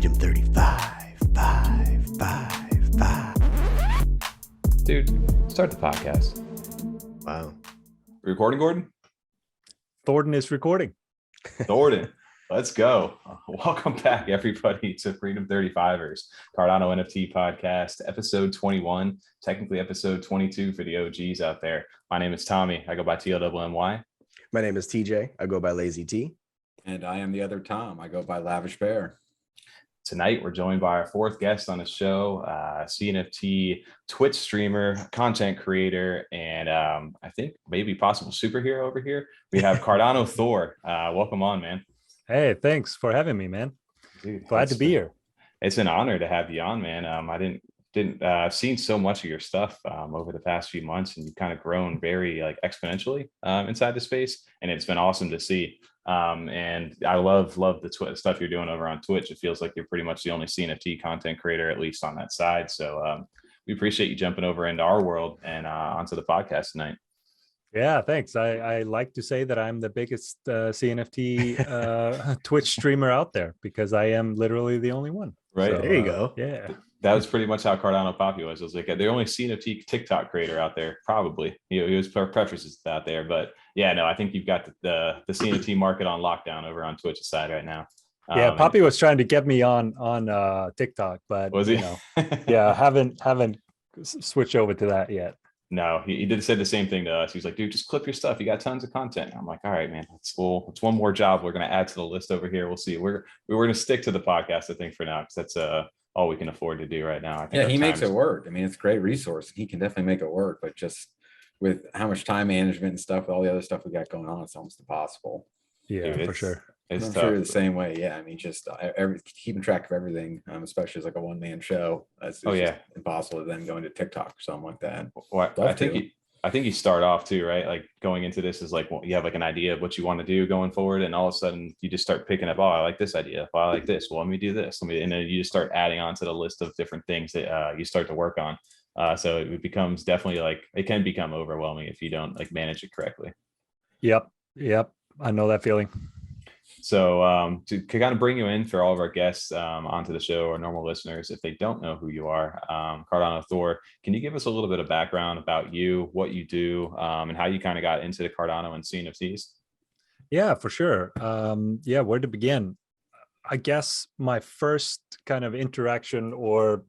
Freedom 35, 5, 5, 5. Dude, start the podcast. Wow. Recording, Gordon? Thornton is recording. Thornton, let's go. Welcome back, everybody, to Freedom 35ers, Cardano NFT podcast, episode 21, technically episode 22 for the OGs out there. My name is Tommy. I go by TLWNY. My name is TJ. I go by Lazy T. And I am the other Tom. I go by Lavish Bear. Tonight, we're joined by our fourth guest on the show, CNFT Twitch streamer, content creator, and I think maybe possible superhero over here. We have CardanoThor. Welcome on, man. Hey, thanks for having me, man. Dude, Glad to be here. It's an honor to have you on, man. I've seen so much of your stuff over the past few months, and you've kind of grown very exponentially inside the space, and it's been awesome to see. And I love the stuff you're doing over on Twitch. It feels like you're pretty much the only CNFT content creator, at least on that side. So we appreciate you jumping over into our world and onto the podcast tonight. Yeah, thanks. I like to say that I'm the biggest CNFT Twitch streamer out there because I am literally the only one. Right. So, There you go. Yeah. That was pretty much how Cardano Poppy was. It was like the only CNFT TikTok creator out there, probably. He was prefaces out there, but yeah, no, I think you've got the CNFT market on lockdown over on Twitch's side right now. Yeah, Poppy was trying to get me on TikTok, but was he? Yeah, haven't switched over to that yet. No, he did say the same thing to us. He was like, dude, just clip your stuff. You got tons of content. I'm like, all right, man, it's one more job we're going to add to the list over here. We'll see. We're going to stick to the podcast, I think, for now, because that's all we can afford to do right now. I think Yeah, he makes it work. I mean, it's a great resource. He can definitely make it work, but just with how much time management and stuff, all the other stuff we got going on, it's almost impossible. Yeah, Dude, for sure. It's I'm tough. sure you're the same way. Yeah, I mean, just keeping track of everything, especially as like a one-man show. It's just impossible to then go into TikTok or something like that. Well, I think you start off too, right? Like going into this is like, well, you have like an idea of what you want to do going forward, and all of a sudden you just start picking up, oh, I like this idea. Well, I like this. Well, let me do this. And then you just start adding on to the list of different things that you start to work on. So it becomes definitely it can become overwhelming if you don't manage it correctly. Yep. I know that feeling. So to kind of bring you in for all of our guests onto the show, or normal listeners, if they don't know who you are, CardanoThor, can you give us a little bit of background about you, what you do, and how you kind of got into the Cardano and CNFTs? Yeah, for sure. Where to begin? I guess my first kind of interaction, the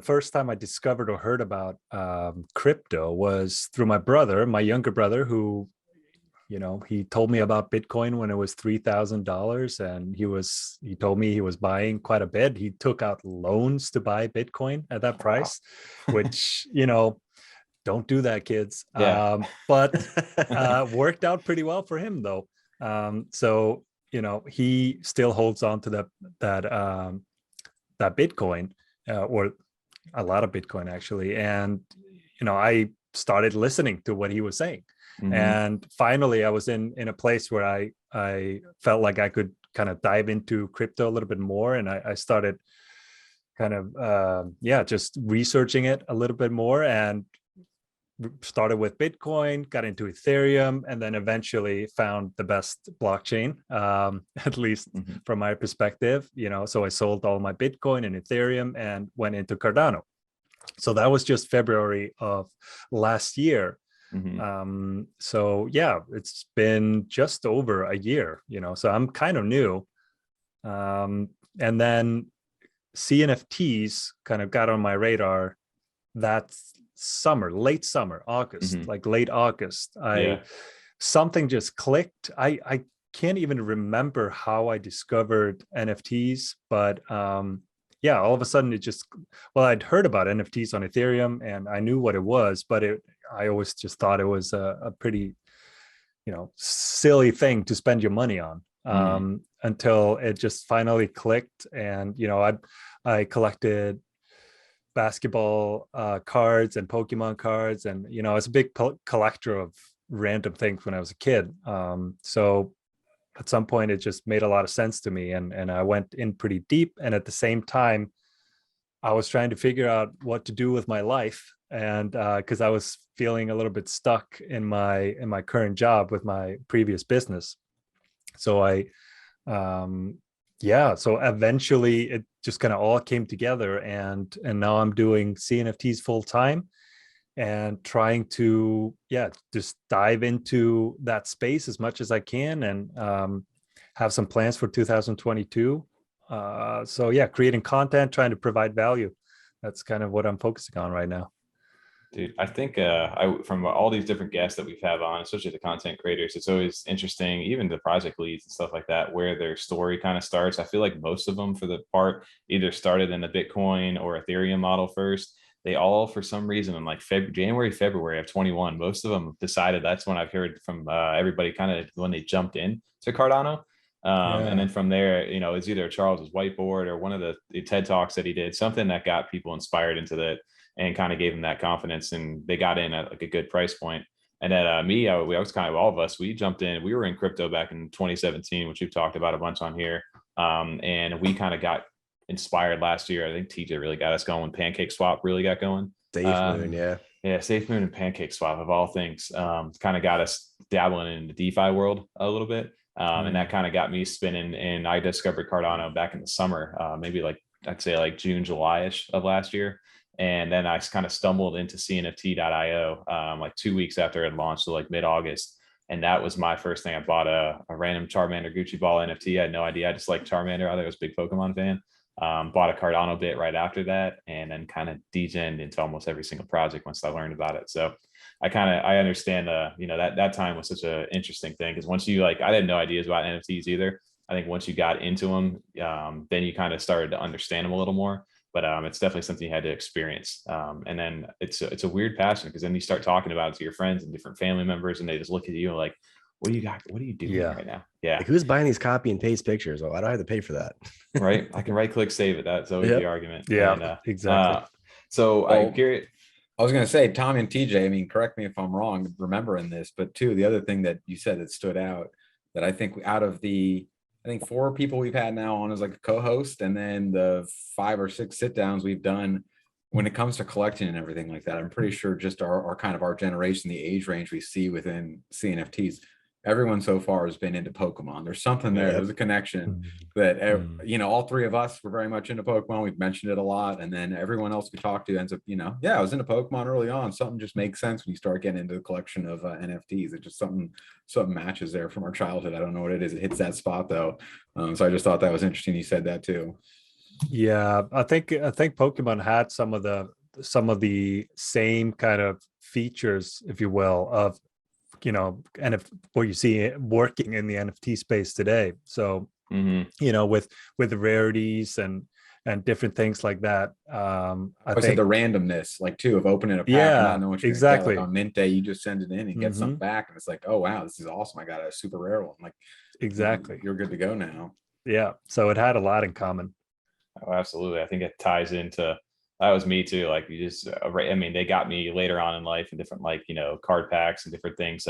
first time I discovered or heard about crypto was through my younger brother, who, he told me about Bitcoin when it was $3,000, and he told me he was buying quite a bit. He took out loans to buy Bitcoin at that price, which, don't do that, kids. Yeah. But worked out pretty well for him though. So, he still holds on to that Bitcoin, or a lot of Bitcoin actually. And, I started listening to what he was saying. Mm-hmm. And finally, I was in a place where I felt like I could kind of dive into crypto a little bit more. And I started kind of, just researching it a little bit more, and started with Bitcoin, got into Ethereum, and then eventually found the best blockchain, at least from my perspective. So I sold all my Bitcoin and Ethereum and went into Cardano. So that was just February of last year. Mm-hmm. It's been just over a year, so I'm kind of new. And then CNFTs kind of got on my radar that summer, late summer, August, late August. Something just clicked. I can't even remember how I discovered NFTs, but all of a sudden I'd heard about NFTs on Ethereum and I knew what it was, but I always just thought it was a pretty, silly thing to spend your money on, until it just finally clicked. And, I collected basketball cards and Pokemon cards. And, I was a big collector of random things when I was a kid. So at some point, it just made a lot of sense to me. And I went in pretty deep. And at the same time, I was trying to figure out what to do with my life. And because I was feeling a little bit stuck in my current job with my previous business. So I yeah, so eventually it just kind of all came together, and now I'm doing CNFTs full time and trying to just dive into that space as much as I can, and have some plans for 2022. So yeah, creating content, trying to provide value. That's kind of what I'm focusing on right now. Dude, I think from all these different guests that we've had on, especially the content creators, it's always interesting, even the project leads and stuff like that, where their story kind of starts. I feel like most of them, for the part, either started in the Bitcoin or Ethereum model first. They all, for some reason, in like January, February of 21, most of them decided, that's when I've heard from everybody, kind of when they jumped in to Cardano. And then from there, it's either Charles's whiteboard or one of the TED Talks that he did, something that got people inspired into that and kind of gave them that confidence, and they got in at like a good price point. And then we was kind of, all of us, we jumped in. We were in crypto back in 2017, which we've talked about a bunch on here. And we kind of got inspired last year. I think TJ really got us going when Pancake Swap really got going. SafeMoon, yeah. Yeah, SafeMoon and Pancake Swap, of all things, kind of got us dabbling in the DeFi world a little bit. And that kind of got me spinning. And I discovered Cardano back in the summer, maybe like, I'd say like June, July-ish of last year. And then I kind of stumbled into CNFT.io like 2 weeks after it launched, so like mid-August. And that was my first thing. I bought a random Charmander Gucci Ball NFT. I had no idea. I just liked Charmander. I was a big Pokemon fan. Bought a Cardano bit right after that, and then kind of degened into almost every single project once I learned about it. So I understand that time was such an interesting thing, because once you I had no ideas about NFTs either. I think once you got into them, then you kind of started to understand them a little more. But it's definitely something you had to experience. And then it's a weird passion, because then you start talking about it to your friends and different family members, and they just look at you like, what do you got? What are you doing right now? Yeah. Like, who's buying these copy and paste pictures? Oh, I don't have to pay for that. Right. I can right click save it. That's always the argument. Yeah, and, exactly. So I'm curious. I was going to say, Tommy and TJ, I mean, correct me if I'm wrong, remembering this, but too, the other thing that you said that stood out, that I think out of the, 4 people we've had now on as like a co-host, and then the 5 or 6 sit downs we've done, when it comes to collecting and everything like that, I'm pretty sure just our kind of our generation, the age range we see within CNFTs, everyone so far has been into Pokemon. There's something there. There's a connection that, all 3 of us were very much into Pokemon. We've mentioned it a lot. And then everyone else we talk to ends up, I was into Pokemon early on. Something just makes sense when you start getting into the collection of NFTs. It just something matches there from our childhood. I don't know what it is. It hits that spot though. So I just thought that was interesting. You said that too. Yeah, I think Pokemon had some of the same kind of features, if you will, of and if what you see working in the NFT space today. So with the rarities and different things like that. I think the randomness, like too, of opening a pack and not knowing what you're exactly gonna get. Like on mint day, you just send it in and get something back, and it's like, oh wow, this is awesome. I got a super rare one. Like exactly, you're good to go now. Yeah, so it had a lot in common. Oh, absolutely. I think it ties into, that was me too. Like you just, I mean, they got me later on in life in different, card packs and different things,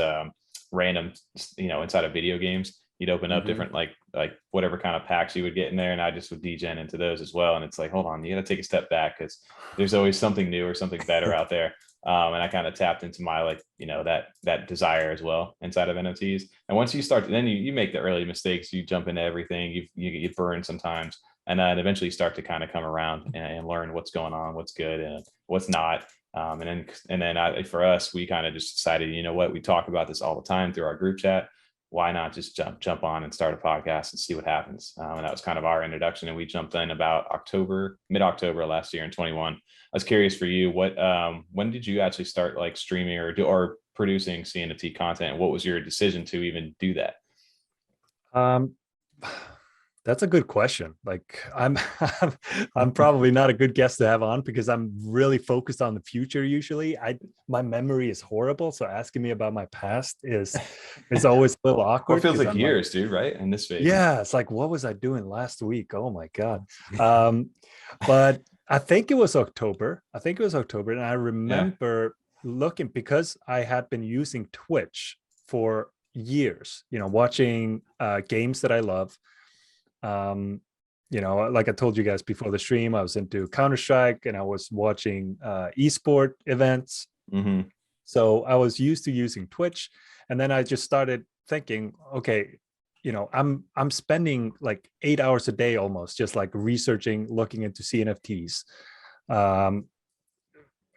random, inside of video games. You'd open up different, like whatever kind of packs you would get in there. And I just would degen into those as well. And it's like, hold on, you got to take a step back, because there's always something new or something better out there. And I kind of tapped into my, that desire as well inside of NFTs. And once you start, then you make the early mistakes, you jump into everything, you burn sometimes. And then eventually you start to kind of come around and learn what's going on, what's good and what's not. And then for us, we kind of just decided, we talk about this all the time through our group chat. Why not just jump on and start a podcast and see what happens? And that was kind of our introduction. And we jumped in about mid-October last year in 21. I was curious for you, when did you actually start streaming or producing CNFT content? What was your decision to even do that? That's a good question. I'm probably not a good guest to have on, because I'm really focused on the future. Usually my memory is horrible. So asking me about my past is always a little awkward. It feels like years, dude, right? In this phase. Yeah. It's like, what was I doing last week? Oh my God. But I think it was October. And I remember looking, because I had been using Twitch for years, watching games that I love. Like I told you guys before the stream, I was into Counter-Strike and I was watching esport events. So I was used to using Twitch, and then I just started thinking, okay, I'm spending like 8 hours a day almost just like researching, looking into CNFTs.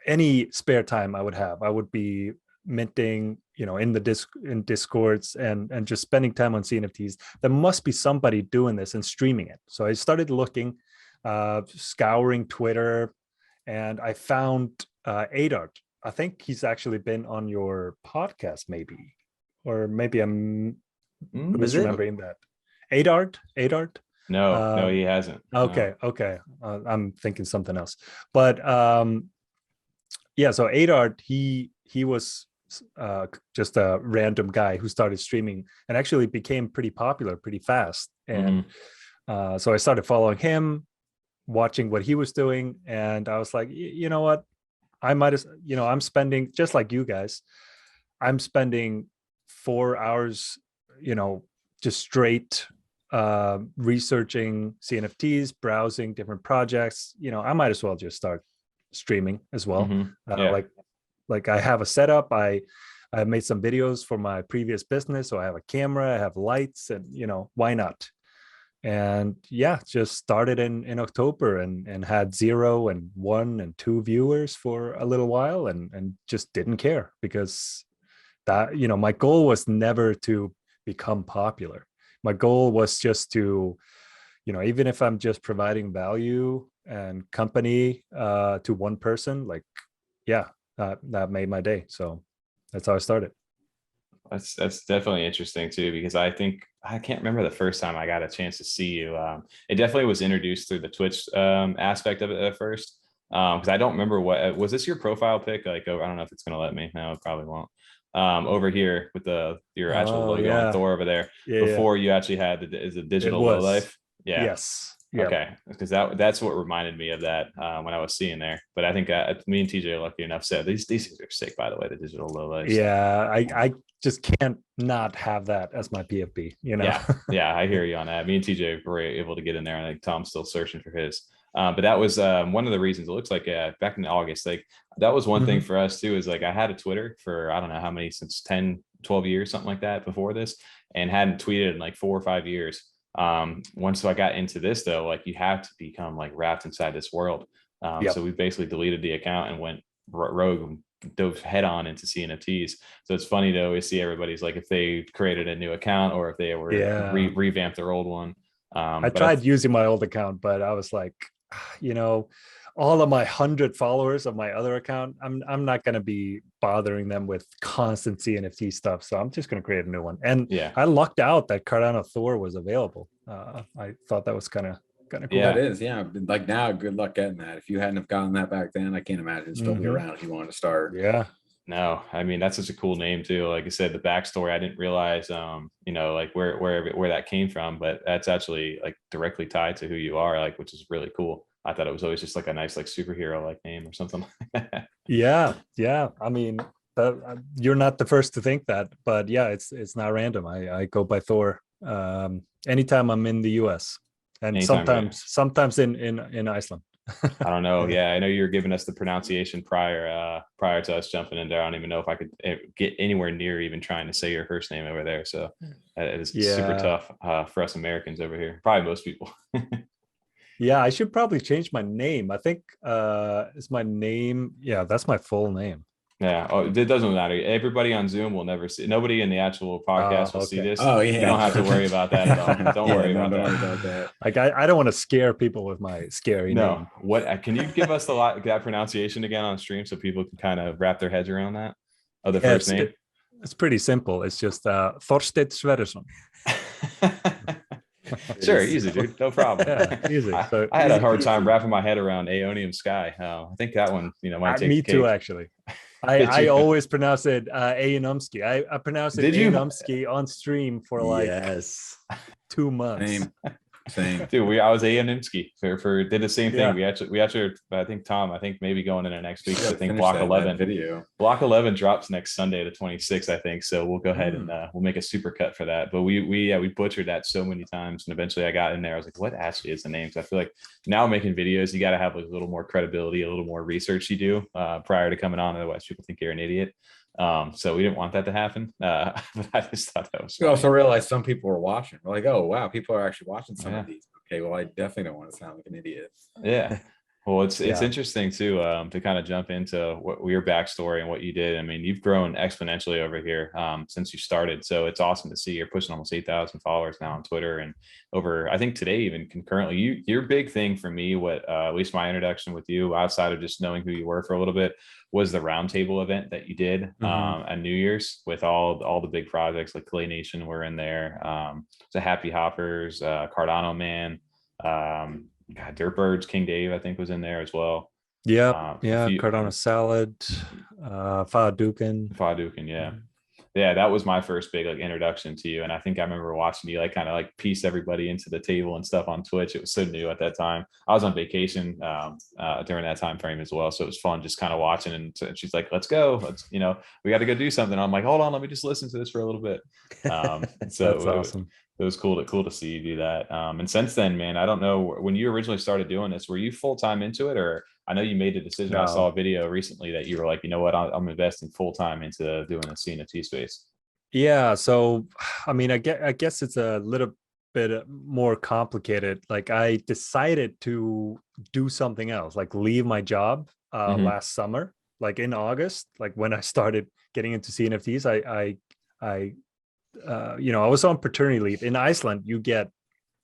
Any spare time I would have, I would be minting, in Discords and just spending time on CNFTs. There must be somebody doing this and streaming it. So I started looking, scouring Twitter, and I found Adart. I think he's actually been on your podcast, maybe, or maybe I'm misremembering that. Adart. No, he hasn't. Okay. I'm thinking something else. But yeah, so Adart, he was just a random guy who started streaming and actually became pretty popular pretty fast. And so I started following him, watching what he was doing, and I was like, you know what? I might as, I'm spending, just like you guys, I'm spending 4 hours, just straight researching CNFTs, browsing different projects. I might as well just start streaming as well. Like I have a setup. I made some videos for my previous business, so I have a camera, I have lights, and why not? And yeah, just started in October and had 0 and 1 and 2 viewers for a little while, and just didn't care, because that, my goal was never to become popular. My goal was just to, even if I'm just providing value and company to one person, like, yeah, that made my day. So that's how I started. That's definitely interesting too, because I think I can't remember the first time I got a chance to see you. It definitely was introduced through the Twitch aspect of it at first, because I don't remember what was this your profile pic. Like, oh, I don't know if it's gonna let me. No, it probably won't. Over here with your actual logo and Thor over there. Before you actually had the digital low life. Yeah. Yes. Yep. Okay, because that's what reminded me of that when I was seeing there. But I think me and TJ are lucky enough. So these things are sick, by the way, the digital low lights. Yeah, I just can't not have that as my PFP. Yeah, I hear you on that. Me and TJ were able to get in there, and I think Tom's still searching for his. But that was one of the reasons. It looks like back in August, like that was one thing for us too. Is like I had a Twitter for I don't know how many, since 10, 12 years, something like that before this, and hadn't tweeted in like 4 or 5 years. Once I got into this though, like you have to become like wrapped inside this world. So we basically deleted the account and went rogue and dove head on into CNFTs. So it's funny to always see everybody's like if they created a new account or if they were revamped their old one. I tried using my old account, but I was like, all of my 100 followers of my other account, I'm not going to be bothering them with constant CNFT stuff. So I'm just going to create a new one. And I lucked out that CardanoThor was available. I thought that was kind of cool. Yeah, it is. Yeah. Like now, good luck getting that. If you hadn't have gotten that back then, I can't imagine it'd still be around if you wanted to start. Yeah. No, I mean, that's such a cool name too. Like I said, the backstory, I didn't realize, like where that came from, but that's actually like directly tied to who you are, like, which is really cool. I thought it was always just like a nice, like superhero like name or something. Yeah. I mean, you're not the first to think that, but yeah, it's not random. I go by Thor anytime I'm in the US, and sometimes in Iceland. I don't know. Yeah, I know you were giving us the pronunciation prior to us jumping in there. I don't even know if I could get anywhere near even trying to say your first name over there. So it is super tough for us Americans over here. Probably most people. Yeah, I should probably change my name. I think is my name. Yeah, that's my full name. Yeah. Oh, it doesn't matter. Everybody on Zoom will never see. Nobody in the actual podcast will see this. Oh, yeah. You don't have to worry about that at all. Don't worry about that. Like I don't want to scare people with my scary name. What can you give us that pronunciation again on stream so people can kind of wrap their heads around that? Oh, the first name. It's pretty simple. It's just Thorsteinn Sverrisson. Sure, easy, dude. No problem. Yeah, easy. So I had a hard time wrapping my head around Aeonium Sky. I think that one, might take me too, actually. I always pronounce it Aeonomsky. I pronounced it Aeonomsky on stream for like 2 months. Same. Dude, I was Aeonomsky for did the same thing. We actually I think Tom, maybe going in there next week. I think Block 11 video. Block 11 drops next Sunday, the 26th, I think. So we'll go ahead and we'll make a super cut for that. But we butchered that so many times, and eventually I got in there. I was like, what actually is the name? So I feel like now making videos, you got to have like a little more credibility, a little more research you do prior to coming on. Otherwise, people think you're an idiot. So we didn't want that to happen. But I just thought that was We funny. also realized some people were watching. We're like, oh wow, people are actually watching some Yeah. of these. Okay, well, I definitely don't want to sound like an idiot. Yeah. Well, it's Yeah. interesting too, to kind of jump into what your backstory and what you did. I mean, you've grown exponentially over here since you started. So it's awesome to see you're pushing almost 8,000 followers now on Twitter, and over, I think today even concurrently. Your big thing for me, what at least my introduction with you, outside of just knowing who you were for a little bit, was the roundtable event that you did at New Year's with all the big projects like Clay Nation were in there. The Happy Hoppers, Cardano Man. God, Dirtbirds, King Dave, I think was in there as well. Yeah, Cardano Salad, Fadukin. Fadukin, yeah. Yeah, that was my first big like introduction to you. And I think I remember watching you like kind of like piece everybody into the table and stuff on Twitch. It was so new at that time. I was on vacation during that time frame as well. So it was fun just kind of watching. And she's like, let's go. We got to go do something. I'm like, hold on, let me just listen to this for a little bit. So That's awesome. It was cool to see you do that. And since then, man, I don't know, when you originally started doing this, were you full-time into it? Or I know you made the decision. I saw a video recently that you were like, you know what, I'm investing full-time into doing the CNFT space. Yeah. So, I mean, I guess it's a little bit more complicated. Like I decided to do something else, like leave my job last summer, like in August, like when I started getting into CNFTs, I was on paternity leave in Iceland. You get,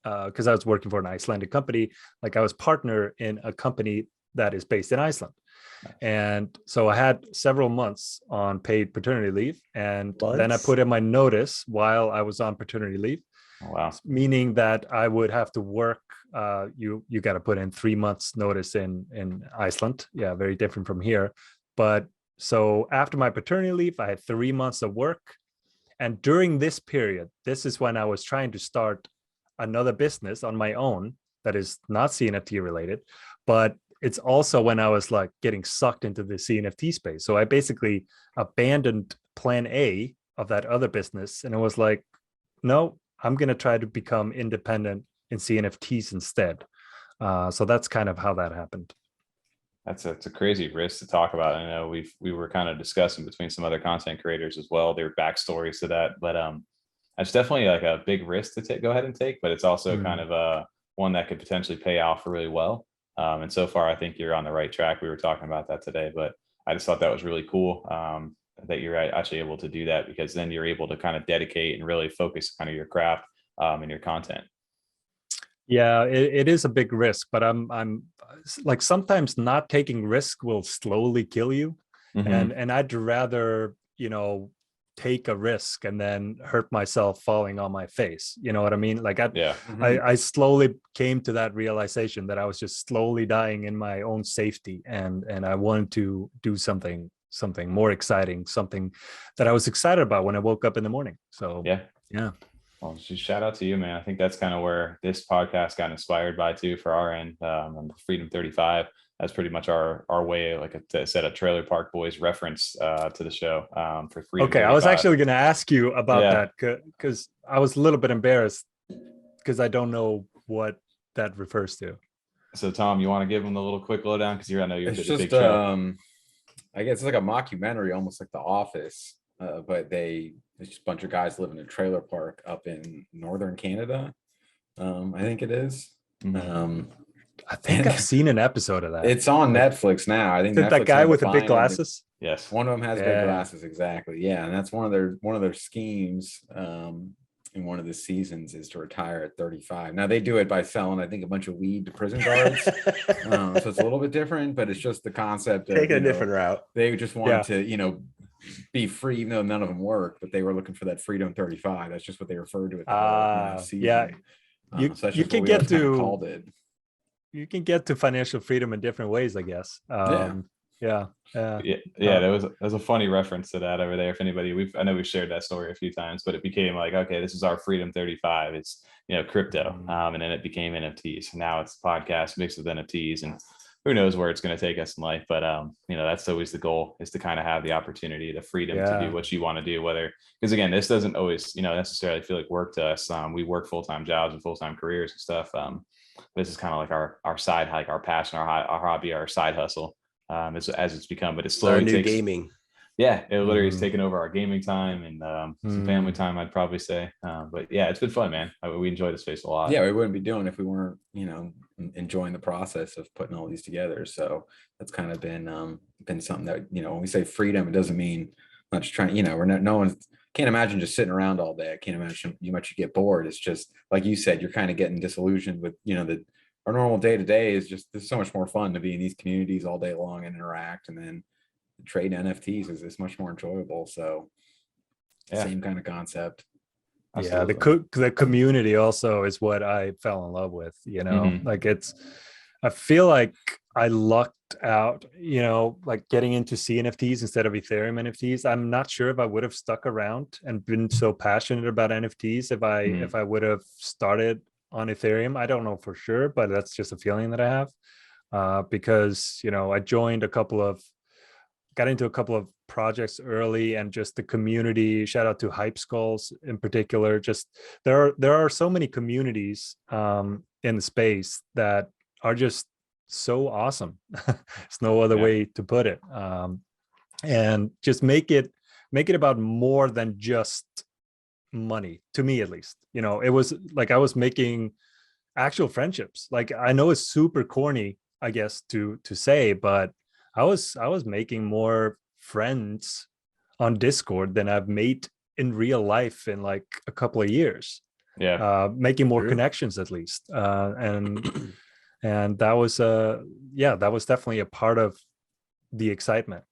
because I was working for an Icelandic company, like I was partner in a company that is based in Iceland. Nice. And so I had several months on paid paternity leave. And then I put in my notice while I was on paternity leave. Oh, wow. Meaning that I would have to work, you got to put in 3 months notice in Iceland. Yeah, very different from here. But so after my paternity leave, I had 3 months of work. And during this period, this is when I was trying to start another business on my own that is not CNFT related, but it's also when I was like getting sucked into the CNFT space. So I basically abandoned plan A of that other business. And it was like, no, I'm going to try to become independent in CNFTs instead. So that's kind of how that happened. It's a crazy risk to talk about. I know we were kind of discussing between some other content creators as well, their backstories to that, but it's definitely like a big risk to go ahead and take, but it's also kind of one that could potentially pay off really well. And so far, I think you're on the right track. We were talking about that today, but I just thought that was really cool that you're actually able to do that, because then you're able to kind of dedicate and really focus kind of your craft and your content. Yeah, it is a big risk, but I'm like, sometimes not taking risk will slowly kill you. And I'd rather, take a risk and then hurt myself falling on my face. You know what I mean? Like I slowly came to that realization that I was just slowly dying in my own safety, and I wanted to do something more exciting, something that I was excited about when I woke up in the morning. So yeah. Well, just shout out to you, man. I think that's kind of where this podcast got inspired by too, for our end. On Freedom 35, that's pretty much our way, like I said, a Trailer Park Boys reference to the show for Freedom. Okay, 35. I was actually going to ask you about that, because I was a little bit embarrassed because I don't know what that refers to. So Tom, you want to give them a little quick lowdown, because I know you're it's the just big show. I guess it's like a mockumentary, almost like The Office, but it's just a bunch of guys living in a trailer park up in northern Canada. I think it is. I think I've seen an episode of that. It's on Netflix now. I think Netflix that guy with the big glasses. Yes, one of them has big glasses, exactly. Yeah, and that's one of their schemes in one of the seasons is to retire at 35. Now they do it by selling, I think, a bunch of weed to prison guards. So it's a little bit different, but it's just the concept of taking a different route. They just wanted to, be free, even though none of them work, but they were looking for that Freedom 35. That's just what they referred to it. Yeah, so you can get to you can get to financial freedom in different ways, I guess. That was a funny reference to that over there. If anybody, I know we've shared that story a few times, but it became like, okay, this is our Freedom 35. It's crypto, and then it became NFTs. Now it's a podcast mixed with NFTs, and who knows where it's going to take us in life. But that's always the goal, is to kind of have the opportunity, the freedom to do what you want to do. Whether, because again, this doesn't always necessarily feel like work to us. We work full-time jobs and full-time careers and stuff. This is kind of like our side hike, our passion, our hobby, our side hustle. As it's become, but it's slowly our new gaming. Yeah, it literally has taken over our gaming time and some family time, I'd probably say. But yeah, it's been fun, man. We enjoy the space a lot. Yeah, we wouldn't be doing it if we weren't, enjoying the process of putting all these together. So that's kind of been something that, when we say freedom, it doesn't mean not just trying, we're not, no one can't imagine just sitting around all day. I can't imagine you much you get bored. It's just like you said, you're kind of getting disillusioned with, our normal day to day is just, there's so much more fun to be in these communities all day long and interact. And then trade NFTs is much more enjoyable. So Yeah. same kind of concept. Yeah, the community also is what I fell in love with, like I feel like I lucked out, like getting into CNFTs instead of Ethereum NFTs. I'm not sure if I would have stuck around and been so passionate about NFTs if I would have started on Ethereum. I don't know for sure, but that's just a feeling that I have, because, I got into a couple of projects early, and just the community, shout out to Hype Skulls in particular, just there are so many communities in the space that are just so awesome. There's no other way to put it. And just make it about more than just money, to me at least. It was like I was making actual friendships. Like, I know it's super corny, I guess, to say, but I was making more friends on Discord than I've made in real life in like a couple of years. Yeah. Making more connections at least. And that was that was definitely a part of the excitement,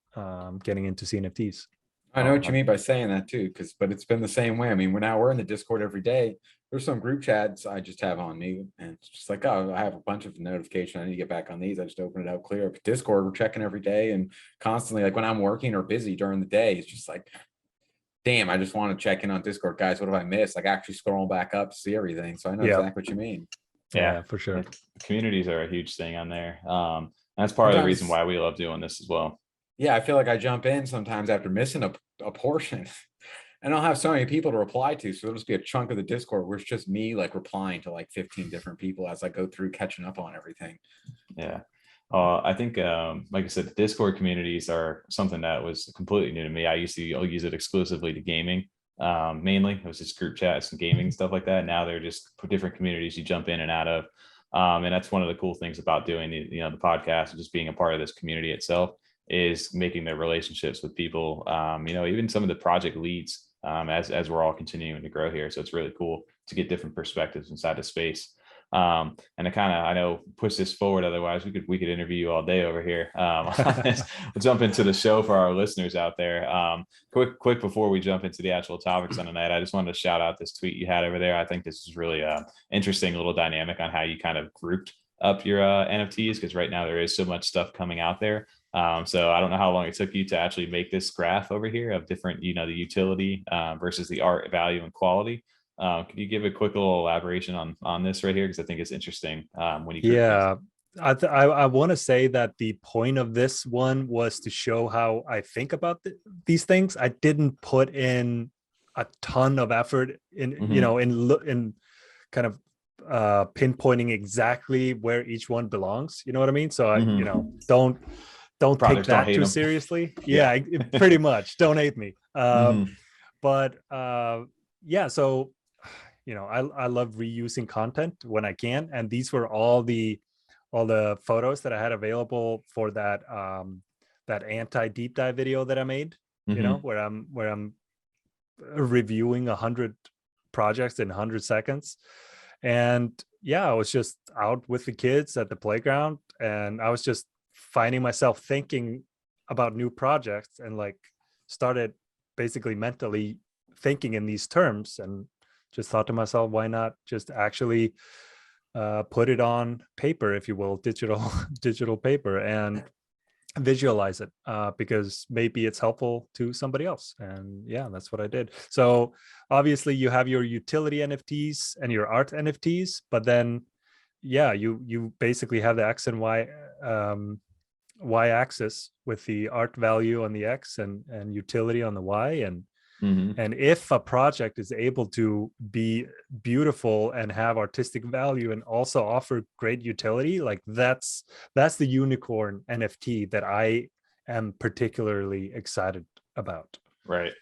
getting into CNFTs. I know what you mean by saying that too, but it's been the same way. I mean, we're in the Discord every day. There's some group chats I just have on me, and it's just like, oh, I have a bunch of notifications. I need to get back on these. I just open it up, clear up. Discord, we're checking every day and constantly. Like when I'm working or busy during the day, it's just like, damn, I just want to check in on Discord, guys. What have I missed? Like actually scrolling back up to see everything. So I know exactly what you mean. Yeah, for sure. Communities are a huge thing on there. That's part of the reason why we love doing this as well. Yeah, I feel like I jump in sometimes after missing a portion. And I'll have so many people to reply to. So it'll just be a chunk of the Discord where it's just me like replying to like 15 different people as I go through catching up on everything. Yeah. I think, like I said, the Discord communities are something that was completely new to me. I'll use it exclusively to gaming. Mainly it was just group chats and gaming and stuff like that. Now they're just different communities you jump in and out of. And that's one of the cool things about doing the podcast and just being a part of this community itself, is making their relationships with people, even some of the project leads, as we're all continuing to grow here. So it's really cool to get different perspectives inside the space. And I know push this forward. Otherwise we could interview you all day over here. We'll jump into the show for our listeners out there. Quick before we jump into the actual topics on the night, I just wanted to shout out this tweet you had over there. I think this is really interesting little dynamic on how you kind of grouped up your NFTs, because right now there is so much stuff coming out there. So I don't know how long it took you to actually make this graph over here of different, the utility versus the art value and quality. Could you give a quick little elaboration on this right here? Because I think it's interesting when you. I want to say that the point of this one was to show how I think about these things. I didn't put in a ton of effort in, in kind of pinpointing exactly where each one belongs. You know what I mean? So I, don't take that too seriously. Yeah, pretty much. Don't hate me. But so I love reusing content when I can, and these were all the photos that I had available for that that anti deep dive video that I made. Where I'm reviewing 100 projects in 100 seconds. And I was just out with the kids at the playground, and I was just finding myself thinking about new projects, and like started basically mentally thinking in these terms, and just thought to myself, why not just actually put it on paper, if you will, digital paper, and visualize it, because maybe it's helpful to somebody else. And that's what I did. So obviously you have your utility NFTs and your art NFTs, but then you basically have the X and Y axis with the art value on the X and utility on the Y. And if a project is able to be beautiful and have artistic value and also offer great utility, like that's the unicorn NFT that I am particularly excited about. Right.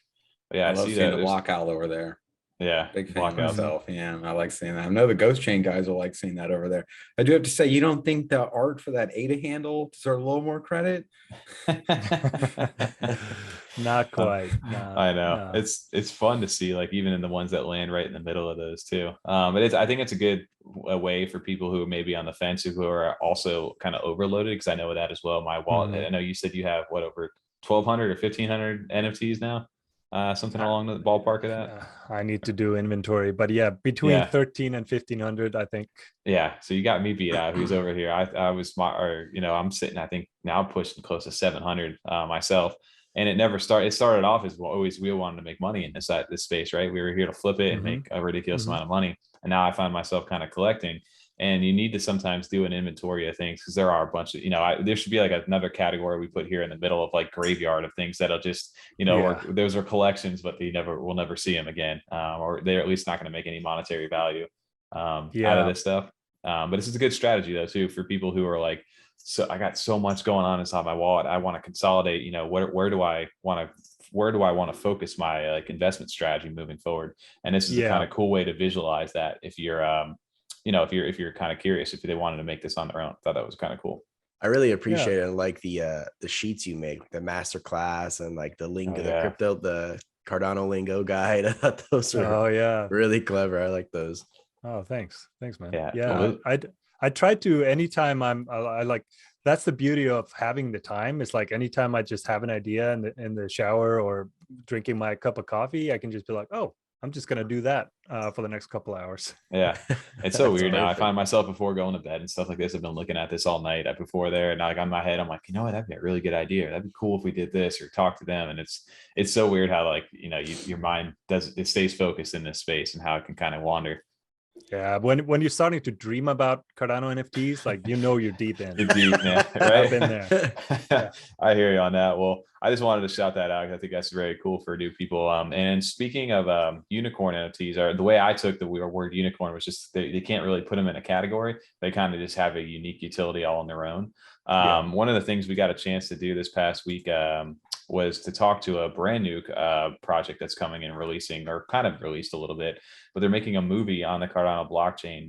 Yeah, I I love see seeing that. the block owl over there. Yeah, Big fan BlockOwls. myself. Yeah, I like seeing that. I know the Ghost Chain guys will like seeing that over there. I do have to say, you don't think the art for that ADA handle deserves a little more credit? Not quite. I know. No. It's fun to see, like even in the ones that land right in the middle of those too. But it's I think it's a good way for people who may be on the fence who are also kind of overloaded, because I know that as well. My wallet. I know you said you have what, over 1,200 or 1,500 NFTs now, something along the ballpark of that. I need to do inventory, but yeah, between 13 and 1,500, I think. Yeah, so you got me beat out. Who's over here? I was smart, or I'm sitting, I think now pushing close to 700 myself. And it never started. It started off as always, we wanted to make money in this space, right? We were here to flip it and make a ridiculous amount of money. And now I find myself kind of collecting. And you need to sometimes do an inventory of things, because there are a bunch of, there should be like another category we put here in the middle of like graveyard of things that'll just, or those are collections, but we'll never see them again, or they're at least not going to make any monetary value out of this stuff. But this is a good strategy though too for people who are like, so I got so much going on inside my wallet. I want to consolidate. Where do I want to focus my like investment strategy moving forward? And this is a kind of cool way to visualize that if you're if you're kind of curious, if they wanted to make this on their own. I thought that was kind of cool. I really appreciate it. Like the sheets you make, the master class and like the lingo, the crypto, the Cardano lingo guide. I thought those are really clever. I like those. Oh, thanks, man. Well, I try to, anytime I like, that's the beauty of having the time. It's like anytime I just have an idea in the shower or drinking my cup of coffee, I can just be like, oh, I'm just going to do that for the next couple hours. Yeah. It's so weird now. I find myself before going to bed and stuff like this, I've been looking at this all night before there. And like on my head, I'm like, that'd be a really good idea. That'd be cool if we did this or talk to them. And it's so weird how like, your mind it stays focused in this space and how it can kind of wander. Yeah, when you're starting to dream about Cardano NFTs, like you're deep in. You're deep, man. Right? I've been there. I hear you on that. Well, I just wanted to shout that out because I think that's very cool for new people. And speaking of unicorn NFTs, the way I took the word unicorn was just they can't really put them in a category. They kind of just have a unique utility all on their own. One of the things we got a chance to do this past week was to talk to a brand new project that's coming and releasing, or kind of released a little bit, but they're making a movie on the Cardano blockchain,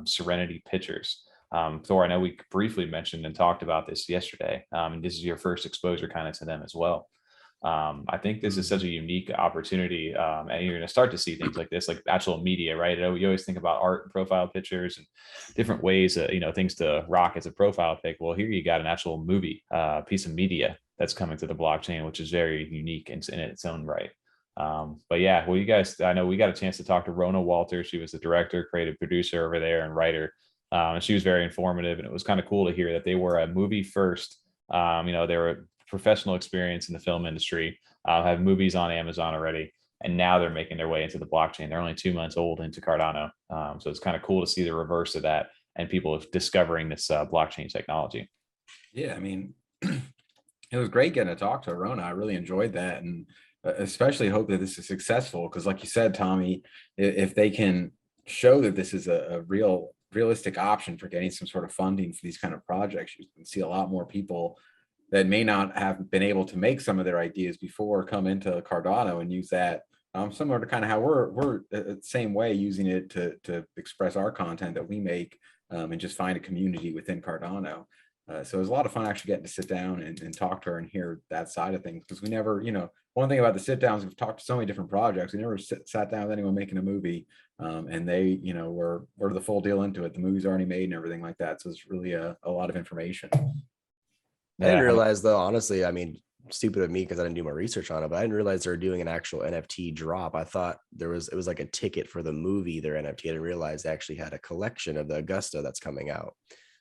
Serenity Pictures. Thor, I know we briefly mentioned and talked about this yesterday, and this is your first exposure kind of to them as well. I think this is such a unique opportunity, and you're going to start to see things like this, like actual media, right? You always think about art and profile pictures and different ways, things to rock as a profile pic. Well, here you got an actual movie, piece of media that's coming to the blockchain, which is very unique in its own right. But yeah, well, you guys, I know we got a chance to talk to Rona Walter. She was the director, creative producer over there, and writer. And she was very informative, and it was kind of cool to hear that they were a movie first. They were a professional experience in the film industry, have movies on Amazon already, and now they're making their way into the blockchain. They're only 2 months old into Cardano. So it's kind of cool to see the reverse of that and people discovering this blockchain technology. Yeah, I mean, it was great getting to talk to Rona. I really enjoyed that, and especially hope that this is successful, because like you said, Tommy, if they can show that this is a realistic option for getting some sort of funding for these kind of projects, you can see a lot more people that may not have been able to make some of their ideas before come into Cardano and use that, similar to kind of how we're the same way using it to express our content that we make, and just find a community within Cardano. So it was a lot of fun actually getting to sit down and talk to her and hear that side of things, because we never, one thing about the sit downs, we've talked to so many different projects. We never sat down with anyone making a movie, and they, were the full deal into it. The movie's already made and everything like that. So it's really a lot of information. I didn't realize though, honestly, I mean, stupid of me because I didn't do my research on it, but I didn't realize they were doing an actual NFT drop. I thought it was like a ticket for the movie, their NFT. I didn't realize they actually had a collection of the Augusta that's coming out.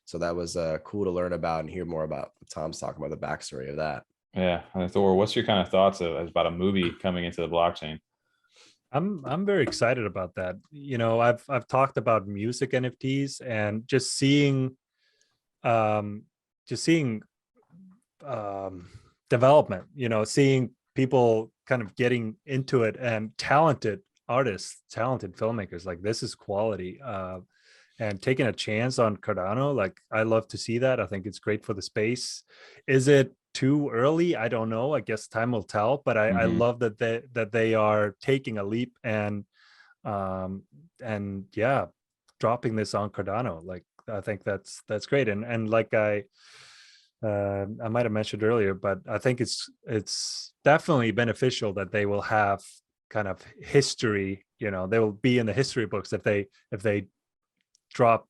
So that was cool to learn about and hear more about what Tom's talking about, the backstory of that. Yeah. Thor, what's your kind of thoughts about a movie coming into the blockchain? I'm very excited about that. I've talked about music NFTs and just seeing development, seeing people kind of getting into it, and talented artists, talented filmmakers, like this is quality. And taking a chance on Cardano, like I love to see that. I think it's great for the space. Is it too early. I don't know. I guess time will tell. But I love that they are taking a leap and yeah, dropping this on Cardano. Like, I think that's great. And like I might have mentioned earlier, but I think it's definitely beneficial that they will have kind of history. You know, they will be in the history books if they drop,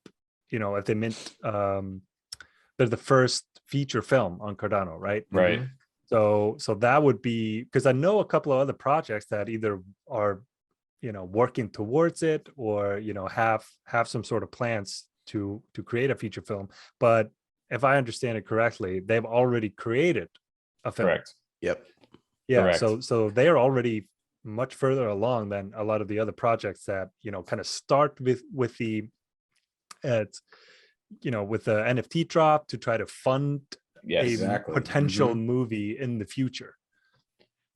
you know, if they mint they're the first feature film on Cardano, right? Right. So that would be, because I know a couple of other projects that either are, you know, working towards it, or, you know, have some sort of plans to create a feature film. But if I understand it correctly, they've already created a film. Correct. Yep. Yeah. Correct. So they're already much further along than a lot of the other projects that, you know, kind of start with the you know, with the NFT drop to try to fund Yes. a potential movie in the future.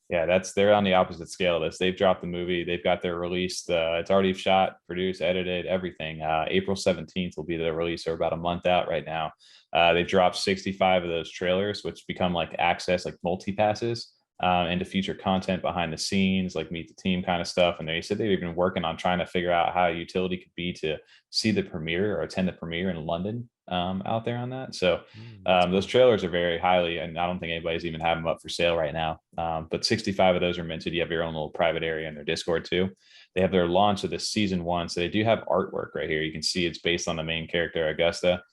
Yeah, they're on the opposite scale of this. They've dropped the movie. They've got their release. It's already shot, produced, edited, everything. April 17th will be the release. They're about a month out right now. They dropped 65 of those trailers, which become like access, like multi-passes into feature content behind the scenes, like meet the team kind of stuff. And they said they've been working on trying to figure out how a utility could be to see the premiere or attend the premiere in London out there on that. So those trailers are very highly, and I don't think anybody's even have them up for sale right now. But 65 of those are minted. You have your own little private area in their Discord too. They have their launch of this season 1. So they do have artwork right here. You can see it's based on the main character, Augusta.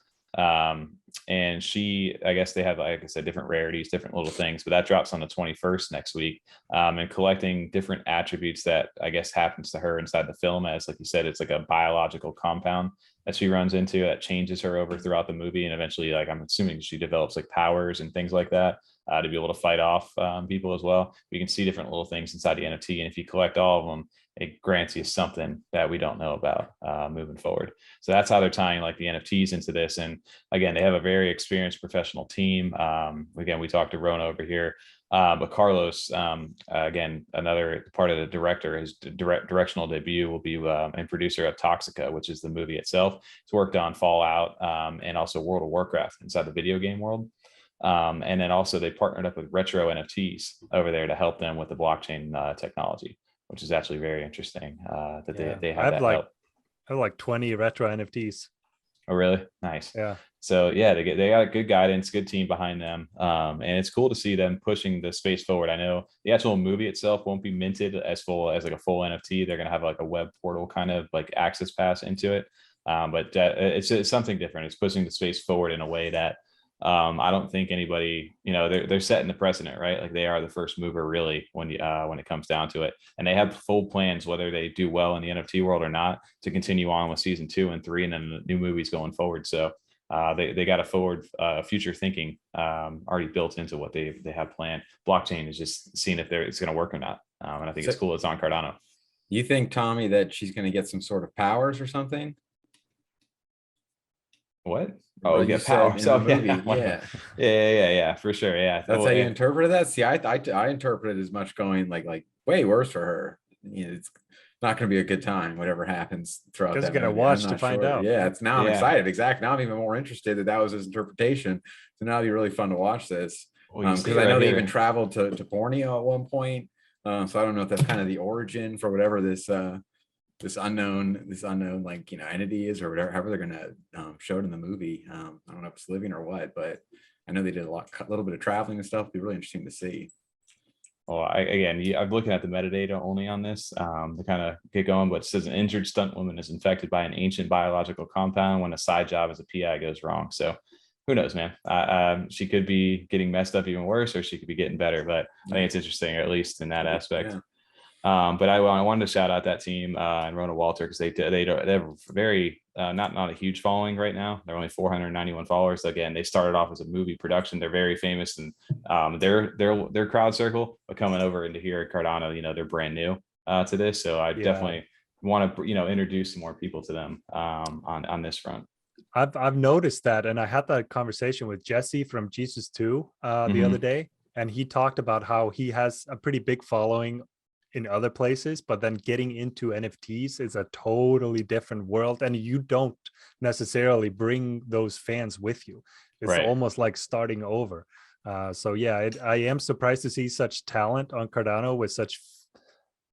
And she, I guess they have, like I said, different rarities, different little things, but that drops on the 21st next week. And collecting different attributes that I guess happens to her inside the film, as like you said, it's like a biological compound that she runs into that changes her over throughout the movie. And eventually, like, I'm assuming she develops like powers and things like that to be able to fight off people as well. You can see different little things inside the NFT. And if you collect all of them, it grants you something that we don't know about moving forward. So that's how they're tying like the NFTs into this. And again, they have a very experienced professional team. Again, we talked to Rona over here, but Carlos, again, another part of the director, his directional debut will be and producer of Toxica, which is the movie itself. He's worked on Fallout and also World of Warcraft inside the video game world. And then also they partnered up with Retro NFTs over there to help them with the blockchain technology, which is actually very interesting that they have that help. I have like 20 retro NFTs. Oh, really? Nice. Yeah. So yeah, they got good guidance, good team behind them. And it's cool to see them pushing the space forward. I know the actual movie itself won't be minted as full as like a full NFT. They're going to have like a web portal kind of like access pass into it. But it's something different. It's pushing the space forward in a way that I don't think anybody, you know, they're setting the precedent, right? Like they are the first mover really when it comes down to it. And they have full plans, whether they do well in the NFT world or not, to continue on with season 2 and 3 and then the new movies going forward. So they got a forward future thinking already built into what they have planned. Blockchain is just seeing if it's going to work or not. And I think it's cool. It's on Cardano. You think, Tommy, that she's going to get some sort of powers or something? What? Oh, yeah, power. So yeah, for sure. Yeah, that's how you interpreted that. See, I interpreted as much going like way worse for her. You know, it's not going to be a good time. Whatever happens throughout that. Gonna watch to find out. Yeah, it's now I'm excited. Exactly. Now I'm even more interested that was his interpretation. So now it'll be really fun to watch this because I know they even traveled to Borneo at one point. So I don't know if that's kind of the origin for whatever this unknown like, you know, entity is or whatever, however they're gonna show it in the movie. I don't know if it's living or what, but I know they did a little bit of traveling and stuff. It'd be really interesting to see. Well, I'm looking at the metadata only on this to kind of get going, but it says an injured stunt woman is infected by an ancient biological compound when a side job as a PI goes wrong. So who knows, man? She could be getting messed up even worse, or she could be getting better. But I think it's interesting, at least in that aspect. Yeah. But I wanted to shout out that team and Rona Walter because they have very not a huge following right now. They're only 491 followers. Again, they started off as a movie production. They're very famous and their crowd circle, but coming over into here at Cardano, you know, they're brand new to this. So I definitely want to introduce some more people to them on this front. I've noticed that, and I had that conversation with Jesse from Jesus 2 the other day, and he talked about how he has a pretty big following in other places, but then getting into NFTs is a totally different world, and you don't necessarily bring those fans with you. It's almost like starting over. So yeah, I am surprised to see such talent on Cardano with such,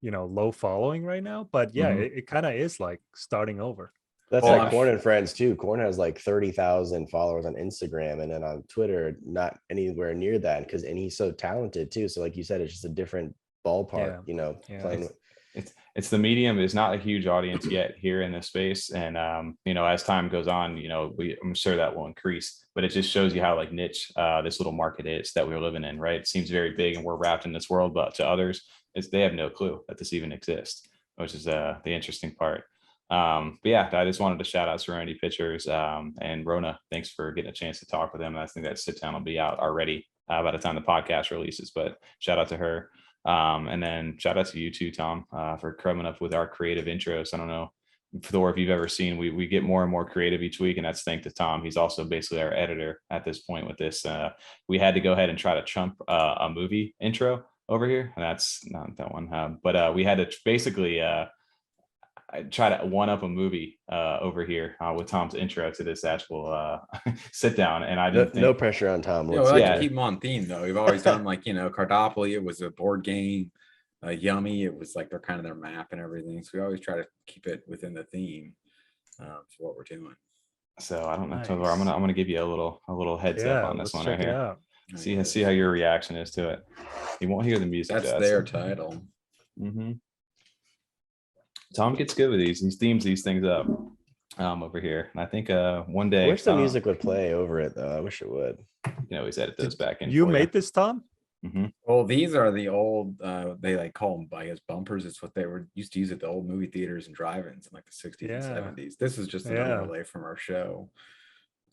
low following right now. But yeah, it kind of is like starting over. That's Well, like Corn and Friends too. Corn has like 30,000 followers on Instagram, and then on Twitter, not anywhere near that. And he's so talented too. So like you said, it's just a different ballpark, playing. It's the medium is not a huge audience yet here in this space, and as time goes on, I'm sure that will increase. But it just shows you how like niche this little market is that we're living in, right? It seems very big, and we're wrapped in this world, but to others, they have no clue that this even exists, which is the interesting part. But yeah, I just wanted to shout out Serenity Pictures and Rona. Thanks for getting a chance to talk with them. I think that sit down will be out already by the time the podcast releases. But shout out to her. And then shout out to you too, Tom, for coming up with our creative intros. I don't know, Thor, if you've ever seen, we get more and more creative each week, and that's thanks to Tom. He's also basically our editor at this point with this. We had to go ahead and try to trump a movie intro over here, and that's not that one. But we had to basically try to one up a movie over here with Tom's intro to this actual sit down. And I didn't no pressure on Tom. We like to keep him on theme though. We've always done like, Cardopoly, it was a board game. Yummy, it was like they're kind of their map and everything. So we always try to keep it within the theme for what we're doing. So I don't know, Thor, I'm gonna give you a little heads up on this one right here. See how your reaction is to it. You won't hear the music. That's their title. Tom gets good with these. He themes these things up over here. And I think one day. I wish the music would play over it though. I wish it would. You can always edit those back in. You made this, Tom? Well, these are the old, they like call them, I guess, bumpers. It's what they used to use at the old movie theaters and drive-ins in like the 60s and 70s. This is just an overlay from our show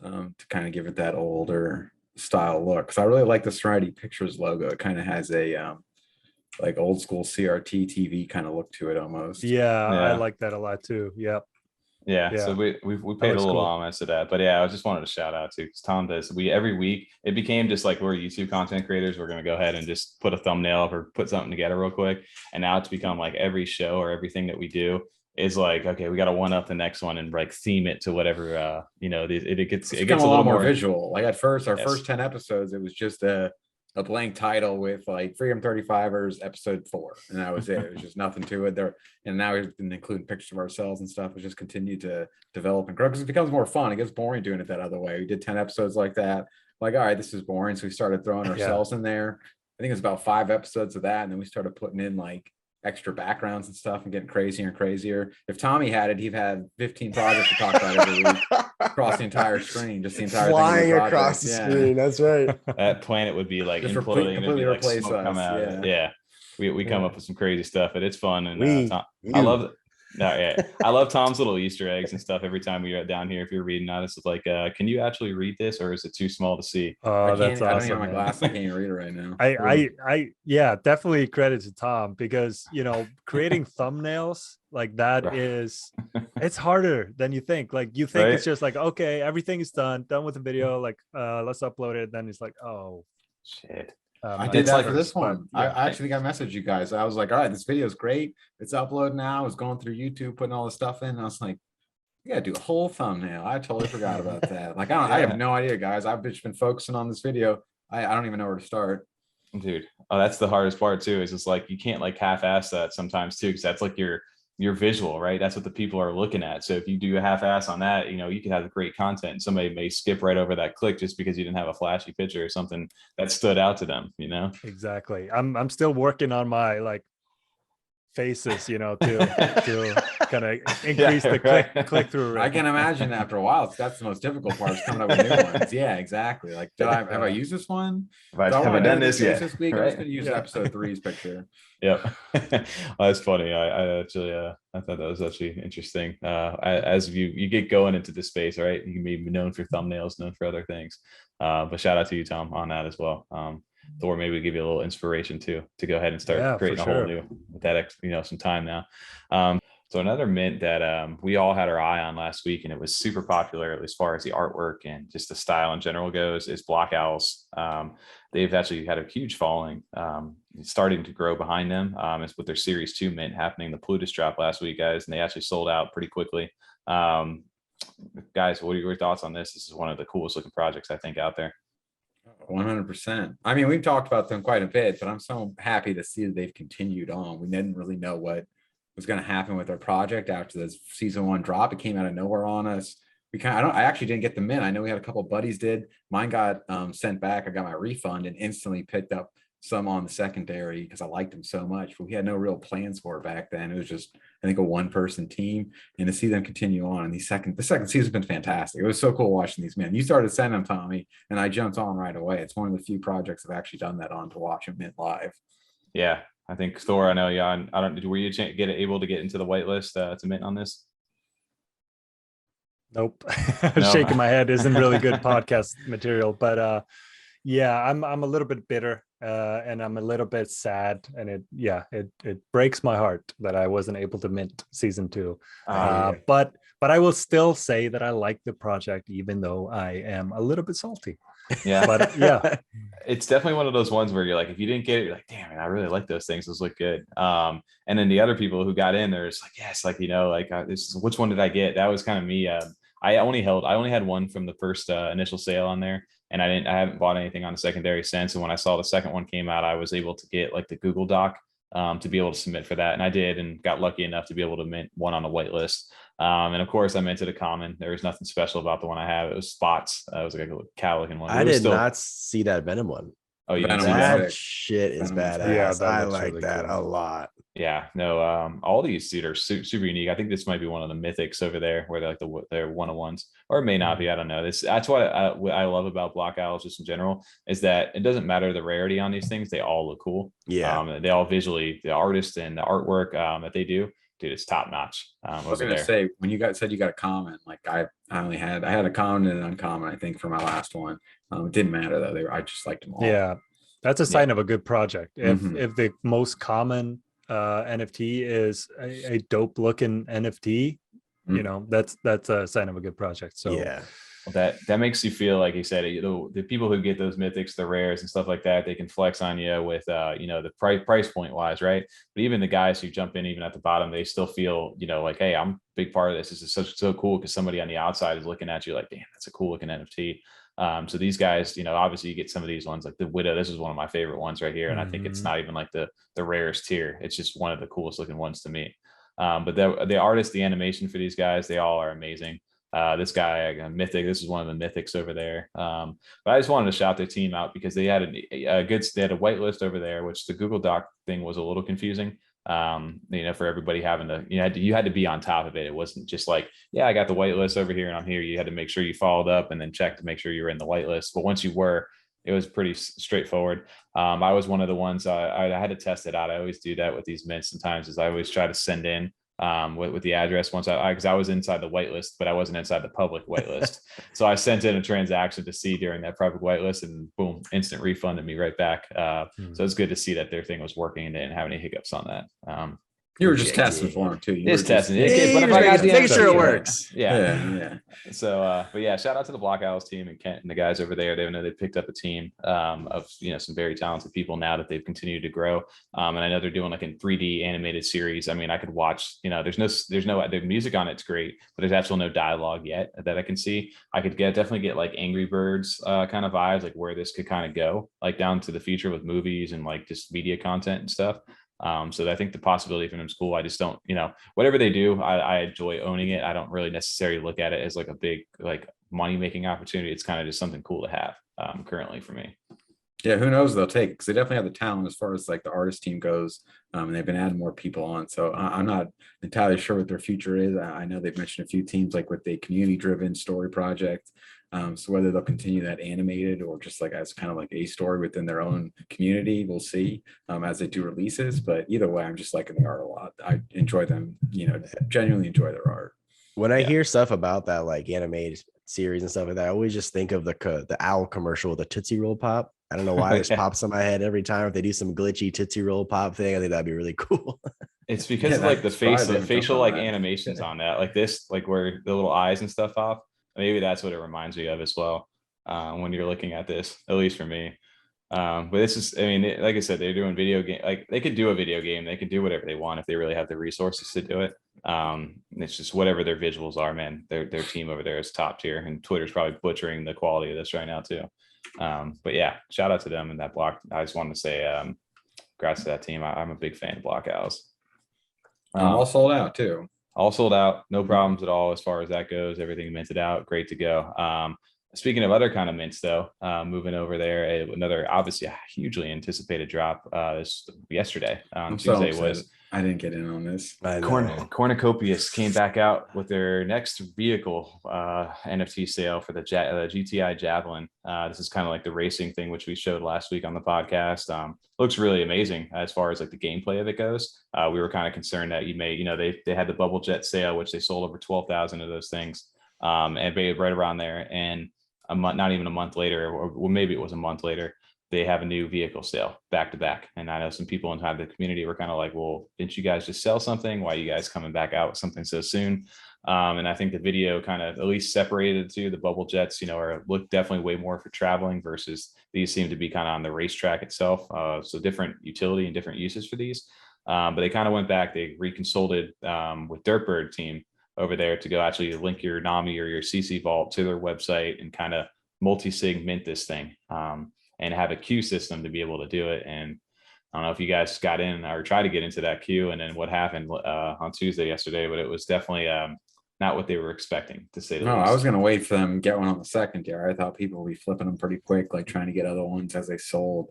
to kind of give it that older style look. Because I really like the Serenity Pictures logo. It kind of has a like old school CRT TV kind of look to it almost. Yeah, I like that a lot too. Yep. Yeah, so we paid a little homage to that, but yeah, I just wanted to shout out to because Tom does. Every week it became just like we're YouTube content creators. We're gonna go ahead and just put a thumbnail up or put something together real quick, and now it's become like every show or everything that we do is like, okay, we got to one up the next one and like theme it to whatever it gets a little more visual. Like at first, our first 10 episodes, it was just a blank title with like Freedom 35ers episode 4, and that was it. It was just nothing to it there. And now we've been including pictures of ourselves and stuff. We just continue to develop and grow because it becomes more fun. It gets boring doing it that other way. We did 10 episodes like that. Like, all right, this is boring. So we started throwing ourselves in there. I think it was about 5 episodes of that. And then we started putting in like extra backgrounds and stuff and getting crazier and crazier. If Tommy had it, he'd had 15 projects to talk about every week across the entire screen, just the entire flying across the screen. That's right. That planet would be like just imploding. Completely like replace us. Yeah. We come up with some crazy stuff, but it's fun. And I love it. I love Tom's little Easter eggs and stuff every time we're down here. If you're reading on, it's like, can you actually read this, or is it too small to see? Oh, that's awesome. I don't have my glasses. I can't read it right now. I definitely credit to Tom because creating thumbnails like that is it's harder than you think. Like you think it's just like, okay, everything is done with the video. Like let's upload it. Then it's like, oh shit. I did that for this one. I actually think I messaged you guys. I was like, all right, this video is great. It's uploaded now. I was going through YouTube, putting all the stuff in. And I was like, you gotta do a whole thumbnail. I totally forgot about that. Like, I have no idea, guys. I've just been focusing on this video. I don't even know where to start. Dude, that's the hardest part too. Is it's like you can't like half-ass that sometimes too, because that's like your visual, right? That's what the people are looking at. So if you do a half-ass on that, you can have great content and somebody may skip right over that click just because you didn't have a flashy picture or something that stood out to them, Exactly. I'm still working on my like faces, to kind of increase the click through rate. I can imagine after a while, that's the most difficult part is coming up with new ones. Yeah, exactly. Like, have I used this one? Have I done this yet? This week, I was going to use episode 3's picture. Yep. Well, that's funny. I actually I thought that was actually interesting. As you get going into this space, right? You can be known for thumbnails, known for other things. But shout out to you, Tom, on that as well. Thor, maybe we give you a little inspiration too to go ahead and start creating a whole new with that some time now. So another mint that we all had our eye on last week, and it was super popular as far as the artwork and just the style in general goes, is BlockOwls. They've actually had a huge following, starting to grow behind them. It's with their Series 2 mint happening. The Plutus drop last week, guys, and they actually sold out pretty quickly. Guys, what are your thoughts on this? This is one of the coolest looking projects I think out there. 100%. I mean, we've talked about them quite a bit, but I'm so happy to see that they've continued on. We didn't really know what was going to happen with their project after this season 1 drop. It came out of nowhere on us. I actually didn't get them in. I know we had a couple of buddies did. Mine got sent back. I got my refund and instantly picked up some on the secondary because I liked them so much, but we had no real plans for it back then. It was just, I think, a 1-person team, and to see them continue on. And the second season's been fantastic. It was so cool watching these men. You started sending them, Tommy, and I jumped on right away. It's one of the few projects I've actually done that on to watch them mint live. Yeah, I think Thor. I know, yeah. I don't. Were you able to get into the whitelist to mint on this? Nope. No. Shaking my head isn't really good podcast material, but yeah, I'm a little bit bitter and I'm a little bit sad, and it breaks my heart that I wasn't able to mint season 2. But I will still say that I like the project, even though I am a little bit salty. Yeah, but yeah, it's definitely one of those ones where you're like, if you didn't get it, you're like, damn it, I really like those things. Those look good. And then the other people who got in, there's like, yes, like, you know, like which one did I get? That was kind of me. I only had one from the first initial sale on there, and I haven't bought anything on the secondary since. And when I saw the second one came out, I was able to get like the Google Doc to be able to submit for that, and I did, and got lucky enough to be able to mint one on the whitelist. And of course, I minted a common. There was nothing special about the one I have. It was spots. It was like a cow looking one. I did not see that Venom one. Oh, you didn't Venom see That that? shit is Venom's badass. Yeah, that I looks like really that cool. a lot. Yeah, no, all these dude are super unique. I think this might be one of the mythics over there, where they're like they're 1-of-1s, or it may not be. I don't know. That's what I love about BlockOwls just in general, is that it doesn't matter the rarity on these things. They all look cool. Yeah. They all visually, the artist and the artwork that they do, dude, it's top notch. I was gonna say, when you said you got a comment, like I had a common and an uncommon, I think, for my last one. It didn't matter though. I just liked them all. yeah, that's a sign of a good project. If the most common NFT is a dope looking NFT, you know, that's a sign of a good project. So yeah. Well, that makes you feel like you said, the people who get those mythics, the rares and stuff like that, they can flex on you with you know, the price point wise, right? But even the guys who jump in even at the bottom, they still feel, you know, like, hey, I'm a big part of this. This is so cool, because somebody on the outside is looking at you like, damn, that's a cool looking NFT. So these guys, you know, obviously you get some of these ones like the Widow. This is one of my favorite ones right here, and I think it's not even like the rarest tier. It's just one of the coolest looking ones to me. But the artist, the animation for these guys, they all are amazing. This guy, Mythic, this is one of the Mythics over there. But I just wanted to shout their team out, because they had they had a whitelist over there, which the Google Doc thing was a little confusing. You know, for everybody having to, you had to be on top of it. It wasn't just like, yeah, I got the whitelist over here and I'm here. You had to make sure you followed up and then check to make sure you were in the whitelist. But once you were, it was pretty straightforward. I was one of the ones I had to test it out. I always do that with these mints sometimes, is I always try to send in with the address once because I was inside the whitelist, but I wasn't inside the public whitelist. So I sent in a transaction to see during that private whitelist, and boom, instant refunded me right back. So it's good to see that their thing was working and they didn't have any hiccups on that. You were just testing for them too. Just testing it. Making sure it works. Yeah. So, but yeah, shout out to the BlockOwls team and Kent and the guys over there. They know they picked up a team of, you know, some very talented people now that they've continued to grow. And I know they're doing like a 3D animated series. I mean, I could watch, you know, there's no the music on it's great, but there's actually no dialogue yet that I can see. I could definitely get like Angry Birds kind of vibes, like where this could kind of go, like down to the future with movies and like just media content and stuff. So I think the possibility for them is cool. I just don't, you know, whatever they do, I enjoy owning it. I don't really necessarily look at it as like a big, like money making opportunity. It's kind of just something cool to have currently for me. Yeah, who knows they'll take, because they definitely have the talent as far as like the artist team goes, and they've been adding more people on. So I'm not entirely sure what their future is. I know they've mentioned a few teams like with the community driven story project. So whether they'll continue that animated or just like as kind of like a story within their own community, we'll see as they do releases. But either way, I'm just liking the art a lot. I enjoy them, you know, genuinely enjoy their art. When I hear stuff about that, like animated series and stuff like that, I always just think of the owl commercial with the Tootsie Roll Pop. I don't know why this pops in my head every time. If they do some glitchy Tootsie Roll Pop thing, I think that'd be really cool. It's because of like the facial like animations on that, like this, like where the little eyes and stuff off. Maybe that's what it reminds me of as well when you're looking at this, at least for me. But this is, I mean, like I said, they're doing video game. Like they could do a video game. They could do whatever they want if they really have the resources to do it. It's just whatever their visuals are, man. Their team over there is top tier, and Twitter's probably butchering the quality of this right now too. But yeah, shout out to them and that block. I just wanted to say congrats to that team. I'm a big fan of BlockOwls. All sold out too. All sold out, no problems at all as far as that goes. Everything minted out, great to go. Speaking of other kind of mints, though, moving over there, another obviously a hugely anticipated drop this yesterday on Tuesday was. I didn't get in on this. Cornucopias came back out with their next vehicle NFT sale for the GTI Javelin. This is kind of like the racing thing, which we showed last week on the podcast. Looks really amazing as far as like the gameplay of it goes. We were kind of concerned that they had the bubble jet sale, which they sold over 12,000 of those things, and right around there. And a month, not even a month later, or maybe it was a month later, they have a new vehicle sale back to back. And I know some people inside the community were kind of like, well, didn't you guys just sell something? Why are you guys coming back out with something so soon? And I think the video kind of at least separated the bubble jets, look definitely way more for traveling versus these seem to be kind of on the racetrack itself. So different utility and different uses for these. But they kind of went back, they reconsulted with Dirtbird team over there to go actually link your NAMI or your CC vault to their website and kind of multi-sig mint this thing. And have a queue system to be able to do it. And I don't know if you guys got in or tried to get into that queue and then what happened on Tuesday yesterday, but it was definitely not what they were expecting, to say the least. I was going to wait for them to get one on the secondary. I thought people would be flipping them pretty quick, like trying to get other ones as they sold.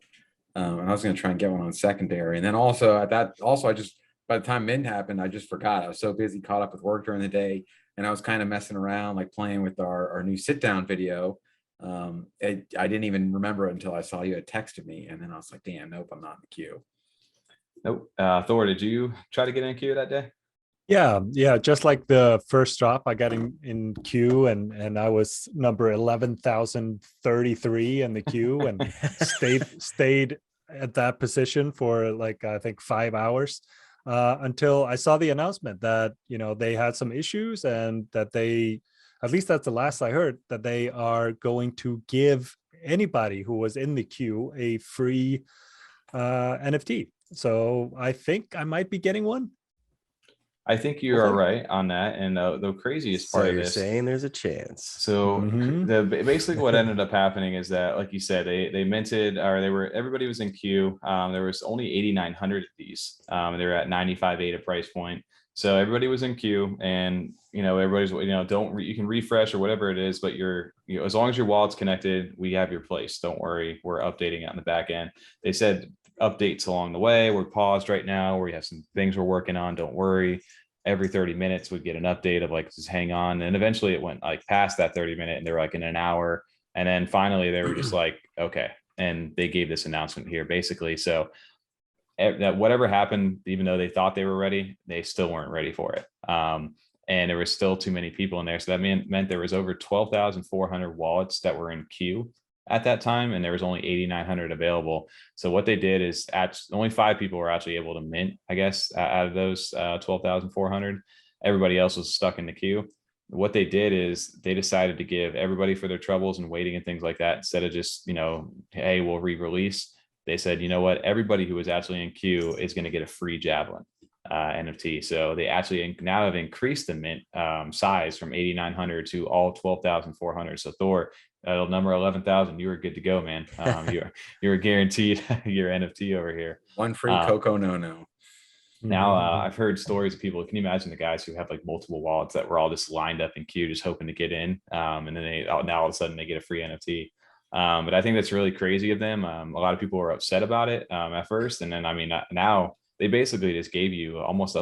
And I was going to try and get one on secondary. And then also I just, by the time mint happened, I just forgot. I was so busy, caught up with work during the day. And I was kind of messing around, like playing with our new sit down video. I didn't even remember it until I saw you had texted me, and then I was like, damn, nope, I'm not in the queue. Nope. Thor, did you try to get in queue that day? Yeah, just like the first drop, I got in queue, and I was number 11,033 in the queue, and stayed at that position for like I think 5 hours until I saw the announcement that they had some issues, and that they, at least that's the last I heard, that they are going to give anybody who was in the queue a free NFT. So I think I might be getting one. I think you are right on that. And the craziest part of this, saying there's a chance. So basically what ended up happening is that, like you said, they minted, or everybody was in queue. There was only 8,900 of these. They were at 95.8 a price point. So everybody was in queue, and everybody's you can refresh or whatever it is, but as long as your wallet's connected, we have your place. Don't worry, we're updating it on the back end. They said updates along the way. We're paused right now. We have some things we're working on. Don't worry. Every 30 minutes we'd get an update of like, just hang on. And eventually it went like past that 30-minute, and they're like in an hour. And then finally they were just like, okay. And they gave this announcement here basically. So that whatever happened, even though they thought they were ready, they still weren't ready for it. And there was still too many people in there. So that meant there was over 12,400 wallets that were in queue at that time, and there was only 8,900 available. So what they did is only 5 people were actually able to mint, I guess, out of those 12,400. Everybody else was stuck in the queue. What they did is they decided to give everybody, for their troubles and waiting and things like that, instead of just, hey, we'll re-release, they said, you know what, everybody who was actually in queue is going to get a free Javelin NFT. So they actually now have increased the mint size from 8,900 to all 12,400. So Thor, number 11,000, you were good to go, man. You were guaranteed your NFT over here. One free Coco no. Now I've heard stories of people. Can you imagine the guys who have like multiple wallets that were all just lined up in queue, just hoping to get in, and then now all of a sudden they get a free NFT. But I think that's really crazy of them. A lot of people were upset about it at first, and then now they basically just gave you almost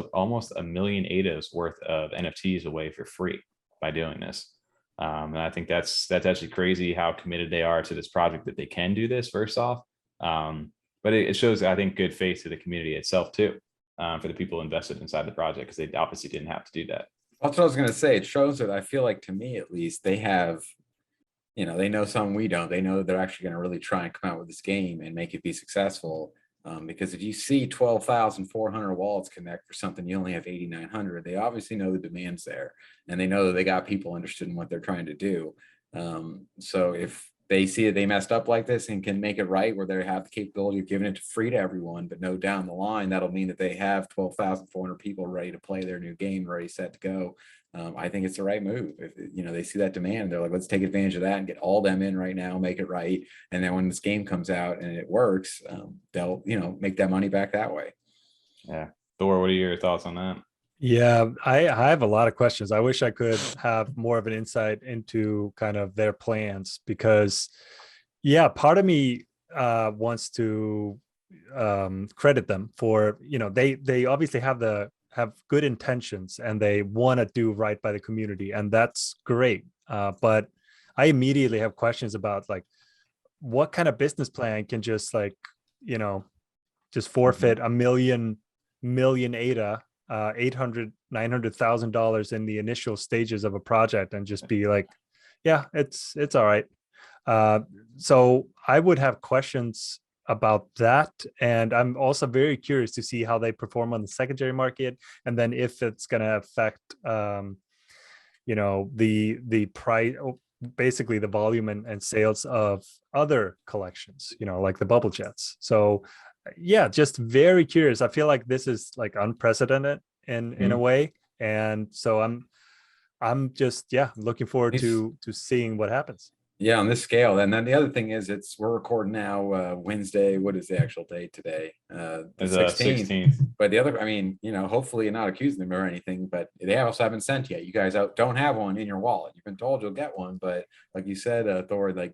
a million ADAs worth of NFTs away for free by doing this. And I think that's actually crazy how committed they are to this project, that they can do this first off. But it shows, I think, good faith to the community itself too, for the people invested inside the project, because they obviously didn't have to do that. That's what I was going to say. It shows that, I feel like, to me at least, they have, they know something we don't. They know they're actually going to really try and come out with this game and make it be successful. Because if you see 12,400 wallets connect for something, you only have 8,900, they obviously know the demand's there, and they know that they got people interested in what they're trying to do. So if they see that they messed up like this and can make it right, where they have the capability of giving it free to everyone, but no, down the line, that'll mean that they have 12,400 people ready to play their new game, ready, set to go. I think it's the right move. If they see that demand, they're like, let's take advantage of that and get all them in right now, make it right. And then when this game comes out and it works, they'll, make that money back that way. Yeah. Thor, what are your thoughts on that? Yeah, I have a lot of questions. I wish I could have more of an insight into kind of their plans, because yeah, part of me wants to credit them for, they obviously have good intentions and they want to do right by the community, and that's great. But I immediately have questions about like what kind of business plan can just like, just forfeit a million ADA, $800,000-$900,000 in the initial stages of a project and just be like, yeah, it's all right. So I would have questions about that, and I'm also very curious to see how they perform on the secondary market, and then if it's going to affect the price, basically the volume and sales of other collections, like the bubble jets. So yeah, just very curious. I feel like this is like unprecedented in a way, and so I'm just looking forward to seeing what happens. Yeah, on this scale. And then the other thing is, we're recording now Wednesday. What is the actual date today? The 16th. But the other, hopefully you're not accusing them or anything, but they also haven't sent yet. You guys don't have one in your wallet. You've been told you'll get one, but like you said, Thor, like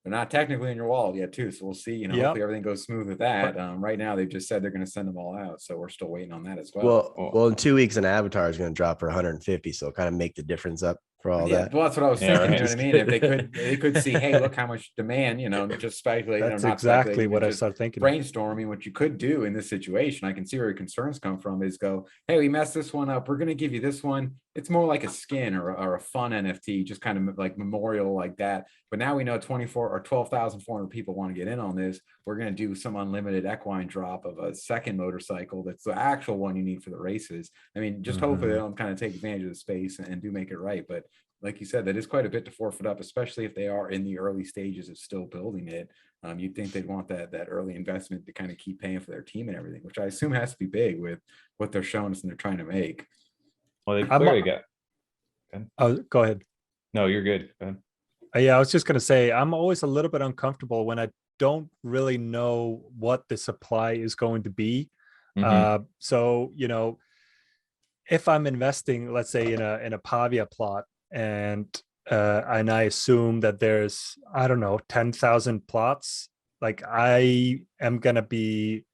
they're not technically in your wallet yet too. So we'll see, hopefully everything goes smooth with that. Right now they've just said they're going to send them all out. So we're still waiting on that as well. Well, in 2 weeks, an avatar is going to drop for 150. So kind of make the difference up for all that. Well, that's what I was thinking. Right. You know what I mean? If they could see, hey, look how much demand, just speculate. That's exactly what I started thinking. Brainstorming what you could do in this situation. I can see where your concerns come from, is go, hey, we messed this one up. We're going to give you this one. It's more like a skin or a fun NFT, just kind of like memorial like that. But now we know 12,400 people want to get in on this. We're going to do some unlimited equine drop of a second motorcycle. That's the actual one you need for the races. Just hopefully they don't kind of take advantage of the space and do make it right. But like you said, that is quite a bit to forfeit up, especially if they are in the early stages of still building it. You'd think they'd want that early investment to kind of keep paying for their team and everything, which I assume has to be big with what they're showing us and they're trying to make. Well, they clearly got. Oh, go ahead. No, you're good. Go ahead. Yeah, I was just going to say, I'm always a little bit uncomfortable when I don't really know what the supply is going to be. So, if I'm investing, let's say in a Pavia plot, and I assume that there's, 10,000 plots, like I am going to be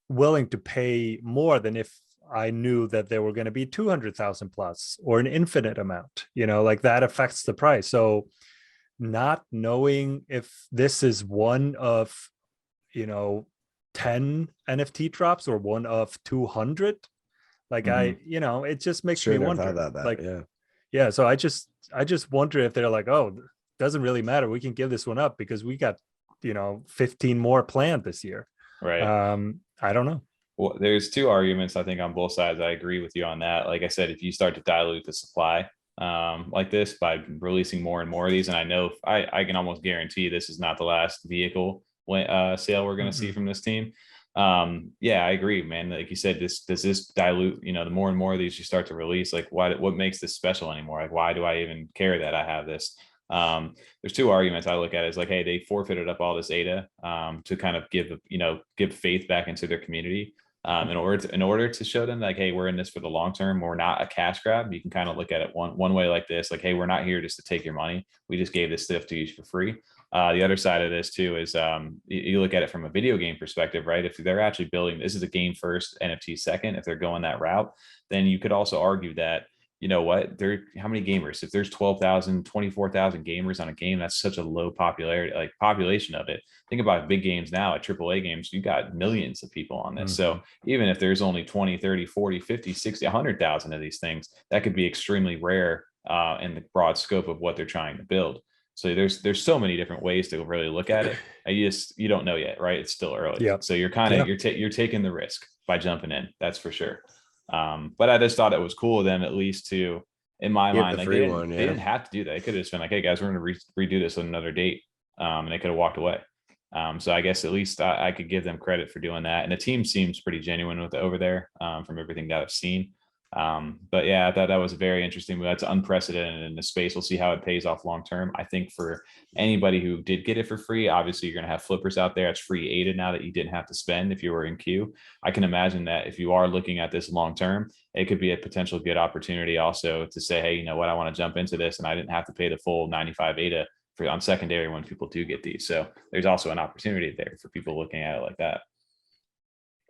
willing to pay more than if I knew that there were going to be 200,000 plots or an infinite amount, like that affects the price. So not knowing if this is one of, 10 NFT drops or one of 200, like it just makes me wonder about that. Like, yeah. So I just wonder if they're like, oh, doesn't really matter. We can give this one up because we got, 15 more planned this year. Right. I don't know. Well, there's two arguments, I think, on both sides. I agree with you on that. Like I said, if you start to dilute the supply like this by releasing more and more of these, and I know I can almost guarantee this is not the last vehicle sale we're going to see from this team. Yeah, I agree, man. Like you said, does this dilute, the more and more of these you start to release, like what makes this special anymore? Like, why do I even care that I have this? There's two arguments I look at. Is like, hey, they forfeited up all this ADA to kind of give faith back into their community. In order to show them like, hey, we're in this for the long term. We're not a cash grab. You can kind of look at it one way like this, like, hey, we're not here just to take your money. We just gave this stuff to you for free. The other side of this too is you look at it from a video game perspective, right? If they're actually building, this is a game first, NFT second, if they're going that route, then you could also argue that, how many gamers? If there's 12,000, 24,000 gamers on a game, that's such a low population of it. Think about big games now at AAA games, you got millions of people on this. So even if there's only 20, 30, 40, 50, 60, 100,000 of these things, that could be extremely rare in the broad scope of what they're trying to build. So there's so many different ways to really look at it. You don't know yet, right? It's still early. Yeah. So you're kind of, you're taking the risk by jumping in. That's for sure. But I just thought it was cool of them at least to in my Give mind. the Like free they one, didn't have to do that. They could have just been like, hey guys, we're going to redo this on another date. And they could have walked away. So I guess at least I could give them credit for doing that. And the team seems pretty genuine with it over there from everything that I've seen. But yeah, I thought that was a very interesting move. That's unprecedented in the space. We'll see how it pays off long term. I think for anybody who did get it for free, obviously you're going to have flippers out there. It's free ADA now that you didn't have to spend if you were in queue. I can imagine that if you are looking at this long term, it could be a potential good opportunity also to say, hey, you know what, I want to jump into this and I didn't have to pay the full 95 ADA on secondary when people do get these. So there's also an opportunity there for people looking at it like that.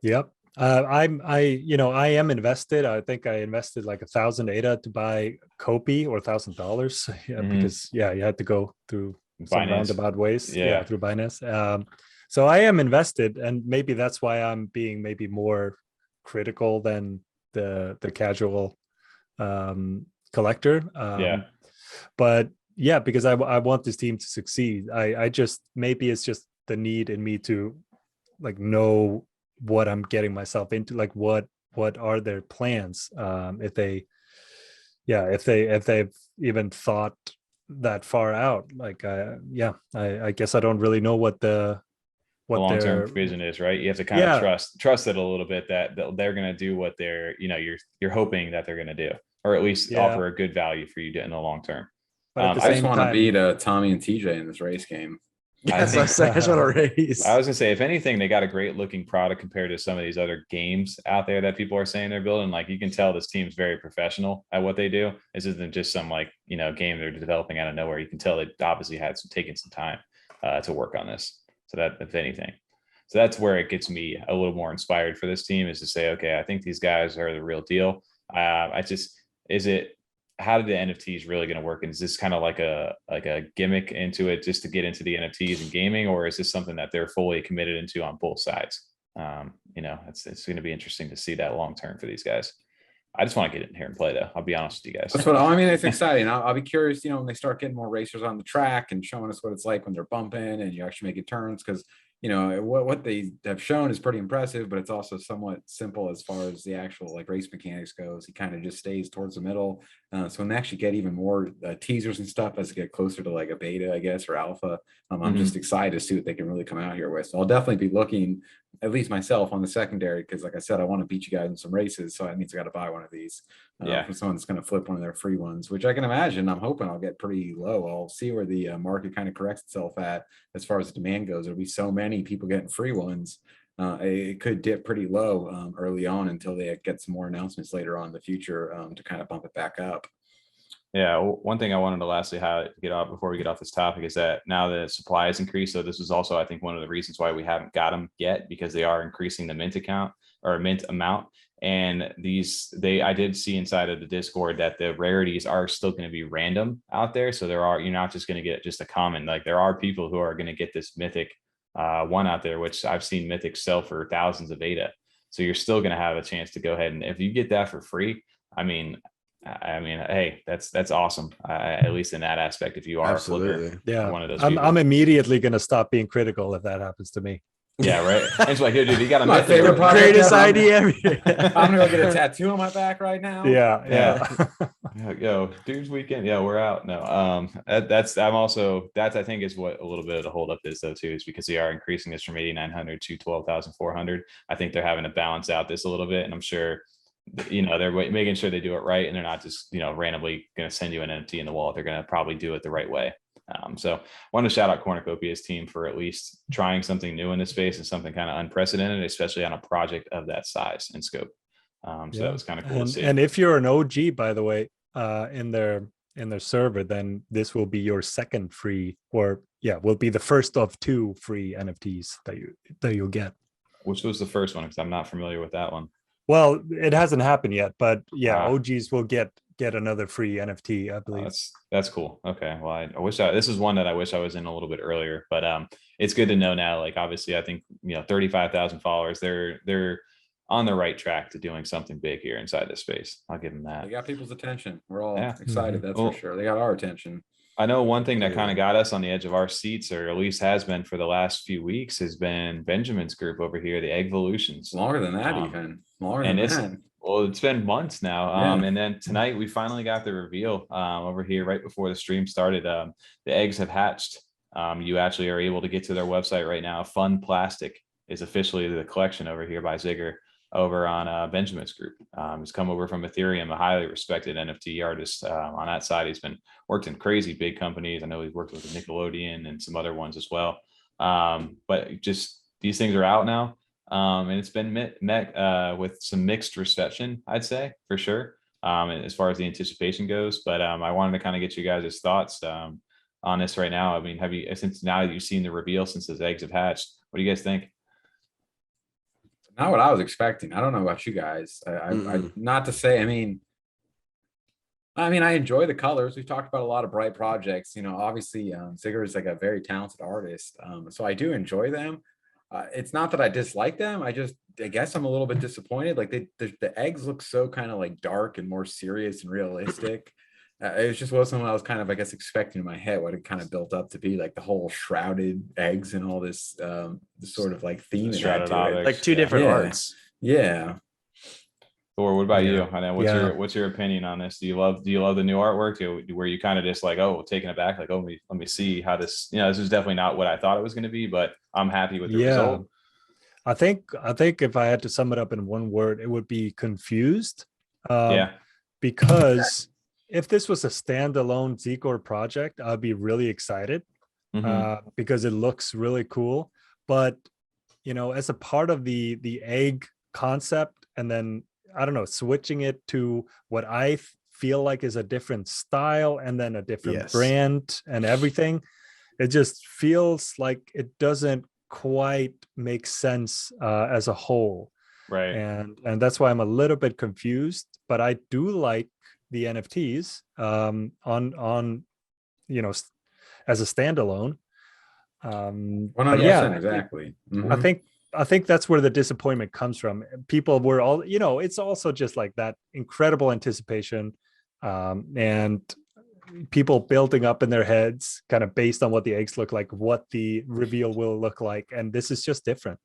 Yep. I am invested. I think I invested like 1,000 ADA to buy Kopi, or $1,000. Because you had to go through some roundabout ways. Yeah, through Binance. So I am invested, and maybe that's why I'm being maybe more critical than the casual collector. But yeah, because I want this team to succeed. I just, maybe it's just the need in me to like know what I'm getting myself into, like what are their plans, if they've even thought that far out. Like I guess I don't really know what the long-term vision is, right? You have to kind of trust it a little bit that they're going to do what they're, you're hoping that they're going to do, or at least offer a good value for you in the long term. But I just want to beat Tommy and TJ in this race game. Yes, I just want to race. I was gonna say, if anything, they got a great looking product compared to some of these other games out there that people are saying they're building. Like, you can tell this team's very professional at what they do. This isn't just some game they're developing out of nowhere. You can tell they obviously had taken some time to work on this. So that, if anything, so that's where it gets me a little more inspired for this team, is to say, okay, I think these guys are the real deal. How did the NFTs really going to work? And is this kind of like a gimmick into it just to get into the NFTs and gaming, or is this something that they're fully committed into on both sides? It's going to be interesting to see that long term for these guys. I just want to get in here and play, though. I'll be honest with you guys. That's what I mean. It's exciting. I'll be curious, when they start getting more racers on the track and showing us what it's like when they're bumping and you actually make turns, because what they have shown is pretty impressive, but it's also somewhat simple as far as the actual race mechanics goes. He kind of just stays towards the middle. So when they actually get even more teasers and stuff as they get closer to like a beta, I guess, or alpha, I'm just excited to see what they can really come out here with. So I'll definitely be looking, at least myself, on the secondary, because like I said, I want to beat you guys in some races. So that means I got to buy one of these for someone that's going to flip one of their free ones, which I can imagine. I'm hoping I'll get pretty low. I'll see where the market kind of corrects itself at as far as the demand goes. There'll be so many people getting free ones. It could dip pretty low early on until they get some more announcements later on in the future to kind of bump it back up. Yeah, one thing I wanted to lastly get off before we get off this topic is that now the supply has increased. So this is also, I think, one of the reasons why we haven't got them yet, because they are increasing the mint amount. And I did see inside of the Discord that the rarities are still going to be random out there. So you're not just going to get just a common. Like, there are people who are going to get this mythic one out there, which I've seen mythic sell for thousands of ADA. So you're still going to have a chance to go ahead, and if you get that for free, I mean, hey, that's awesome. At least in that aspect, if you are absolutely one of those. I'm immediately going to stop being critical if that happens to me. Yeah, right. It's like, dude, you got a my favorite part. Greatest idea ever. I'm gonna go get a tattoo on my back right now. Yeah. Yo, dude's weekend. Yeah, we're out. No, that's I think is what a little bit of the holdup is, though, too, is because they are increasing this from 8,900 to 12,400. I think they're having to balance out this a little bit, and I'm sure they're making sure they do it right, and they're not just randomly going to send you an NFT in the wallet. They're going to probably do it the right way. So I want to shout out Cornucopias team for at least trying something new in this space and something kind of unprecedented, especially on a project of that size and scope. So that was kind of cool to see. And if you're an OG, by the way, in their server, then this will be your second free, will be the first of 2 free NFTs that you'll get. Which was the first one? Because I'm not familiar with that one. Well, it hasn't happened yet, but OGs will get another free NFT, I believe. That's cool. Okay. Well, I wish this is one that I wish I was in a little bit earlier, but it's good to know now. Like, obviously, I think 35,000 followers. They're on the right track to doing something big here inside this space. I'll give them that. They got people's attention. We're all excited. That's for sure. They got our attention. I know one thing that kind of Yeah. got us on the edge of our seats, or at least has been for the last few weeks, has been Benjamin's group over here, the Eggvolutions. Longer than that, Um, even longer and than it's that. well, it's been months now. Yeah. And then tonight we finally got the reveal over here right before the stream started. The eggs have hatched. You actually are able to get to their website right now. FunPlastic is officially the collection over here by Zigor over on Benjamin's group. He's come over from Ethereum, a highly respected NFT artist on that side. He's been worked in crazy big companies. I know he's worked with Nickelodeon and some other ones as well. But just these things are out now. And it's been met with some mixed reception, I'd say, for sure, as far as the anticipation goes. But I wanted to kind of get you guys' thoughts on this right now. I mean, have you, since now that you've seen the reveal, since those eggs have hatched, what do you guys think? Not what I was expecting. I don't know about you guys. Not to say, I mean, I enjoy the colors. We've talked about a lot of bright projects. You know, obviously, Zigor is like a very talented artist. So I do enjoy them. It's not that I dislike them. I guess I'm a little bit disappointed. Like the eggs look so kind of like dark and more serious and realistic. It just wasn't what I was kind of, I guess, expecting in my head, what it kind of built up to be, like the whole shrouded eggs and all this sort of like theme it had to it. Like two different arts. Yeah. Thor, what about you? Yeah. And then what's your opinion on this? Do you love the new artwork? Were you kind of just like, oh, taken aback, like, oh, let me see how this, this is definitely not what I thought it was going to be, but I'm happy with the result. I think if I had to sum it up in one word, it would be confused. Because if this was a standalone Zigor project, I'd be really excited because it looks really cool. But as a part of the egg concept, and then I don't know, switching it to what I feel like is a different style and then a different brand and everything, it just feels like it doesn't quite make sense as a whole. Right. And that's why I'm a little bit confused, but I do like the NFTs on as a standalone. 100%, exactly. I think that's where the disappointment comes from. People were all, it's also just like that incredible anticipation and people building up in their heads kind of based on what the eggs look like, what the reveal will look like. And this is just different.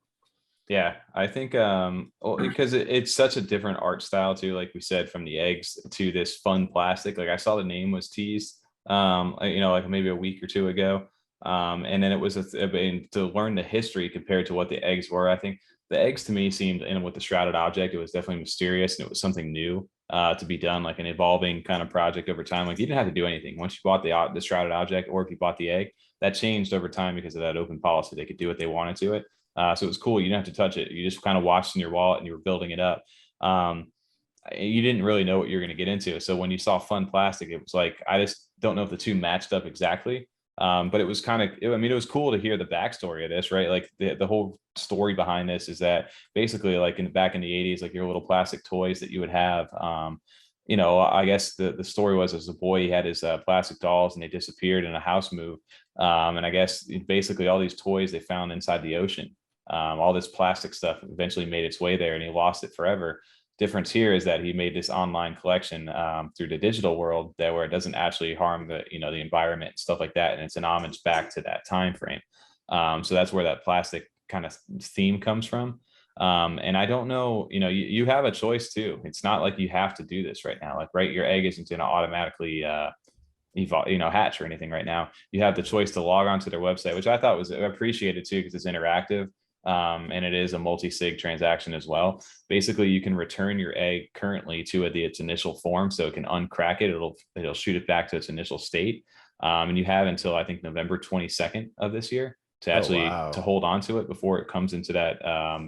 Yeah, I think because it's such a different art style too, like we said, from the eggs to this FunPlastic. Like I saw the name was teased, like maybe a week or two ago. And then it was to learn the history compared to what the eggs were. I think the eggs to me seemed, and with the shrouded object, it was definitely mysterious and it was something new to be done, like an evolving kind of project over time. Like you didn't have to do anything once you bought the shrouded object, or if you bought the egg, that changed over time because of that open policy. They could do what they wanted to it. So it was cool. You didn't have to touch it. You just kind of watched in your wallet and you were building it up. You didn't really know what you're going to get into. So when you saw FunPlastic, it was like, I just don't know if the two matched up exactly. But it was kind of, it was cool to hear the backstory of this, right? Like the whole story behind this is that basically like back in the 80s, like your little plastic toys that you would have, I guess the story was, as a boy, he had his plastic dolls and they disappeared in a house move. And I guess basically all these toys they found inside the ocean, all this plastic stuff eventually made its way there and he lost it forever. Difference here is that he made this online collection through the digital world where it doesn't actually harm the environment and stuff like that, and it's an homage back to that time frame. So that's where that plastic kind of theme comes from. And I don't know, you have a choice too. It's not like you have to do this right now. Like, right, your egg isn't going to automatically hatch or anything right now. You have the choice to log on to their website, which I thought was appreciated too, because it's interactive. And it is a multi-sig transaction as well. Basically, you can return your egg currently to its initial form, so it can uncrack it. It'll shoot it back to its initial state. And you have until I think November 22nd of this year to actually to hold on to it before it comes into that,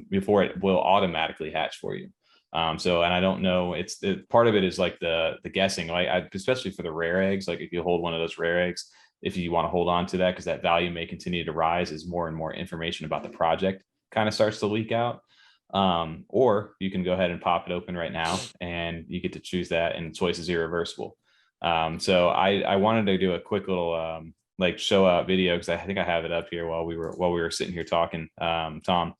before it will automatically hatch for you. And I don't know, part of it is like the guessing, like especially for the rare eggs, like if you hold one of those rare eggs, if you want to hold on to that, because that value may continue to rise as more and more information about the project kind of starts to leak out. Or you can go ahead and pop it open right now and you get to choose that, and the choice is irreversible. So I wanted to do a quick little show out video, because I think I have it up here while we were sitting here talking. Tom,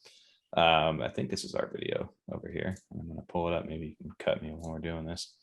I think this is our video over here. I'm going to pull it up. Maybe you can cut me when we're doing this.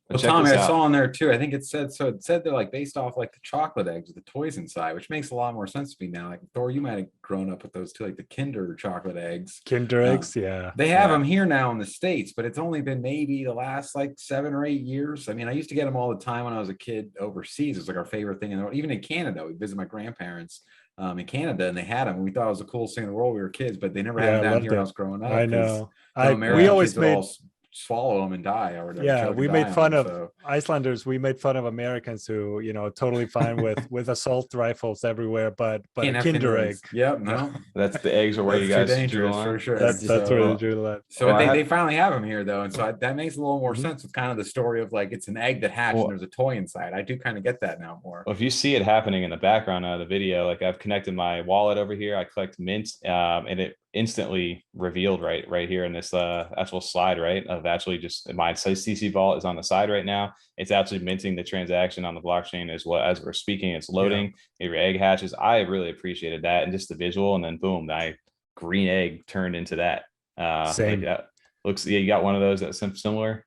Well, check Tommy, this I out. saw on there too. I think it said so. It said they're like based off like the chocolate eggs with the toys inside, which makes a lot more sense to me now. Like Thor, you might have grown up with those too, like the Kinder chocolate eggs. Kinder eggs, yeah. They have Yeah. them here now in the States, but it's only been maybe the last like 7 or 8 years. I mean, I used to get them all the time when I was a kid overseas. It's like our favorite thing in the world. Even in Canada, we visit my grandparents in Canada, and they had them. We thought it was the coolest thing in the world. We were kids, but they never had Yeah, I them down loved here when I it. was growing up. I 'cause know. the We American always kids would made, all swallow them and die or whatever. yeah, choke and we die made on fun them, of so. Icelanders. We made fun of Americans who, totally fine with assault rifles everywhere, but Can't a have Kinder egg. eggs. Yep, Yeah. no, That's the eggs are where you that's too guys drew the dangerous for line. sure. That's where they drew the line. So Well, they finally have them here though, and so that makes a little more Mhm. sense with kind of the story of like it's an egg that hatched Well- and there's a toy inside. I do kind of get that now more. Well, if you see it happening in the background of the video, like I've connected my wallet over here, I collect mint, and it instantly revealed right here in this actual slide, right? Of actually just my CC vault is on the side right now. It's actually minting the transaction on the blockchain as well as we're speaking. It's loading. Your egg hatches. I really appreciated that, and just the visual, and then boom, my green egg turned into that. Same. Like that looks. Yeah, you got one of those that's similar.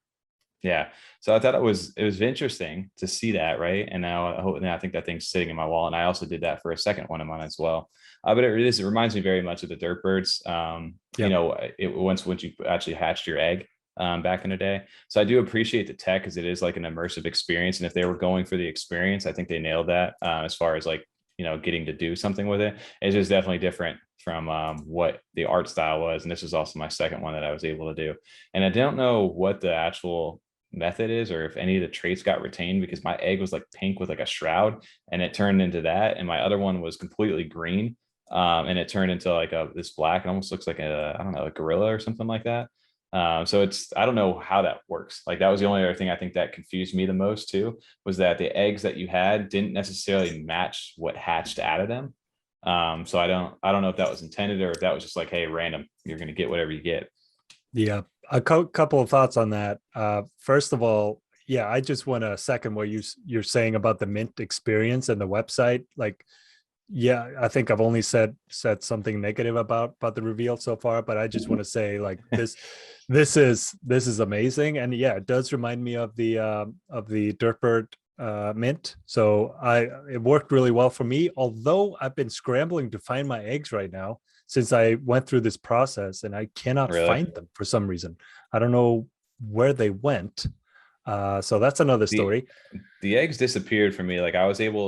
Yeah. So I thought it was interesting to see that, right? And now I think that thing's sitting in my wallet. And I also did that for a second one of mine as well. But it reminds me very much of the dirt birds. Once you actually hatched your egg back in the day. So I do appreciate the tech because it is like an immersive experience. And if they were going for the experience, I think they nailed that as far as like, getting to do something with it. It's just definitely different from what the art style was. And this was also my second one that I was able to do. And I don't know what the actual method is or if any of the traits got retained, because my egg was like pink with like a shroud and it turned into that, and my other one was completely green and it turned into like this black. It almost looks like I don't know, a gorilla or something like that. So I don't know how that works. Like that was the only other thing I think that confused me the most too, was that the eggs that you had didn't necessarily match what hatched out of them. So I don't know if that was intended or if that was just like, hey, random, you're going to get whatever you get. Yeah, a couple of thoughts on that. First of all, yeah, I just want to second what you're saying about the mint experience and the website. Like, yeah, I think I've only said something negative about the reveal so far, but I just want to say like this is amazing, and yeah, it does remind me of the Dirtbird mint. So it worked really well for me. Although I've been scrambling to find my eggs right now since I went through this process, and I cannot find them for some reason. I don't know where they went. So that's another story. The eggs disappeared for me. Like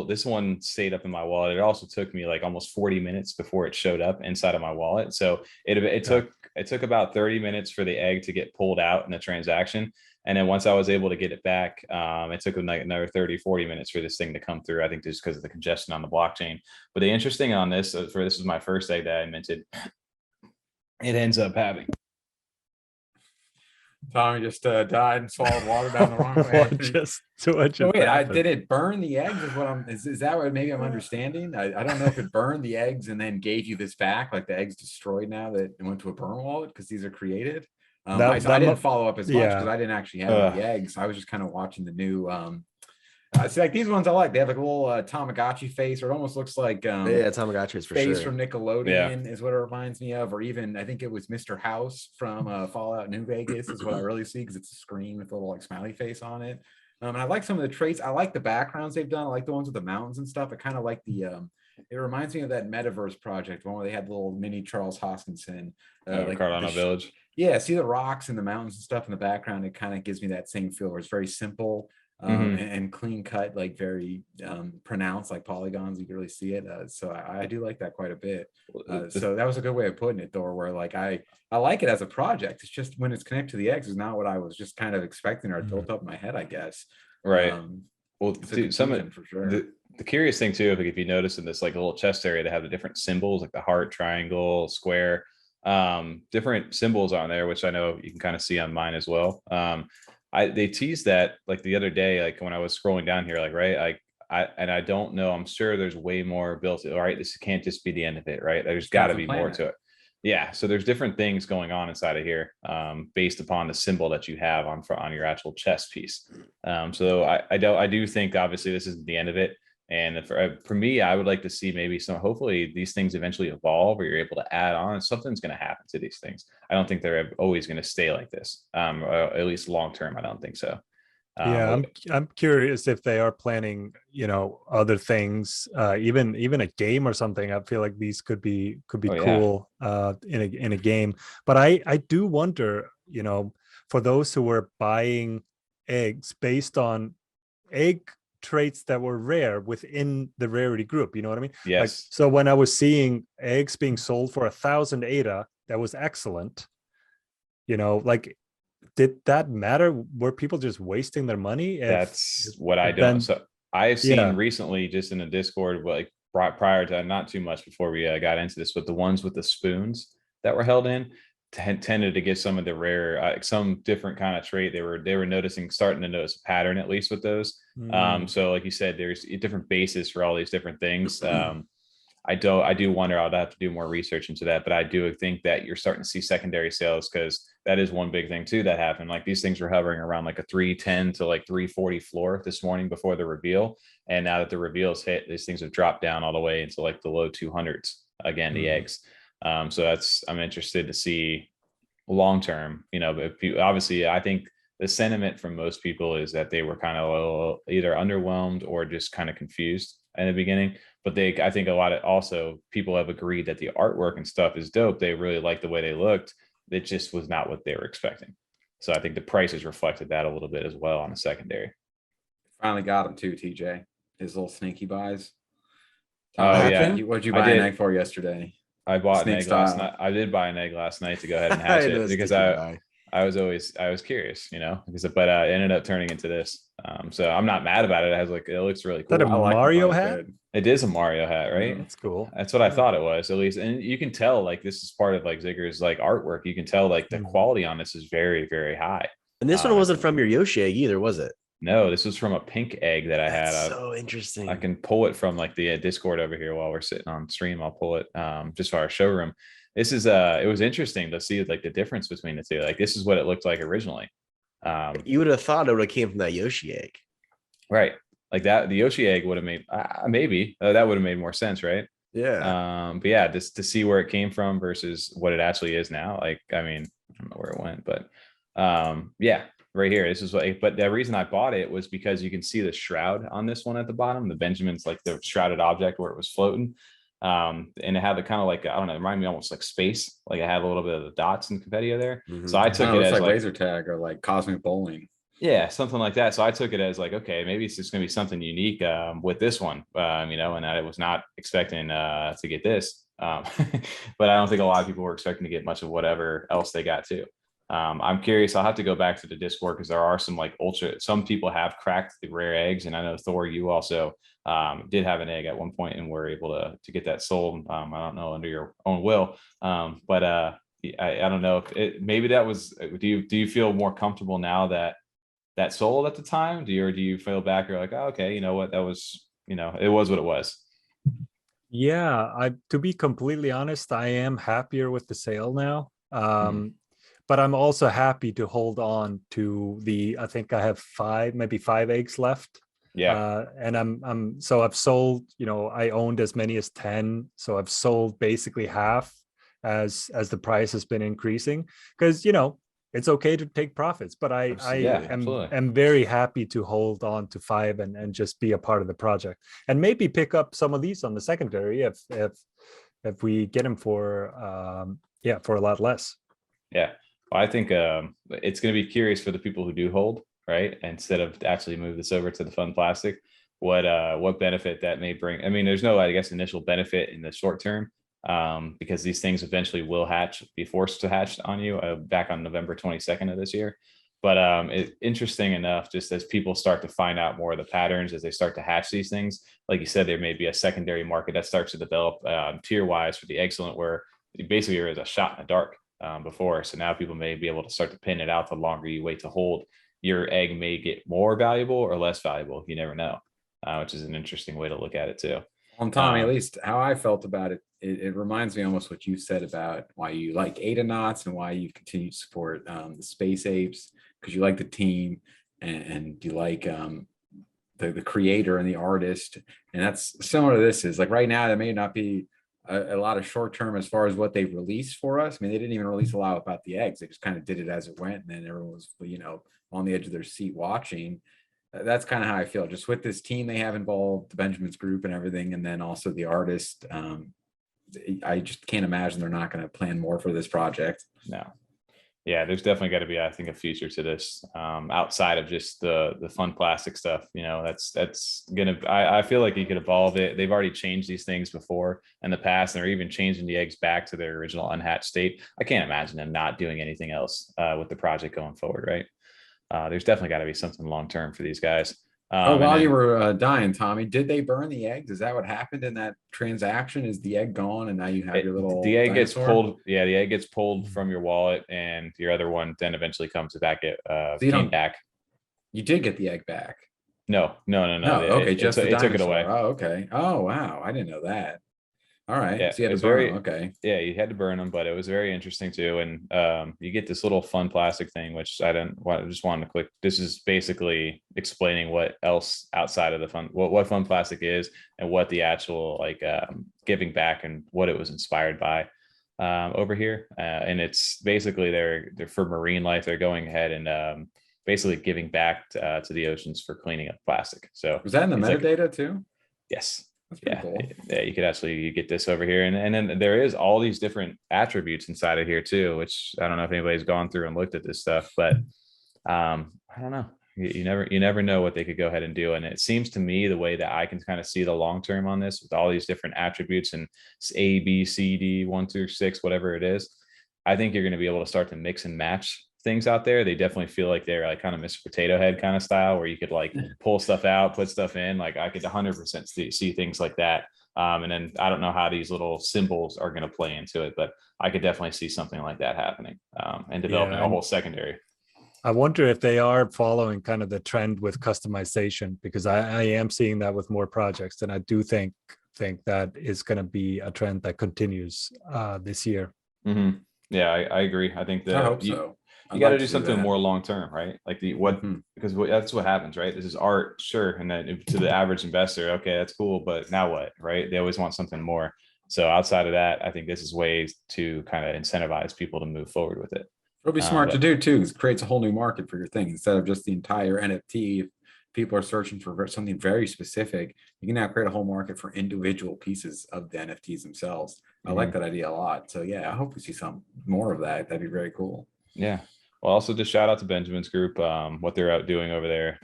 this one stayed up in my wallet. It also took me like almost 40 minutes before it showed up inside of my wallet. So it took about 30 minutes for the egg to get pulled out in the transaction. And then once I was able to get it back, it took like another 30, 40 minutes for this thing to come through. I think just because of the congestion on the blockchain. But the interesting on this, this is my first egg that I minted. It ends up having. Tommy just died and swallowed water down the wrong way. Just too much. Wait, did it burn the eggs? Is that what maybe I'm understanding? I don't know if it burned the eggs and then gave you this back, like the eggs destroyed now that it went to a burn wallet because these are created. I didn't follow up as much because I didn't actually have the eggs. I was just kind of watching the new. See, like these ones I like. They have like a little Tamagotchi face, or it almost looks like Tamagotchi is for face sure. from Nickelodeon is what it reminds me of, or even I think it was Mr. House from Fallout New Vegas is what I really see because it's a screen with a little like smiley face on it. And I like some of the traits. I like the backgrounds they've done. I like the ones with the mountains and stuff. I kind of like the. It reminds me of that Metaverse project, one where they had the little mini Charles Hoskinson, like Cardano Village. Yeah, see the rocks and the mountains and stuff in the background. It kind of gives me that same feel where it's very simple. And clean cut, like very pronounced, like polygons. You can really see it. So I do like that quite a bit. So that was a good way of putting it, Thor. Where like I like it as a project. It's just when it's connected to the eggs is not what I was just kind of expecting or built up in my head, I guess. Right. Well, dude, for sure. The curious thing too, if you notice in this like little chest area, they have the different symbols like the heart, triangle, square, different symbols on there, which I know you can kind of see on mine as well. They teased that like the other day, like when I was scrolling down here, like, right. I don't know. I'm sure there's way more built. All right. This can't just be the end of it. Right. There's got to be more to it. Yeah. So there's different things going on inside of here based upon the symbol that you have on your actual chest piece. So I do think obviously this isn't the end of it. And for me, I would like to see maybe hopefully these things eventually evolve or you're able to add on. Something's going to happen to these things. I don't think they're always going to stay like this, or at least long term. I don't think so. Yeah, I'm curious if they are planning, other things, even a game or something. I feel like these could be cool in a game. But I do wonder, for those who were buying eggs based on egg traits that were rare within the rarity group, you know what I mean? Yes. Like, so when I was seeing eggs being sold for 1,000 ADA, that was excellent. Like, did that matter? Were people just wasting their money? That's what I don't. So I've seen recently, just in a Discord, like prior to, not too much before we got into this, but the ones with the spoons that were held in tended to get some of the rare, some different kind of trait. They were starting to notice a pattern, at least with those. So like you said, there's a different basis for all these different things. I do wonder. I'll have to do more research into that, but I do think that you're starting to see secondary sales, because that is one big thing too that happened. Like, these things were hovering around like a 310 to like 340 floor this morning before the reveal, and now that the reveal's hit, these things have dropped down all the way into like the low 200s again, the eggs. So I'm interested to see long term. Obviously, I think the sentiment from most people is that they were kind of either underwhelmed or just kind of confused in the beginning. But I think a lot of also people have agreed that the artwork and stuff is dope. They really like the way they looked. It just was not what they were expecting. So I think the prices reflected that a little bit as well on the secondary. Finally got him too, TJ. His little sneaky buys. Oh yeah. What'd you buy an egg for yesterday? I bought an egg last night. I did buy an egg last night to go ahead and hatch it, because I was curious, but it ended up turning into this. So I'm not mad about it. It looks really cool. Is that a Mario hat? It is a Mario hat, right? That's cool. That's what I thought it was, at least. And you can tell, like, this is part of like Zigor's like artwork. You can tell like the quality on this is very, very high. And this one wasn't from your Yoshi egg either, was it? No, this was from a pink egg that I had. So interesting. I can pull it from like the Discord over here while we're sitting on stream. I'll pull it just for our showroom. This is it was interesting to see like the difference between the two. Like, this is what it looked like originally. You would have thought it would have came from that Yoshi egg, right? Like that, the Yoshi egg would have made maybe that would have made more sense, right? Yeah. But yeah, just to see where it came from versus what it actually is now. Like, I mean, I don't know where it went, but yeah, right here. This is what. But the reason I bought it was because you can see the shroud on this one at the bottom. The Benjamin's like the shrouded object where it was floating. And it had the kind of like, I don't know, it reminded me almost like space. Like, it had a little bit of the dots and confetti there. So I took it as like laser tag or like cosmic bowling. Yeah, something like that. So I took it as like, okay, maybe it's just going to be something unique with this one, and I was not expecting to get this. But I don't think a lot of people were expecting to get much of whatever else they got too. I'm curious. I'll have to go back to the Discord, because there are some like some people have cracked the rare eggs. And I know, Thor, you also did have an egg at one point and were able to get that sold. I don't know, under your own will. But I don't know if maybe that was, do you feel more comfortable now that sold at the time? Do you feel back? You're like, oh, okay, you know what, that was, it was what it was. Yeah, to be completely honest, I am happier with the sale now. But I'm also happy to hold on to I think I have maybe five eggs left. Yeah. And so I've sold, I owned as many as 10. So I've sold basically half as the price has been increasing, because, it's okay to take profits, but I am very happy to hold on to 5 and just be a part of the project, and maybe pick up some of these on the secondary if we get them for a lot less. Yeah, well, I think it's going to be curious for the people who do hold, right? Instead of actually move this over to the FunPlastic, what benefit that may bring. I mean, there's no, I guess, initial benefit in the short term. Because these things eventually will be forced to hatch on you back on November 22nd of this year. But it's interesting enough, just as people start to find out more of the patterns as they start to hatch these things, like you said, there may be a secondary market that starts to develop tier wise for the excellent, where basically there is a shot in the dark before. So now people may be able to start to pin it out. The longer you wait to hold, your egg may get more valuable or less valuable. You never know, which is an interesting way to look at it too. On Tommy, at least how I felt about it, it reminds me almost what you said about why you like Adanauts and why you continue to support the Space Apes, because you like the team and you like the creator and the artist. And that's similar to this. Is like right now, that may not be a lot of short term as far as what they've released for us. I mean, they didn't even release a lot about the eggs. They just kind of did it as it went, and then everyone was, you know, on the edge of their seat watching. That's kind of how I feel, just with this team they have involved, the Benjamin's group and everything, and then also the artist. I just can't imagine they're not going to plan more for this project. No. Yeah, there's definitely got to be, I think, a future to this outside of just the FunPlastic stuff. You know, that's gonna. I feel like you could evolve it. They've already changed these things before in the past, and they're even changing the eggs back to their original unhatched state. I can't imagine them not doing anything else with the project going forward, right? There's definitely got to be something long term for these guys. While you were dying, Tommy, did they burn the eggs? Is that what happened in that transaction? Is the egg gone and now you have your little the egg dinosaur? gets pulled? Yeah, the egg gets pulled from your wallet, and your other one then eventually comes back. Came back. You did get the egg back. No. Okay, it took it away. Oh, okay. Oh, wow. I didn't know that. All right. Yeah, So you had to burn them. Okay. Yeah, you had to burn them, but it was very interesting too. And you get this little FunPlastic thing, which I just wanted to click. This is basically explaining what else outside of the what FunPlastic is, and what the actual giving back and what it was inspired by over here. And it's basically they're for marine life. They're going ahead and basically giving back to the oceans for cleaning up plastic. So was that in the metadata too? Yes. Yeah, cool. Yeah, you get this over here, and then there is all these different attributes inside of here too, which I don't know if anybody's gone through and looked at this stuff, but I don't know. You never know what they could go ahead and do, and it seems to me the way that I can kind of see the long term on this with all these different attributes and A, B, C, D, 1 through 6, whatever it is. I think you're going to be able to start to mix and match things out there. They definitely feel like they're like kind of Mr. Potato Head kind of style, where you could like pull stuff out, put stuff in. Like I could 100% see things like that. And then I don't know how these little symbols are going to play into it, but I could definitely see something like that happening and developing a whole secondary. I wonder if they are following kind of the trend with customization, because I am seeing that with more projects, and I do think that is going to be a trend that continues this year. Mm-hmm. Yeah, I agree. I think that I hope so. You got to do something more long term, right? Like because that's what happens, right? This is art, sure, and then to the average investor, okay, that's cool, but now what, right? They always want something more. So outside of that, I think this is ways to kind of incentivize people to move forward with it. It'll be smart to do too, because it creates a whole new market for your thing instead of just the entire NFT. If people are searching for something very specific, you can now create a whole market for individual pieces of the NFTs themselves. I like that idea a lot. So yeah, I hope we see some more of that. That'd be very cool. Yeah. Well, also just shout out to Benjamin's group, what they're out doing over there.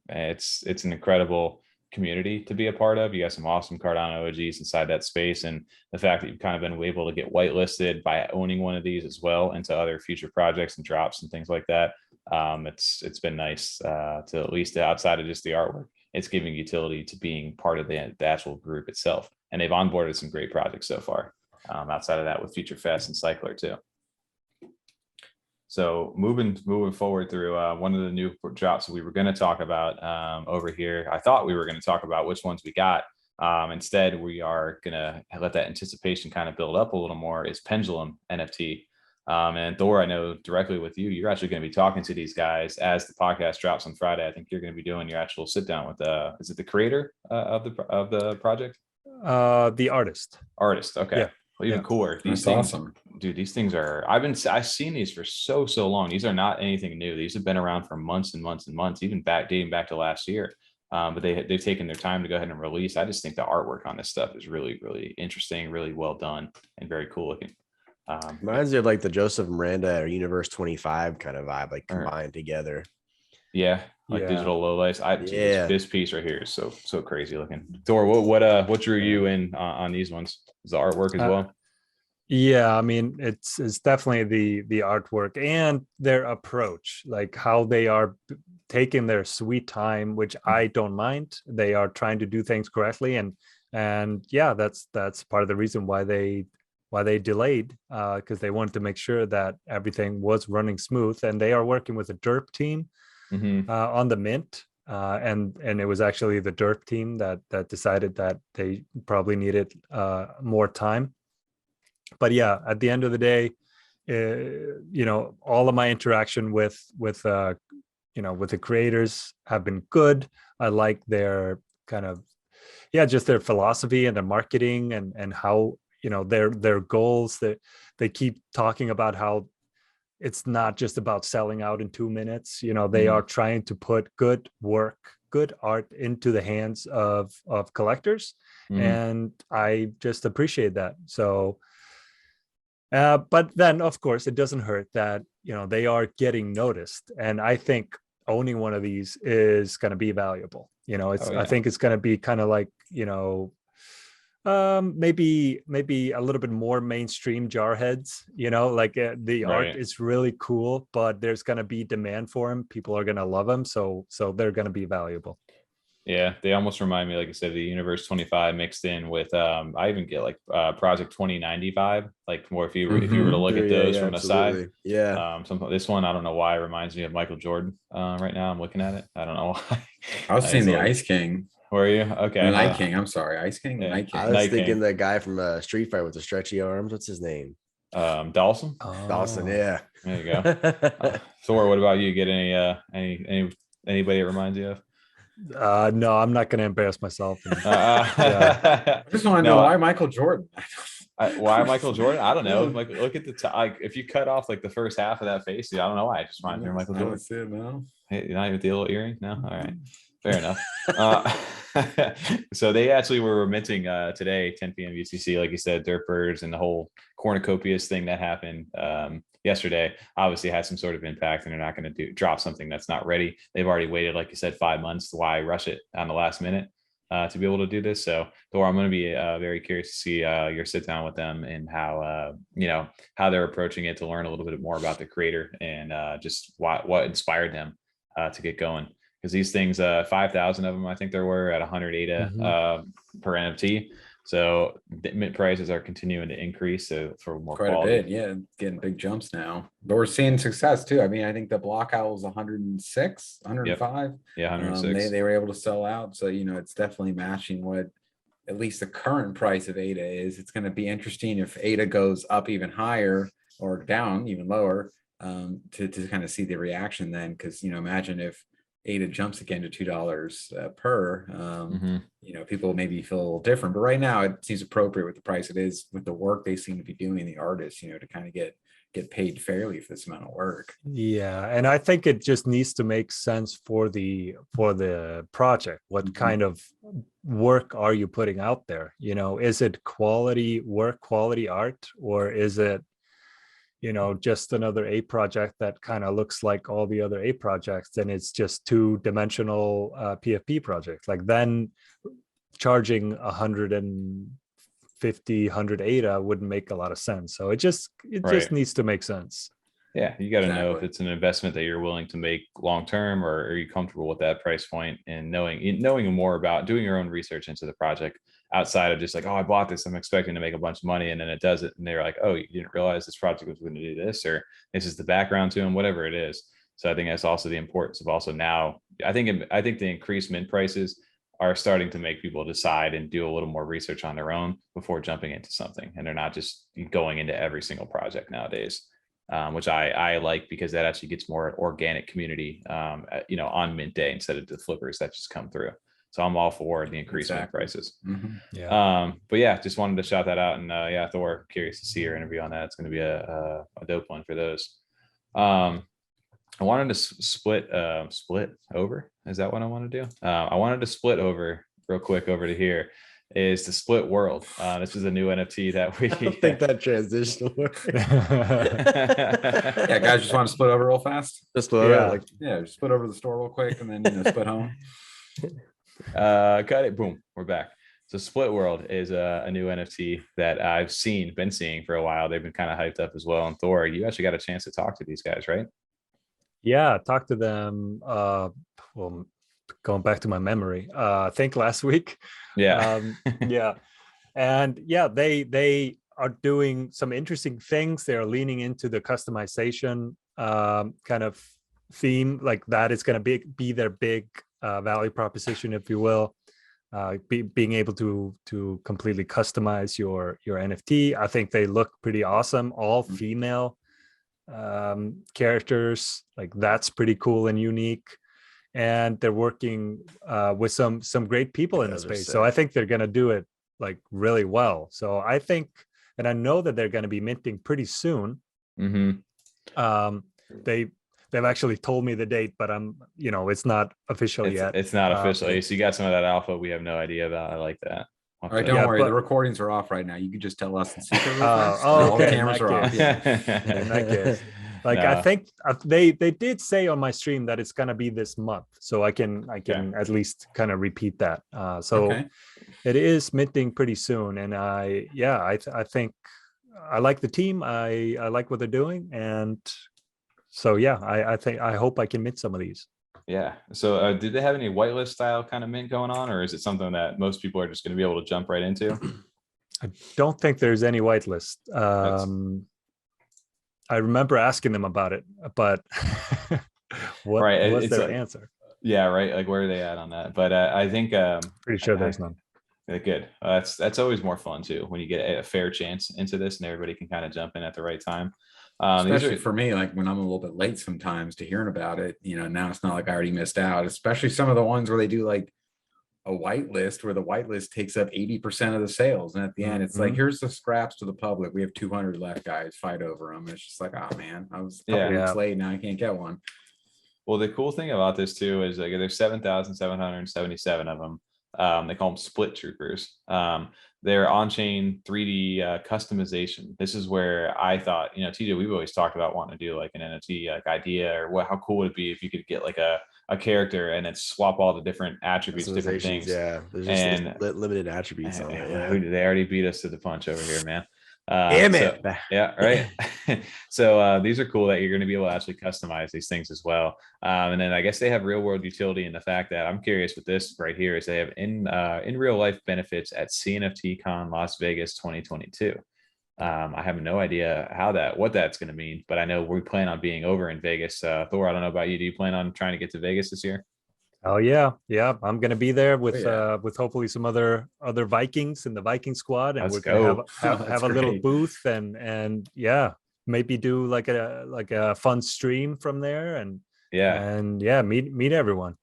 It's an incredible community to be a part of. You got some awesome Cardano OGs inside that space, and the fact that you've kind of been able to get whitelisted by owning one of these as well into other future projects and drops and things like that. It's been nice to, at least outside of just the artwork, it's giving utility to being part of the actual group itself. And they've onboarded some great projects so far. Outside of that, with Future Fest and Cycler too. So moving forward through one of the new drops that we were going to talk about over here. I thought we were going to talk about which ones we got. Instead, we are going to let that anticipation kind of build up a little more. Is Pendulum NFT. And Thor, I know directly with you, you're actually going to be talking to these guys as the podcast drops on Friday. I think you're going to be doing your actual sit down with is it the creator of the project? The artist. Okay. Yeah. Well, even cooler. These things, awesome. Dude, these things are, I've seen these for so long. These are not anything new. These have been around for months and months and months, even dating back to last year. But they've taken their time to go ahead and release. I just think the artwork on this stuff is really, really interesting, really well done, and very cool looking. Reminds me of like the Joseph Miranda or Universe 25 kind of vibe, like combined together. Yeah, digital lowlights. This piece right here is so crazy looking. Thor, what drew you in on these ones? Is the artwork as well? Yeah, I mean, it's definitely the artwork and their approach, like how they are taking their sweet time, which I don't mind. They are trying to do things correctly, and yeah, that's part of the reason why they delayed, because they wanted to make sure that everything was running smooth, and they are working with a derp team on the mint, and it was actually the derp team that decided that they probably needed more time. But yeah, at the end of the day, all of my interaction with the creators have been good. I like their kind of just their philosophy and their marketing and how their goals, that they keep talking about how it's not just about selling out in 2 minutes. They are trying to put good art into the hands of collectors, and I just appreciate that. So but then of course it doesn't hurt that they are getting noticed, and I think owning one of these is going to be valuable. I think it's going to be kind of like maybe a little bit more mainstream jarheads, the art is really cool, but there's going to be demand for them. People are going to love them, so they're going to be valuable. Yeah, they almost remind me, like I said, the Universe 25 mixed in with I even get like Project 2095, like more if you were to look at those from the side. Yeah. This one, I don't know why, it reminds me of Michael Jordan. Right now I'm looking at it. I don't know why. I was seeing the Ice King. Were you? Okay. The Night King. I'm sorry. Ice King. Yeah. Night King. I was thinking the guy from Street Fighter with the stretchy arms. What's his name? Dawson. Dawson. Yeah. There you go. Thor, what about you? Get anybody it reminds you of? No, I'm not going to embarrass myself. I just want to know why Michael Jordan. Why Michael Jordan? I don't know. Like, look at the top. If you cut off like the first half of that face, I don't know why. I just reminds me of Michael Jordan. See it now. Hey, you're not even with the little earring? No, all right, fair enough. So they actually were minting today, 10 p.m. UTC, like you said, Dirt Birds and the whole Cornucopias thing that happened yesterday obviously has some sort of impact, and they're not going to drop something that's not ready. They've already waited, like you said, 5 months. Why rush it on the last minute to be able to do this? So Thor, I'm going to be very curious to see your sit down with them and how how they're approaching it, to learn a little bit more about the creator and just what inspired them to get going. Because these things, 5,000 of them, I think there were at 100 ADA per NFT. So the mint prices are continuing to increase. So for more quite quality. a bit, yeah, getting big jumps now. But we're seeing success too. I mean, I think the BlockOwls 106, 105. Yep. Yeah, 106. They were able to sell out. So it's definitely matching what at least the current price of ADA is. It's going to be interesting if ADA goes up even higher or down even lower, to kind of see the reaction then. Because imagine if ADA jumps again to $2 per, people maybe feel a little different, but right now it seems appropriate with the price it is, with the work they seem to be doing, the artists, to kind of get paid fairly for this amount of work. Yeah, and I think it just needs to make sense for the project. What kind of work are you putting out there? Is it quality work, quality art, or is it just another ape project that kind of looks like all the other ape projects, and it's just two-dimensional PFP projects? Like, then charging 100 ADA wouldn't make a lot of sense. So it just needs to make sense. Yeah, you got to know if it's an investment that you're willing to make long term, or are you comfortable with that price point, and knowing more about doing your own research into the project outside of just like, oh, I bought this, I'm expecting to make a bunch of money, and then it does it, and they're like, oh, you didn't realize this project was going to do this, or this is the background to them, whatever it is. So I think that's also the importance of also now. I think the increased mint prices are starting to make people decide and do a little more research on their own before jumping into something, and they're not just going into every single project nowadays. Which I like, because that actually gets more organic community, on mint day, instead of the flippers that just come through. So I'm all for the increased mint prices. Yeah. But yeah, just wanted to shout that out. And Thor, curious to see your interview on that. It's going to be a dope one for those. I wanted to split over. Is that what I want to do? I wanted to split over real quick over to here. Is the split world. This is a new NFT that we I don't think that transition worked. Yeah, guys, just want to split over real fast. Just just split over the store real quick, and then split home. Cut it. Boom. We're back. So Split World is a new NFT that I've been seeing for a while. They've been kind of hyped up as well. And Thor, you actually got a chance to talk to these guys, right? Yeah, talked to them. Well, going back to my memory, I think last week. Yeah. And yeah, they are doing some interesting things. They're leaning into the customization kind of theme, like that is going to be their big value proposition, if you will. Being able to completely customize your NFT. I think they look pretty awesome. All female characters, like that's pretty cool and unique. And they're working with some great people in the space. So I think they're going to do it like really well. So I think and I know that they're going to be minting pretty soon. They've actually told me the date, but it's not official yet. It's not official. So you got some of that alpha we have no idea about. I like that. All right, don't worry. The recordings are off right now. You can just tell us in secret. All the cameras are off. Yeah. In that case, I think they did say on my stream that it's gonna be this month, so I can at least kind of repeat that. It is minting pretty soon, and I think I like the team. I like what they're doing, and so I hope I can mint some of these. Yeah. So did they have any whitelist style kind of mint going on, or is it something that most people are just going to be able to jump right into? I don't think there's any whitelist. I remember asking them about it, but what was their answer? Yeah, right. Like, where are they at on that? But I think pretty sure there's none. Good. That's always more fun too, when you get a fair chance into this and everybody can kind of jump in at the right time. Especially for me, like when I'm a little bit late sometimes to hearing about it, now it's not like I already missed out, especially some of the ones where they do like a whitelist, where the whitelist takes up 80% of the sales. And at the end, it's like, here's the scraps to the public. We have 200 left, guys, fight over them. It's just like, oh man, I was a couple weeks late. Now I can't get one. Well, the cool thing about this too is like there's 7,777 of them. They call them split troopers. They're on-chain 3D customization. This is where I thought, TJ, we've always talked about wanting to do like an NFT like idea, or how cool would it be if you could get like a character and then swap all the different attributes, different things. Yeah, there's just limited attributes on it. Yeah. They already beat us to the punch over here, man. Damn it. Yeah, right. So these are cool that you're going to be able to actually customize these things as well. And then I guess they have real world utility in the fact that I'm curious with this right here is they have in real life benefits at CNFT Con Las Vegas 2022. I have no idea what that's going to mean, but I know we plan on being over in Vegas. Thor, I don't know about you. Do you plan on trying to get to Vegas this year? Oh yeah. I'm gonna be there with hopefully some other Vikings in the Viking squad, and we're gonna have a little booth and maybe do like a fun stream from there and meet everyone.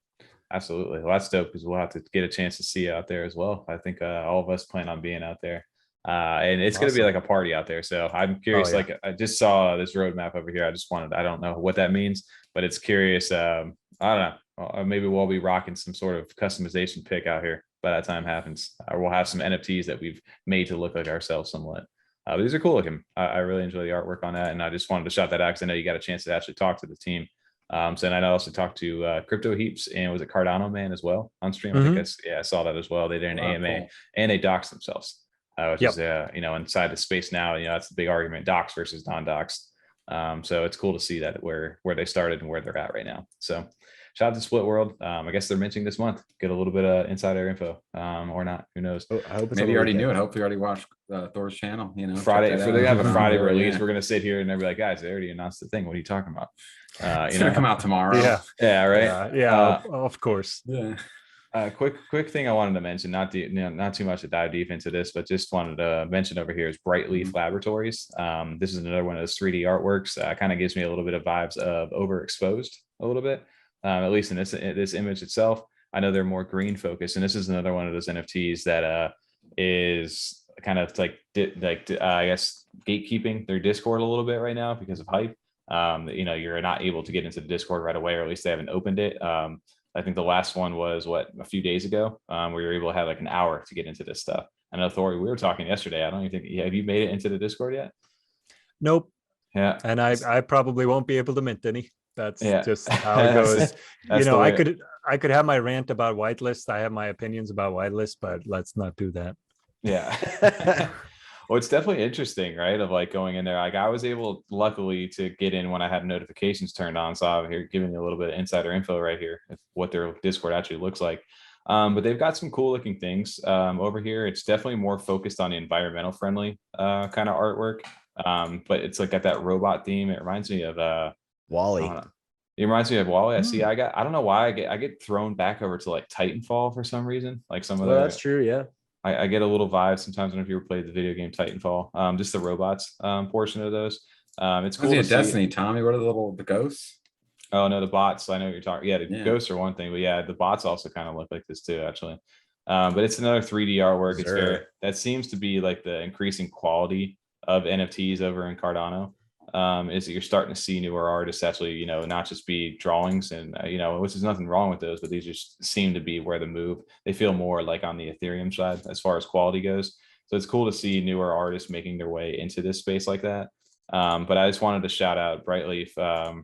Absolutely. Well, that's dope, because we'll have to get a chance to see you out there as well. I think all of us plan on being out there. And it's going to be like a party out there. So I'm curious, like I just saw this roadmap over here. I don't know what that means, but it's curious. I don't know. Maybe we'll be rocking some sort of customization pick out here by that time happens, or we'll have some NFTs that we've made to look like ourselves somewhat. But these are cool looking. I really enjoy the artwork on that, and I just wanted to shout that out because I know you got a chance to actually talk to the team. So and I also talked to Crypto Heaps, and was it Cardano Man as well on stream? I think I saw that as well. They did an AMA, cool. And they doxed themselves, which is inside the space now. That's the big argument: dox versus non-dox. So it's cool to see that where they started and where they're at right now. So shout out to Split World. I guess they're minting this month. Get a little bit of insider info, or not. Who knows? I hope maybe you already knew it. Hopefully, you already watched Thor's channel. Friday. So they have a Friday release. We're gonna sit here and they'll be like, guys, they already announced the thing. What are you talking about? It's gonna come out tomorrow. Yeah. Right. Of course. Yeah. Quick thing I wanted to mention, not too much to dive deep into this, but just wanted to mention over here is BrightLeaf Laboratories. This is another one of those 3D artworks. Kind of gives me a little bit of vibes of Overexposed a little bit, at least in this image itself. I know they're more green focused, and this is another one of those NFTs that is kind of like I guess gatekeeping their Discord a little bit right now because of hype. You're not able to get into the Discord right away, or at least they haven't opened it. I think the last one was a few days ago, where you're able to have like an hour to get into this stuff. I know, Thor, we were talking yesterday. I don't even think, have you made it into the Discord yet? Nope. Yeah. And I probably won't be able to mint any. That's just how it goes. I could have my rant about whitelist. I have my opinions about whitelist, but let's not do that. Yeah. Well, it's definitely interesting, right? Of like going in there. Like I was able, luckily, to get in when I had notifications turned on. So I'm here giving you a little bit of insider info right here of what their Discord actually looks like. But they've got some cool looking things over here. It's definitely more focused on the environmental friendly kind of artwork. But it's like got that robot theme. It reminds me of Wally. It reminds me of Wally. I see. I don't know why I get thrown back over to like Titanfall for some reason. Like some of that's true. Yeah. I get a little vibe sometimes. I don't know if you ever played the video game Titanfall, just the robots portion of those. It's cool. Destiny, Tommy. What are the ghosts? Oh no, the bots. I know what you're talking. Yeah, the ghosts are one thing, but yeah, the bots also kind of look like this too, actually. But it's another 3D artwork. It's that seems to be like the increasing quality of NFTs over in Cardano. Is that you're starting to see newer artists actually, you know, not just be drawings and, you know, which is nothing wrong with those, but these just seem to be where the move. They feel more like on the Ethereum side as far as quality goes. So it's cool to see newer artists making their way into this space like that. But I just wanted to shout out BrightLeaf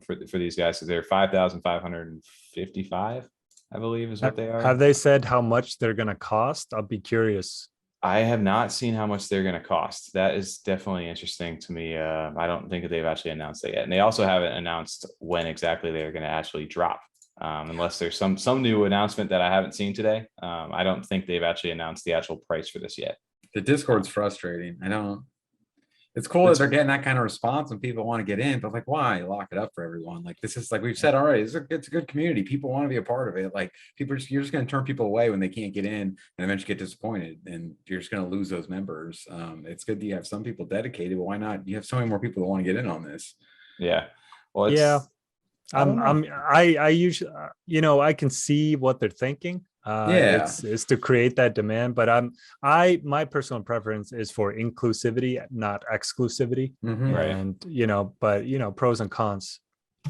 for these guys, because they're 5,555, I believe is what they are. Have they said how much they're going to cost? I'll be curious. I have not seen how much they're going to cost. That is definitely interesting to me. I don't think that they've actually announced it yet. And they also haven't announced when exactly they're going to actually drop, unless there's some new announcement that I haven't seen today. I don't think they've actually announced the actual price for this yet. The Discord's frustrating. I don't. It's cool that they're getting that kind of response when people want to get in, but like, why lock it up for everyone? Like, this is like we've said already. It's a good community. People want to be a part of it. Like, you're just going to turn people away when they can't get in, and eventually get disappointed, and you're just going to lose those members. It's good that you have some people dedicated, but why not? You have so many more people that want to get in on this. Yeah. Well, yeah. I usually, you know, I can see what they're thinking. It's to create that demand, but my personal preference is for inclusivity, not exclusivity. And you know, but you know, pros and cons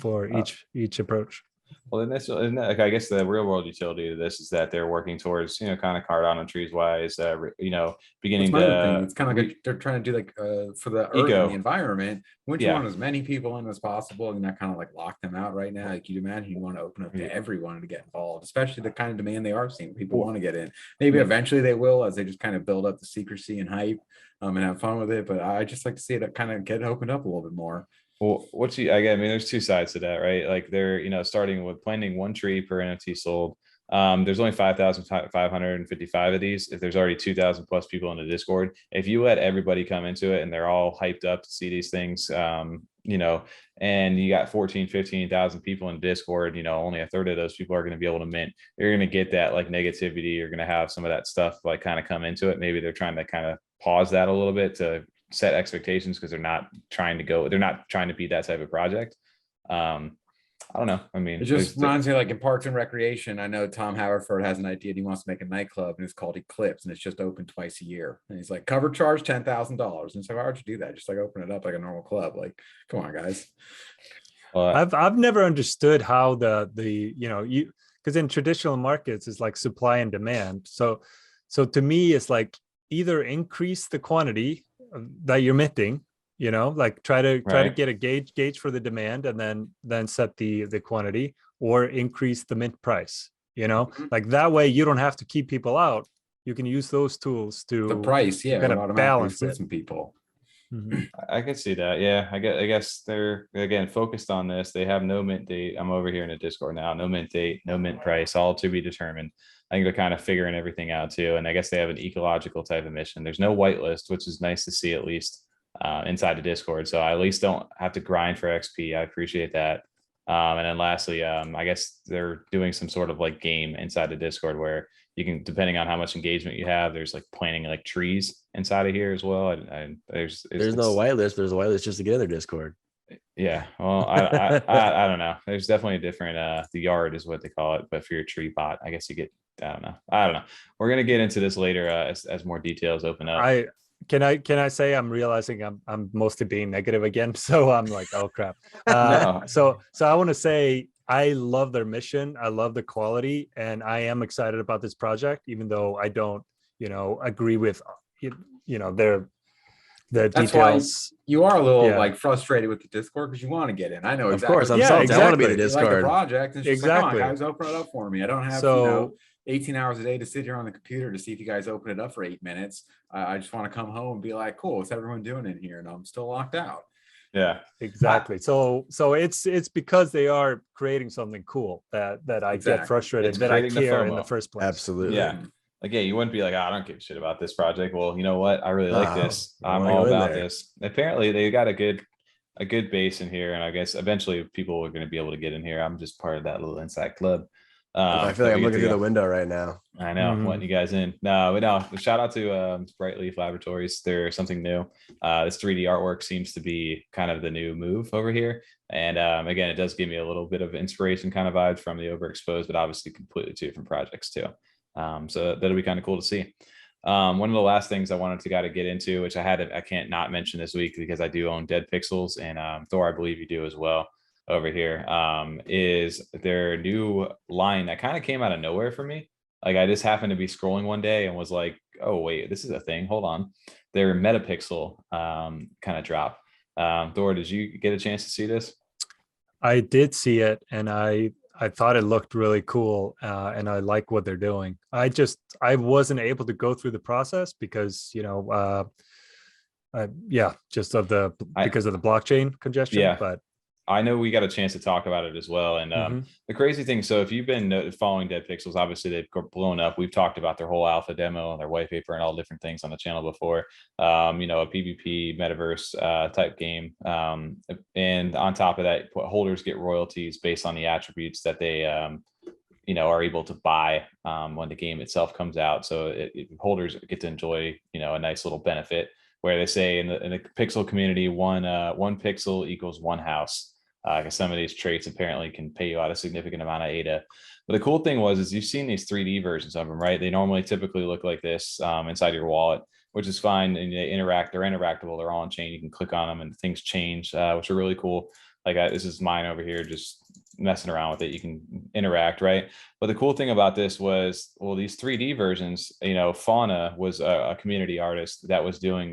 for each approach. Well, and that's like, I guess the real world utility of this is that they're working towards, you know, kind of Cardano trees wise, you know, beginning to. It's kind of like they're trying to do like for the earth and the environment. Wouldn't you want as many people in as possible and not kind of like lock them out right now? Like, you'd imagine you want to open up to everyone to get involved, especially the kind of demand they are seeing. People want to get in. Maybe eventually they will, as they just kind of build up the secrecy and hype and have fun with it. But I just like to see it kind of get opened up a little bit more. Well, I mean, there's two sides to that, right? Like, they're, you know, starting with planting one tree per NFT sold. There's only 5,555 of these. If there's already 2,000 plus people in the Discord, if you let everybody come into it and they're all hyped up to see these things, you know, and you got 15,000 people in Discord, you know, only a third of those people are going to be able to mint. You're going to get that like negativity. You're going to have some of that stuff like kind of come into it. Maybe they're trying to kind of pause that a little bit to set expectations, because they're not trying to be that type of project. I don't know. I mean, it just reminds me, like in Parks and Recreation, I know Tom Haverford has an idea. He wants to make a nightclub, and it's called Eclipse, and it's just open twice a year. And he's like, cover charge $10,000. And so why would you do that? Just like open it up like a normal club. Like, come on, guys. Well, I've never understood how the you know, because in traditional markets it's like supply and demand. So to me, it's like either increase the quantity that you're minting, you know, like try to get a gauge for the demand, and then set the quantity, or increase the mint price, you know, like that way you don't have to keep people out. You can use those tools to the price, kind of balance it. Some people. I could see that. Yeah, I guess they're again focused on this. They have no mint date. I'm over here in the Discord now. No mint date, no mint price, all to be determined. I think they're kind of figuring everything out too. And I guess they have an ecological type of mission. There's no whitelist, which is nice to see, at least inside the Discord. So I at least don't have to grind for XP. I appreciate that. And then lastly, I guess they're doing some sort of like game inside the Discord where you can, depending on how much engagement you have, there's like planting like trees inside of here as well. And there's no whitelist. There's a whitelist just to get in their Discord. Yeah, well, I don't know. There's definitely a different the yard is what they call it, but for your tree bot, I guess you get, I don't know. We're gonna get into this later as more details open up. Can I say I'm realizing I'm mostly being negative again, so I'm like, oh crap. No. So I want to say I love their mission, I love the quality, and I am excited about this project, even though I don't, you know, agree with you know their That's details. Why you are a little like frustrated with the Discord, because you want to get in. I know exactly. Of course, I'm salty. Exactly. I want to be in the Discord. Like the project. And it's like, come on, guys, open it up for me. I don't have 18 hours a day to sit here on the computer to see if you guys open it up for 8 minutes. I just want to come home and be like, cool, what's everyone doing in here? And I'm still locked out. Yeah, exactly. So it's because they are creating something cool that I get frustrated, that I care in the first place. Absolutely. Yeah. Like, yeah, you wouldn't be like, oh, I don't give a shit about this project. Well, you know what? I really like this. I'm all about this. Apparently, they got a good base in here, and I guess eventually people are going to be able to get in here. I'm just part of that little inside club. I feel like I'm looking through the window right now. I know, I'm letting you guys in. No, shout out to BrightLeaf Laboratories. They're something new. This 3D artwork seems to be kind of the new move over here. And again, it does give me a little bit of inspiration kind of vibes from the Overexposed, but obviously completely two different projects too. So that'll be kind of cool to see. One of the last things I wanted to get into, which I can't not mention this week because I do own DEADPXLZ, and Thor, I believe you do as well over here, is their new line that kind of came out of nowhere for me. Like I just happened to be scrolling one day and was like, oh wait, this is a thing. Hold on. Their metaPixel kind of drop. Thor, did you get a chance to see this? I did see it, and I thought it looked really cool, and I like what they're doing. I wasn't able to go through the process because just because of the blockchain congestion. Yeah. But I know we got a chance to talk about it as well. And the crazy thing, so if you've been following DEADPXLZ, obviously they've blown up. We've talked about their whole alpha demo and their white paper and all different things on the channel before. A PvP metaverse type game. And on top of that, holders get royalties based on the attributes that they are able to buy when the game itself comes out. So holders get to enjoy, a nice little benefit where they say in the pixel community, one pixel equals one house. Because some of these traits apparently can pay you out a significant amount of ADA. But the cool thing is you've seen these 3D versions of them, right? They normally typically look like this inside your wallet, which is fine. And they're interactable. They're all on chain. You can click on them and things change, which are really cool. Like this is mine over here, just messing around with it. You can interact, right? But the cool thing about this was, well, these 3D versions, Fauna was a community artist that was doing,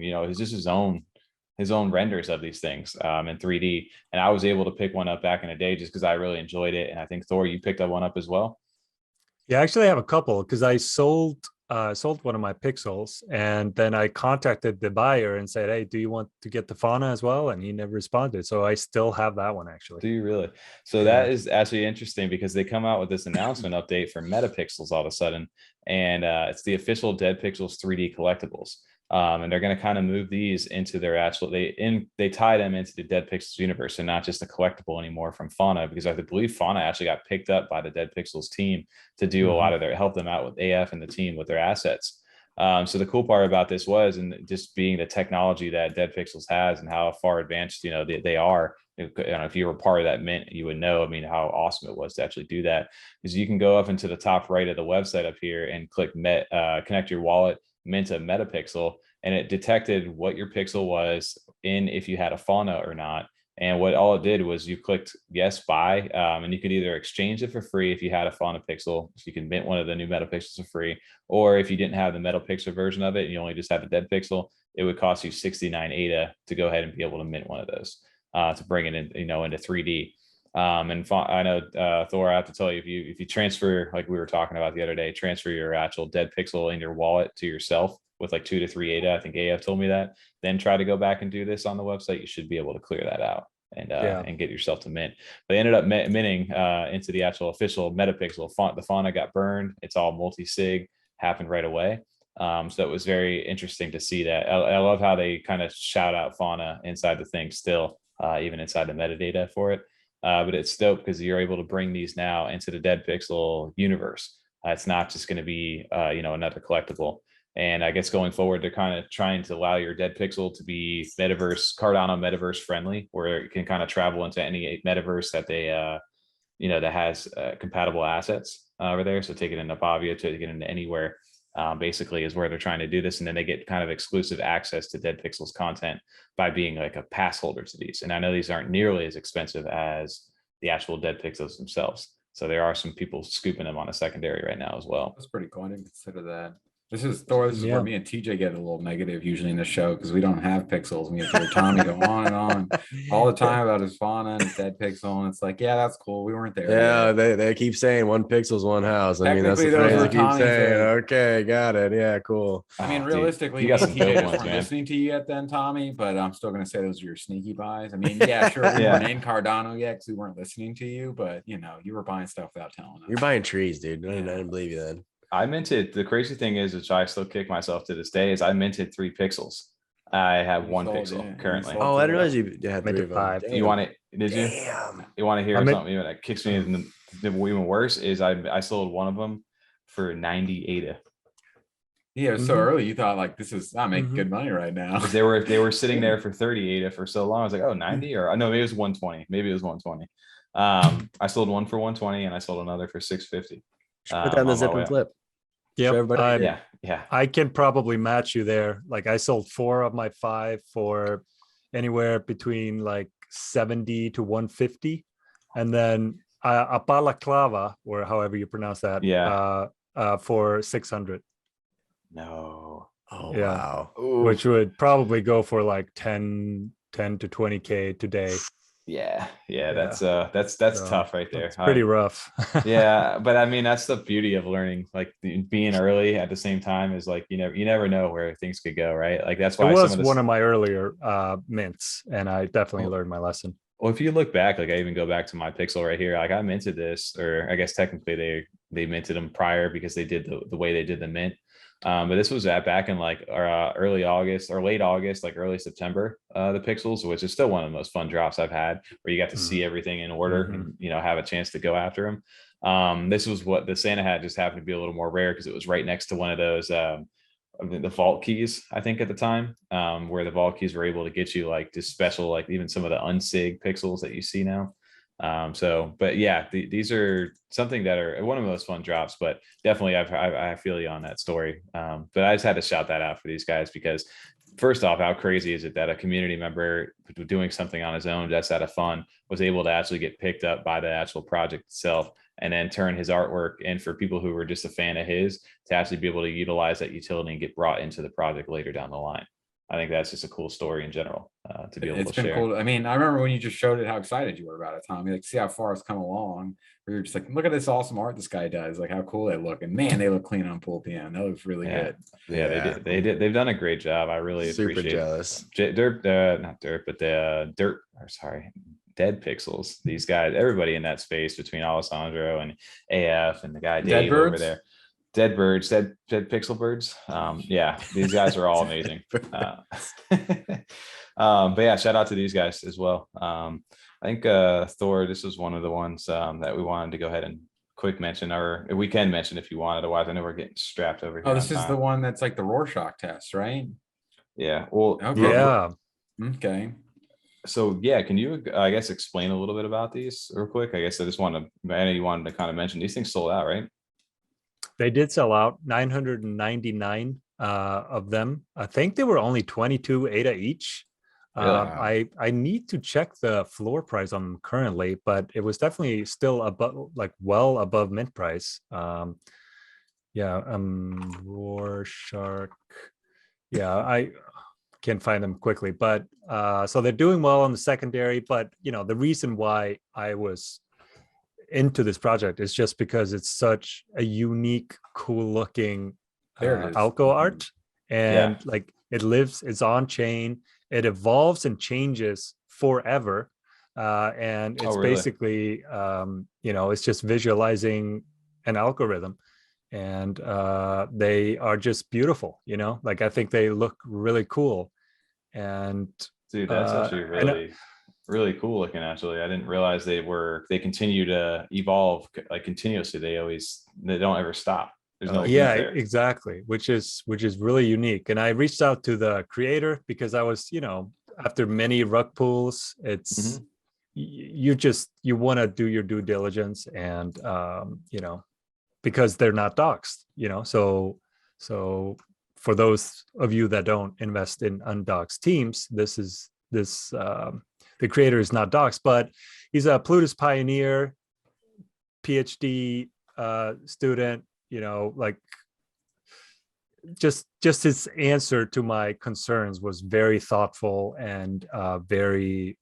his own renders of these things in 3D. And I was able to pick one up back in the day just because I really enjoyed it. And I think Thor, you picked up one up as well. Yeah, actually I have a couple because I sold one of my pixels, and then I contacted the buyer and said, hey, do you want to get the Fauna as well? And he never responded. So I still have that one actually. Do you really? So that is actually interesting because they come out with this announcement update for metaPXLZ all of a sudden. And it's the official DEADPXLZ 3D collectibles. And they're going to kind of move these into their actual, they tie them into the DEADPXLZ universe and not just a collectible anymore from Fauna, because I believe Fauna actually got picked up by the DEADPXLZ team to do a lot of help them out with AF and the team with their assets. So the cool part about this was, and just being the technology that DEADPXLZ has and how far advanced, they are. If you were part of that mint, you would know, how awesome it was to actually do that. Because you can go up into the top right of the website up here and click connect your wallet, mint a metaPixel, and it detected what your pixel was in if you had a Fauna or not. And what all it did was you clicked yes, buy, and you could either exchange it for free if you had a Fauna pixel, so you can mint one of the new metaPixels for free, or if you didn't have the metaPixel version of it and you only just had the DEADPXL, it would cost you 69 ADA to go ahead and be able to mint one of those to bring it in, into 3D. And I know Thor, I have to tell you, if you transfer, like we were talking about the other day, transfer your actual DEADPXL in your wallet to yourself with like 2 to 3 ADA, I think AF told me that, then try to go back and do this on the website, you should be able to clear that out and get yourself to mint. They ended up minting into the actual official metaPixel. The Fauna got burned. It's all multi-sig, happened right away. So it was very interesting to see that. I love how they kind of shout out Fauna inside the thing still, even inside the metadata for it. But it's dope because you're able to bring these now into the DEADPXL universe. It's not just going to be, another collectible. And I guess going forward, they're kind of trying to allow your DEADPXL to be Cardano metaverse friendly, where it can kind of travel into any metaverse that they, that has compatible assets over there. So take it into Pavia, take it into anywhere, basically is where they're trying to do this. And then they get kind of exclusive access to DEADPXL's content by being like a pass holder to these. And I know these aren't nearly as expensive as the actual DEADPXLs themselves. So there are some people scooping them on a secondary right now as well. That's pretty cool. I didn't consider that. This is Thor. This is where me and TJ get a little negative usually in the show because we don't have pixels. We have to hear Tommy go on and on all the time about his Fauna and his DEADPXL, and it's like, yeah, that's cool. We weren't there. Yeah, they keep saying one pixel's one house. I mean, that's the phrase they keep saying. Okay, got it. Yeah, cool. I mean, realistically, TJ weren't listening to you yet then, Tommy, but I'm still going to say those are your sneaky buys. I mean, yeah, sure, we weren't in Cardano yet because we weren't listening to you, but you were buying stuff without telling us. You're buying trees, dude. I didn't believe you then. I minted, the crazy thing is, which I still kick myself to this day, is I minted 3 pixels. I have 1 pixel currently. Oh, I didn't realize you had 3 of them. 5. You want it? Did you? Damn. You want to hear something even that kicks me in the even worse is I sold one of them for 90 ADA. Yeah, so early you thought like I make good money right now. They were sitting there for 30 ADA for so long. I was like, oh, 90 or no, maybe it was 120. Maybe it was 120. I sold one for 120 and I sold another for 650. Put that in the zip and flip. Yep. everybody? Yeah. I can probably match you there. Like I sold 4 of my 5 for anywhere between like 70 to 150. And then a balaclava, or however you pronounce that, Yeah. For 600. No. Oh Yeah. wow. Which would probably go for like 10 to 20K today. Yeah. Yeah. That's So, tough right there. It's pretty rough. Yeah, but I mean that's the beauty of learning, like being early at the same time is like you never know where things could go, right? Like that's It why some was of this. one of my earlier mints, and I definitely Well, learned my lesson. well, if you look back, like I even go back to my pixel right here, like I minted this, or I guess technically they minted them prior because they did the way they did the mint. But this was back in like early August or late August, like early September, the pixels, which is still one of the most fun drops I've had, where you got to see everything in order and have a chance to go after them. This was what the Santa hat just happened to be a little more rare because it was right next to one of those the vault keys, I think at the time, where the vault keys were able to get you like this special, like even some of the unsig pixels that you see now. But yeah, these are something that are one of the most fun drops, but definitely I feel you on that story. But I just had to shout that out for these guys because first off, how crazy is it that a community member doing something on his own just out of fun was able to actually get picked up by the actual project itself and then turn his artwork in for people who were just a fan of his to actually be able to utilize that utility and get brought into the project later down the line. I think that's just a cool story in general to be able to share. Cool. I mean, I remember when you just showed it, how excited you were about it, Tommy. Like, see how far it's come along. Where you're just like, look at this awesome art this guy does. Like, how cool they look. And man, they look clean on Pool PM. That looks really good. Yeah, they did. They've done a great job. I really appreciate jealous. Not Dirt, but the DEADPXLZ. These guys, everybody in that space between Alessandro and AF and the guy Dave over there. Dead pixel birds. Yeah, these guys are all amazing. But yeah, shout out to these guys as well. I think Thor, this was one of the ones that we wanted to go ahead and quick mention, or we can mention if you want. Otherwise, I know we're getting strapped over here. Oh, this is the one that's like the Rorschach test, right? Yeah. Well, yeah. Okay. So yeah, can you, I guess, explain a little bit about these real quick? I guess I know you wanted to kind of mention these things sold out, right? They did sell out 999 of them. I think they were only 22 ADA each. Really? I need to check the floor price on them currently, but it was definitely still above, like well above mint price. Rorschach. Yeah, I can't find them quickly, but so they're doing well on the secondary. But the reason why I was into this project is just because it's such a unique, cool looking alco art, and like it's on chain, it evolves and changes forever, and it's basically it's just visualizing an algorithm, and they are just beautiful. Like I think they look really cool, and dude, that's actually really cool looking. Actually, I didn't realize they continue to evolve like continuously. They don't ever stop. There's no there. Exactly, which is really unique. And I reached out to the creator because I was after many rug pulls, it's you want to do your due diligence, and because they're not doxed, so for those of you that don't invest in undoxed teams, the creator is not doxed, but he's a Plutus pioneer, PhD student, like just his answer to my concerns was very thoughtful and very,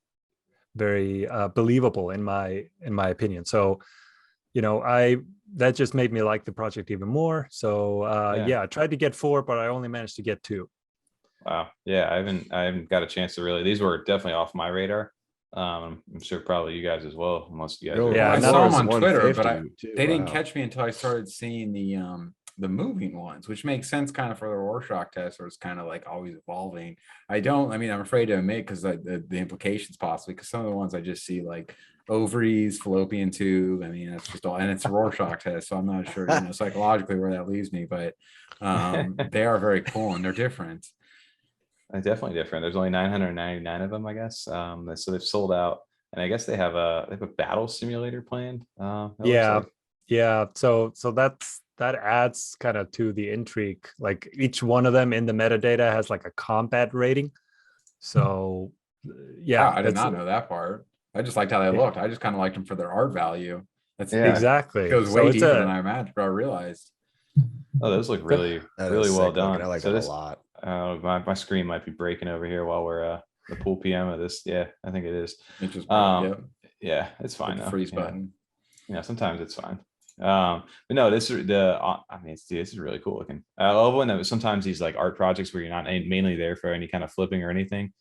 very believable in my opinion. So, that just made me like the project even more. So I tried to get 4, but I only managed to get 2. Wow. Yeah, I haven't got a chance to really. These were definitely off my radar. I'm sure probably you guys as well. Most of you guys. I saw them on Twitter, but they didn't catch me until I started seeing the moving ones, which makes sense kind of for the Rorschach test, where it's kind of like always evolving. I'm afraid to admit because the implications possibly, because some of the ones I just see like ovaries, fallopian tube. I mean, that's just all, and it's a Rorschach test, so I'm not sure psychologically where that leaves me, but they are very cool and they're different. Definitely different. There's only 999 of them, I guess. So they've sold out, and I guess they have a battle simulator planned. Yeah. So that's that adds kind of to the intrigue. Like each one of them in the metadata has like a combat rating. So yeah, Wow, I did not know that part. I just liked how they looked. I just kind of liked them for their art value. That's exactly. It goes So way it's deeper than I imagined, or I realized. Oh, those look really well looking. done. I like so that this, a lot. My screen might be breaking over here while we're the pool PM of this. Yeah, I think it is. It just yeah, it's fine though. Freeze button. Yeah, sometimes it's fine. But no, this is this is really cool looking. I love when that sometimes these like art projects where you're not mainly there for any kind of flipping or anything.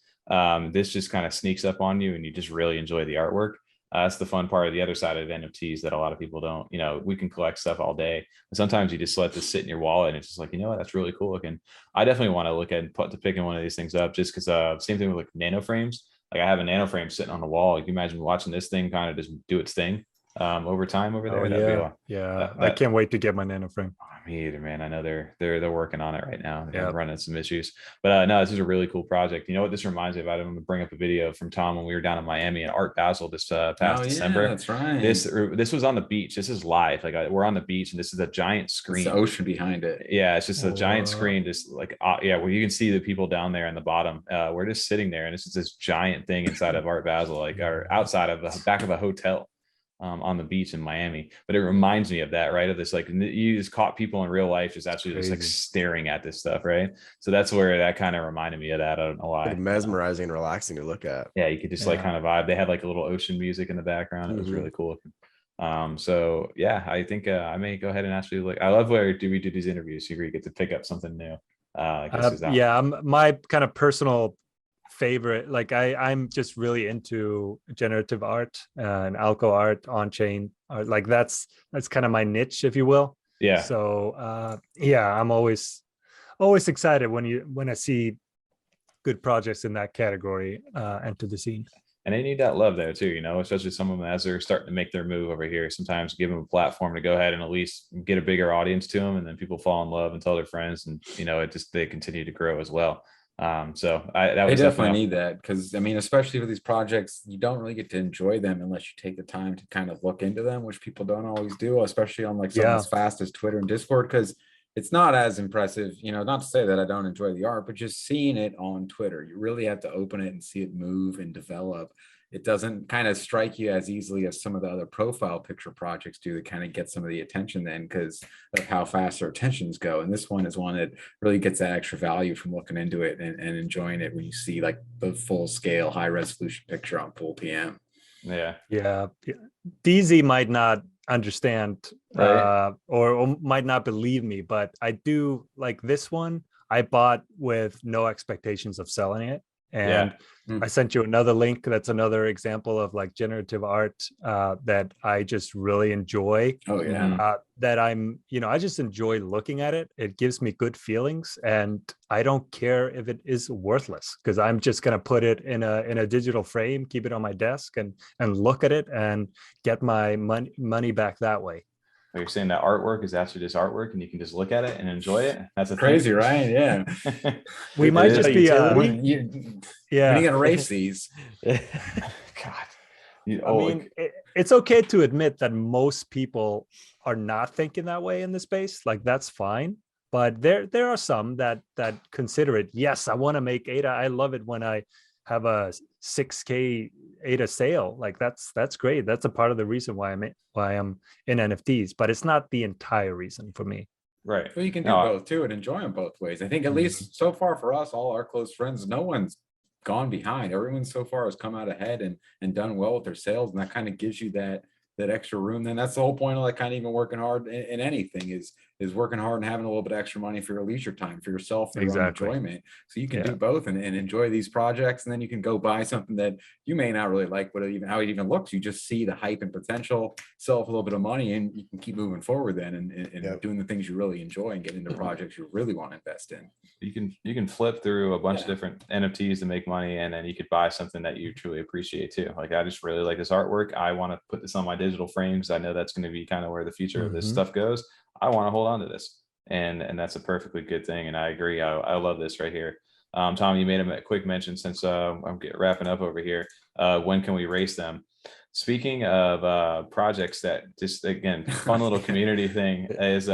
This just kind of sneaks up on you and you just really enjoy the artwork. That's the fun part of the other side of NFTs that a lot of people don't, we can collect stuff all day. But sometimes you just let this sit in your wallet and it's just like, what, that's really cool looking. I definitely want to look at picking one of these things up just because same thing with like nano frames. Like I have a nano frame sitting on the wall. You can imagine watching this thing kind of just do its thing over time over there. I can't wait to get my nano frame. Me either, man. I know they're working on it right now. They're running some issues, but no, this is a really cool project. You know what this reminds me of? I'm gonna bring up a video from Tom when we were down in Miami at Art Basel this past December. That's right. This was on the beach. This is live. Like we're on the beach, and this is a giant screen. It's the ocean behind it. Yeah, it's just a giant screen, just like where you can see the people down there in the bottom. We're just sitting there, and this is this giant thing inside of Art Basel, like or outside of the back of a hotel. On the beach in Miami, but it reminds me of that, right? Of this, like you just caught people in real life just actually just like staring at this stuff, right? So that's where that kind of reminded me of that. I don't know why. Like mesmerizing and relaxing to look at. Yeah, you could just like kind of vibe. They had like a little ocean music in the background. It was really cool looking. So yeah, I think I may go ahead and actually look. I love where we do these interviews. You get to pick up something new. My kind of personal favorite, like I'm just really into generative art and alco art, on-chain art. Like that's kind of my niche, if you will. Yeah. So I'm always excited when I see good projects in that category enter the scene. And they need that love there too, especially some of them as they're starting to make their move over here. Sometimes give them a platform to go ahead and at least get a bigger audience to them, and then people fall in love and tell their friends, and they continue to grow as well. So they definitely need that, because I mean, especially with these projects, you don't really get to enjoy them unless you take the time to kind of look into them, which people don't always do, especially on like something as fast as Twitter and Discord, because it's not as impressive, not to say that I don't enjoy the art, but just seeing it on Twitter, you really have to open it and see it move and develop. It doesn't kind of strike you as easily as some of the other profile picture projects do that kind of get some of the attention then because of how fast their attentions go. And this one is one that really gets that extra value from looking into it and enjoying it when you see like the full scale, high resolution picture on Pool PM. Yeah. DZ might not understand or might not believe me, but I do like this one. I bought with no expectations of selling it. And I sent you another link. That's another example of like generative art that I just really enjoy. Oh yeah. That I just enjoy looking at it. It gives me good feelings, and I don't care if it is worthless, because I'm just gonna put it in a digital frame, keep it on my desk, and look at it and get my money back that way. You're saying that artwork is actually just artwork and you can just look at it and enjoy it. That's crazy, right? Yeah. We might just be when you gotta erase these. God. It's okay to admit that most people are not thinking that way in the space. Like that's fine. But there are some that consider it. Yes, I want to make ADA. I love it when I have a 6K ADA sale. Like that's great. That's a part of the reason why I'm in NFTs, but it's not the entire reason for me. Right. Well, you can do both too and enjoy them both ways. I think at least so far for us, all our close friends, no one's gone behind. Everyone so far has come out ahead and done well with their sales, and that kind of gives you that extra room. Then that's the whole point of like kind of even working hard in anything is working hard and having a little bit extra money for your leisure time, for yourself, for your own enjoyment. So you can do both and enjoy these projects, and then you can go buy something that you may not really like how it even looks. You just see the hype and potential, sell for a little bit of money, and you can keep moving forward then and doing the things you really enjoy and get into projects you really want to invest in. You can flip through a bunch of different NFTs to make money, and then you could buy something that you truly appreciate too. Like I just really like this artwork. I want to put this on my digital frames. I know that's going to be kind of where the future of this stuff goes. I want to hold on to this, and that's a perfectly good thing. And I agree. I love this right here. Tom, you made a quick mention since I'm wrapping up over here. When can we race them? Speaking of projects that just, again, fun little community thing is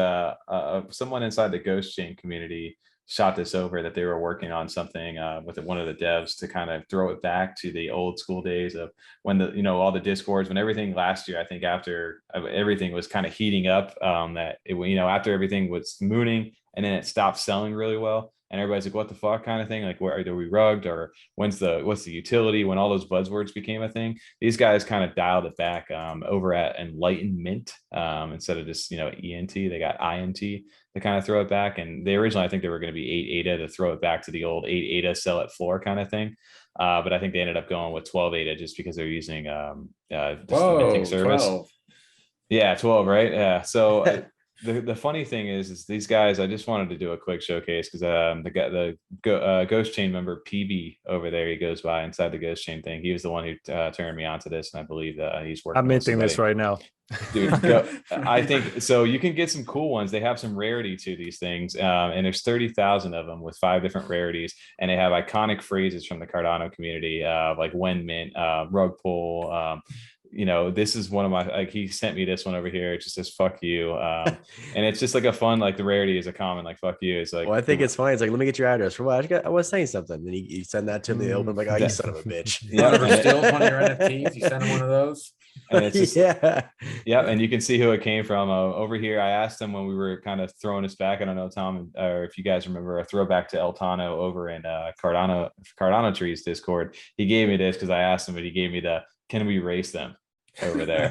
someone inside the Ghost Chain community shot this over that they were working on something with one of the devs to kind of throw it back to the old school days of when all the discords, when everything last year, I think after everything was kind of heating up, that after everything was mooning and then it stopped selling really well. And everybody's like, what the fuck kind of thing? Like, where are we rugged, or what's the utility? When all those buzzwords became a thing, these guys kind of dialed it back over at Enlightenmint, instead of just, ENT, they got INT to kind of throw it back. And they originally, I think they were going to be 8 ADA to throw it back to the old 8 ADA sell at floor kind of thing. But I think they ended up going with 12 ADA just because they're using the minting service. 12. Yeah, 12, right? Yeah. So the funny thing is these guys, I just wanted to do a quick showcase because the Ghost Chain member PB over there, he goes by inside the Ghost Chain thing. He was the one who turned me onto this, and I believe that he's working. I'm minting this right now. Dude, I think so. You can get some cool ones. They have some rarity to these things, and there's 30,000 of them with 5 different rarities, and they have iconic phrases from the Cardano community, like when mint, rug pull. This is one of my, he sent me this one over here. It just says fuck you, and it's just like a fun, like the rarity is a common, like fuck you. It's like, well, I think it's funny. It's like, let me get your address. For what? I was saying something, and you send that to me. They open like, oh, you son of a bitch. Whoever steals one of your NFTs, you send them one of those. And it's just, yeah, and you can see who it came from. Over here, I asked him when we were kind of throwing us back. I don't know, Tom, or if you guys remember a throwback to Eltano over in Cardano Trees Discord. He gave me this because I asked him, but he gave me the, can we race them over there?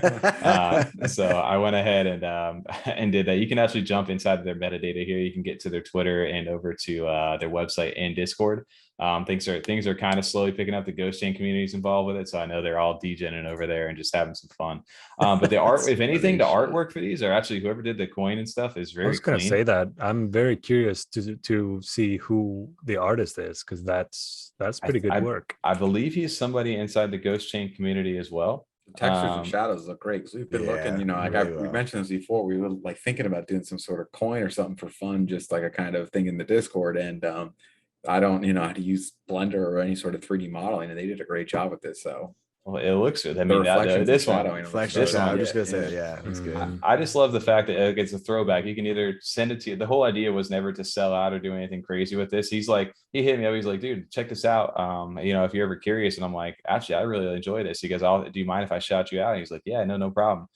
So I went ahead and did that. You can actually jump inside of their metadata here. You can get to their Twitter and over to their website and Discord. Things are kind of slowly picking up. The Ghost Chain community is involved with it, so I know they're all degenning over there and just having some fun. But the art, if anything, the artwork for these are actually, whoever did the coin and stuff is very. I was going to say that I'm very curious to see who the artist is, because that's pretty good work. I believe he's somebody inside the Ghost Chain community as well. The textures and shadows look great, because we've been looking, we mentioned this before. We were like thinking about doing some sort of coin or something for fun, just like a kind of thing in the Discord. And I don't know how to use Blender or any sort of 3D modeling, and they did a great job with this. So well, it looks good. I mean, this one, I'm just gonna say, yeah, it's good. I just love the fact that it's a throwback. You can either send it to you. The whole idea was never to sell out or do anything crazy with this. He hit me up. He's like, dude, check this out. If you're ever curious. And I'm like, actually, I really enjoy this. He goes, do you mind if I shout you out? And he's like, yeah, no problem.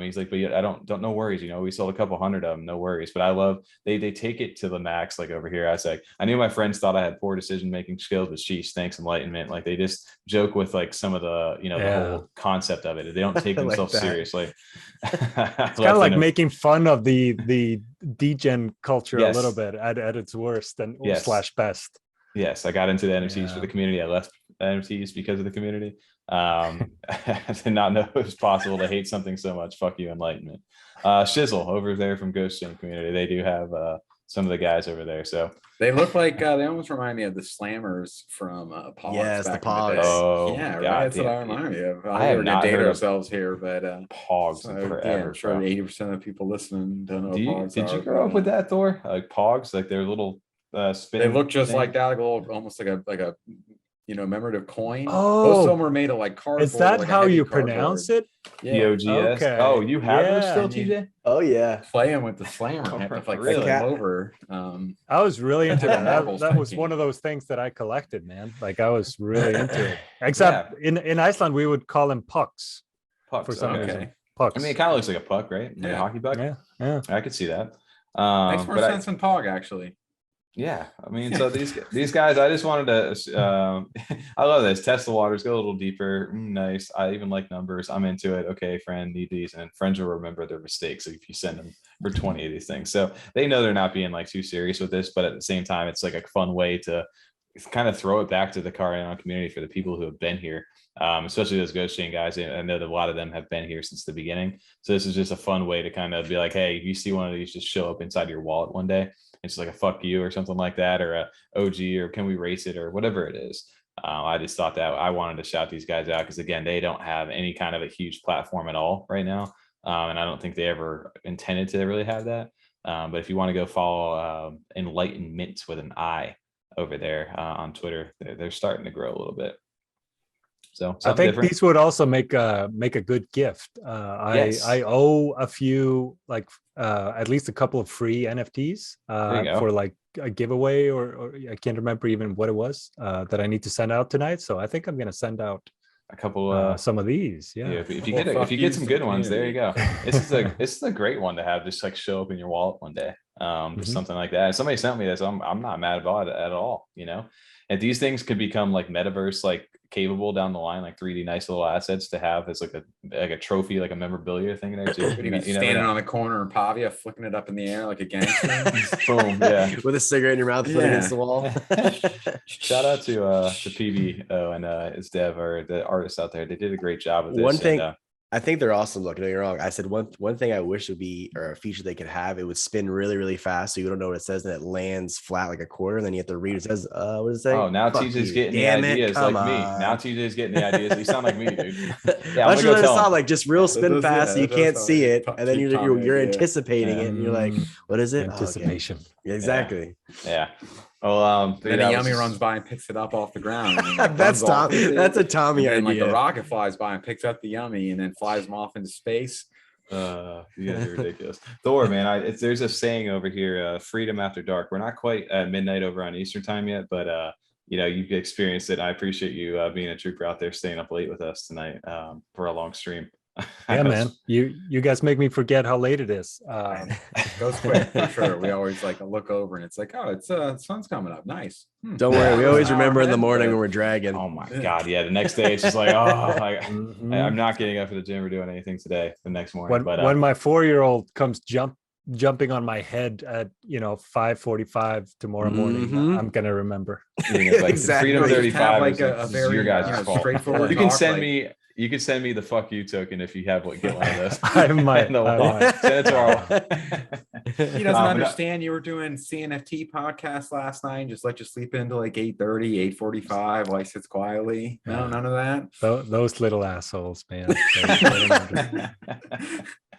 He's like, but I don't no worries. We sold a couple hundred of them, no worries. But I love they take it to the max. Like over here, I was like, I knew my friends thought I had poor decision making skills, but sheesh, thanks Enlightenment. Like they just joke with like some of the the whole concept of it. They don't take themselves seriously. It's kind of like making fun of the degen culture a little bit at its worst and / best. Yes, I got into the NFTs for the community. I left NFTs because of the community. I did not know it was possible to hate something so much. Fuck you, Enlightenment. Shizzle over there from Ghost Chain community. They do have some of the guys over there. So they look like they almost remind me of the Slammers from Pogs. Yes, back the Pogs. Oh, yeah, right. That's what I remind me of. I have not dated ourselves here, but Pogs forever. I'm sure 80% of people listening don't know what Pogs did you grow up with that, Thor? Like Pogs, like their little spin. They look just like that, like a little, almost like a commemorative coin. Most of them are made of like cardboard. Is that how you pronounce it? Yeah. POGS. Okay. Oh, you have those still, TJ? Oh yeah. Playing with the slammer. I have to really? Over. I was really into that. That was one of those things that I collected, man. Like I was really into it. Except in Iceland, we would call them pucks. Pucks for some reason. Pucks. I mean, it kind of looks like a puck, right? Like a hockey puck. Yeah. I could see that. Makes more sense than Pog, actually. Yeah, I mean, so these guys, I just wanted to I love this. Test the waters, go a little deeper. Nice. I even like numbers. I'm into it. Okay, friend, need these, and friends will remember their mistakes if you send them for 20 of these things. So they know they're not being like too serious with this, but at the same time, it's like a fun way to kind of throw it back to the Cardano community for the people who have been here, especially those Ghost Chain guys. I know that a lot of them have been here since the beginning. So this is just a fun way to kind of be like, hey, if you see one of these, just show up inside your wallet one day. It's like a fuck you or something like that, or a OG, or can we race it, or whatever it is. I just thought that I wanted to shout these guys out because, again, they don't have any kind of a huge platform at all right now. And I don't think they ever intended to really have that. But if you want to go follow Enlightenmint with an I over there on Twitter, they're starting to grow a little bit. So I think different. these would also make a good gift. Yes. I owe a few, like at least a couple of free NFTs for like a giveaway, or I can't remember even what it was that I need to send out tonight. So I think I'm gonna send out a couple some of these. Yeah. If you get some good ones, there you go. This is a great one to have just like show up in your wallet one day. Just something like that. Somebody sent me this. I'm not mad about it at all, you know. And these things could become like metaverse like capable down the line, like 3D nice little assets to have as like a trophy, like a memorabilia thing there too. Standing on the corner in Pavia, flicking it up in the air like a gangster. Boom, yeah. With a cigarette in your mouth, put against the wall. Shout out to PB and his dev, or the artists out there. They did a great job with this. One thing, I think they're awesome. Look, don't get me wrong. I said one thing I wish would be, or a feature they could have, it would spin really, really fast, so you don't know what it says, and it lands flat like a quarter, and then you have to read. It says, what does it say? Oh, now TJ's getting the ideas like me. Now TJ's getting the ideas. You sound like me, dude. Yeah, I'm gonna sound like just real spin fast, so you can't see it, and then you're anticipating it, and you're like, what is it? Anticipation. Oh, okay. Exactly. Yeah. Well, then a Yummy runs by and picks it up off the ground. That's Tom. That's a Tommy idea. And like the rocket flies by and picks up the Yummy and then flies them off into space. You guys are ridiculous. Thor, man, there's a saying over here, freedom after dark. We're not quite at midnight over on Eastern time yet, but you know, you've experienced it. I appreciate you being a trooper out there, staying up late with us tonight for a long stream. Yeah, man, you guys make me forget how late it is. It goes quick for sure. We always like look over and it's like, oh, it's sun's coming up. Nice. Don't worry, we always remember in the morning when we're dragging. Oh my god, yeah. The next day it's just like, oh, I'm not getting up at the gym or doing anything today. The next morning, when my 4-year-old comes jumping on my head at 5:45 tomorrow morning, I'm gonna remember. Like exactly. Freedom 35 like a very your guys' fault. Straightforward. You can send me. You can send me the fuck you token if you have get one of those. I might. Send it to our He doesn't understand you were doing CNFT podcast last night and just let you sleep into like 8:30, 8:45 while he sits quietly. No, none of that. Those little assholes, man.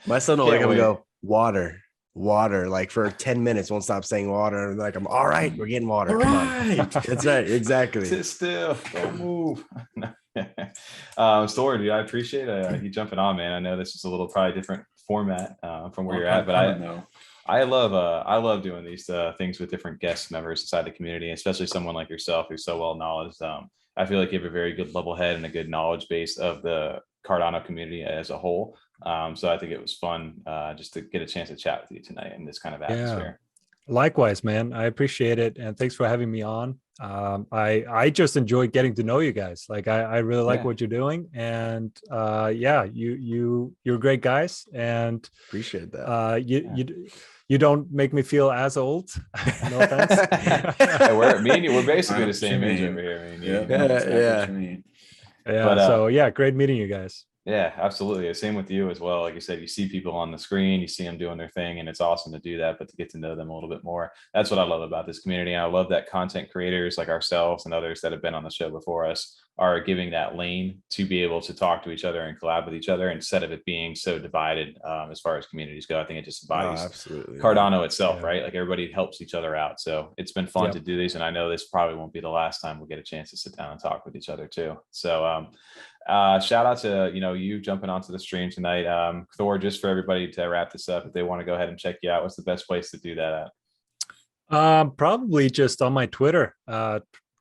My son will like him go, water, like for 10 minutes, won't stop saying water. And like, I'm all right, we're getting water. All right. That's right, exactly. Sit still, don't move. Thor, dude, I appreciate you jumping on, man. I know this is a little probably different format from where you're at, but I love doing these things with different guest members inside the community, especially someone like yourself who's so well knowledge. I feel like you have a very good level head and a good knowledge base of the Cardano community as a whole. So I think it was fun just to get a chance to chat with you tonight in this kind of atmosphere. Likewise, man. I appreciate it, and thanks for having me on. I just enjoy getting to know you guys. Like I really like what you're doing, and you're great guys, and appreciate that. You don't make me feel as old. No offense. We're basically the same age over here. So great meeting you guys. Yeah, absolutely. Same with you as well. Like you said, you see people on the screen, you see them doing their thing, and it's awesome to do that, but to get to know them a little bit more. That's what I love about this community. And I love that content creators like ourselves and others that have been on the show before us are giving that lane to be able to talk to each other and collab with each other instead of it being so divided as far as communities go. I think it just embodies Cardano itself, right? Like everybody helps each other out. So it's been fun to do these. And I know this probably won't be the last time we'll get a chance to sit down and talk with each other too. So shout out to you jumping onto the stream tonight. Thor, just for everybody to wrap this up, if they want to go ahead and check you out, what's the best place to do that at? Probably just on my Twitter,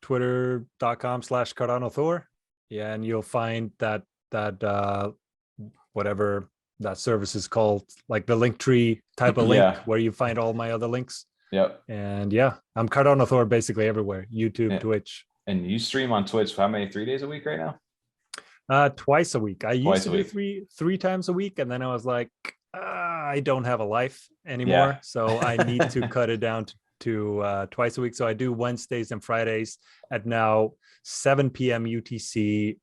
twitter.com/CardanoThor. Yeah, and you'll find that whatever that service is called, like the link tree type of link where you find all my other links. Yep. And I'm CardanoThor basically everywhere. YouTube, Twitch. And you stream on Twitch for how many? 3 days a week right now? Twice a week. I used to do three times a week, and then I was like, I don't have a life anymore, so I need to cut it down to twice a week. So I do Wednesdays and Fridays at now 7 p.m. UTC,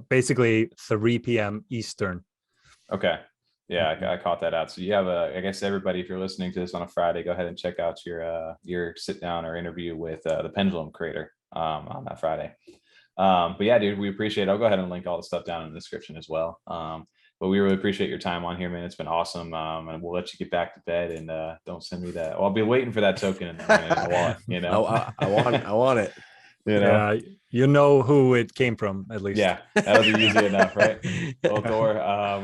basically 3 p.m. Eastern. Okay. Yeah, I caught that out. So you have I guess everybody, if you're listening to this on a Friday, go ahead and check out your sit down or interview with the Pendulum creator on that Friday. But yeah, dude, we appreciate it. I'll go ahead and link all the stuff down in the description as well. But we really appreciate your time on here, man. It's been awesome. And we'll let you get back to bed, and don't send me that. Well, I'll be waiting for that token in the wallet, I want it. Yeah, you know who it came from, at least. Yeah, that'll be easy enough, right? Well, Thor,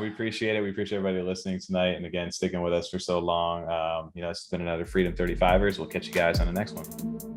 we appreciate it. We appreciate everybody listening tonight, and again, sticking with us for so long. This has been another Freedom 35ers. We'll catch you guys on the next one.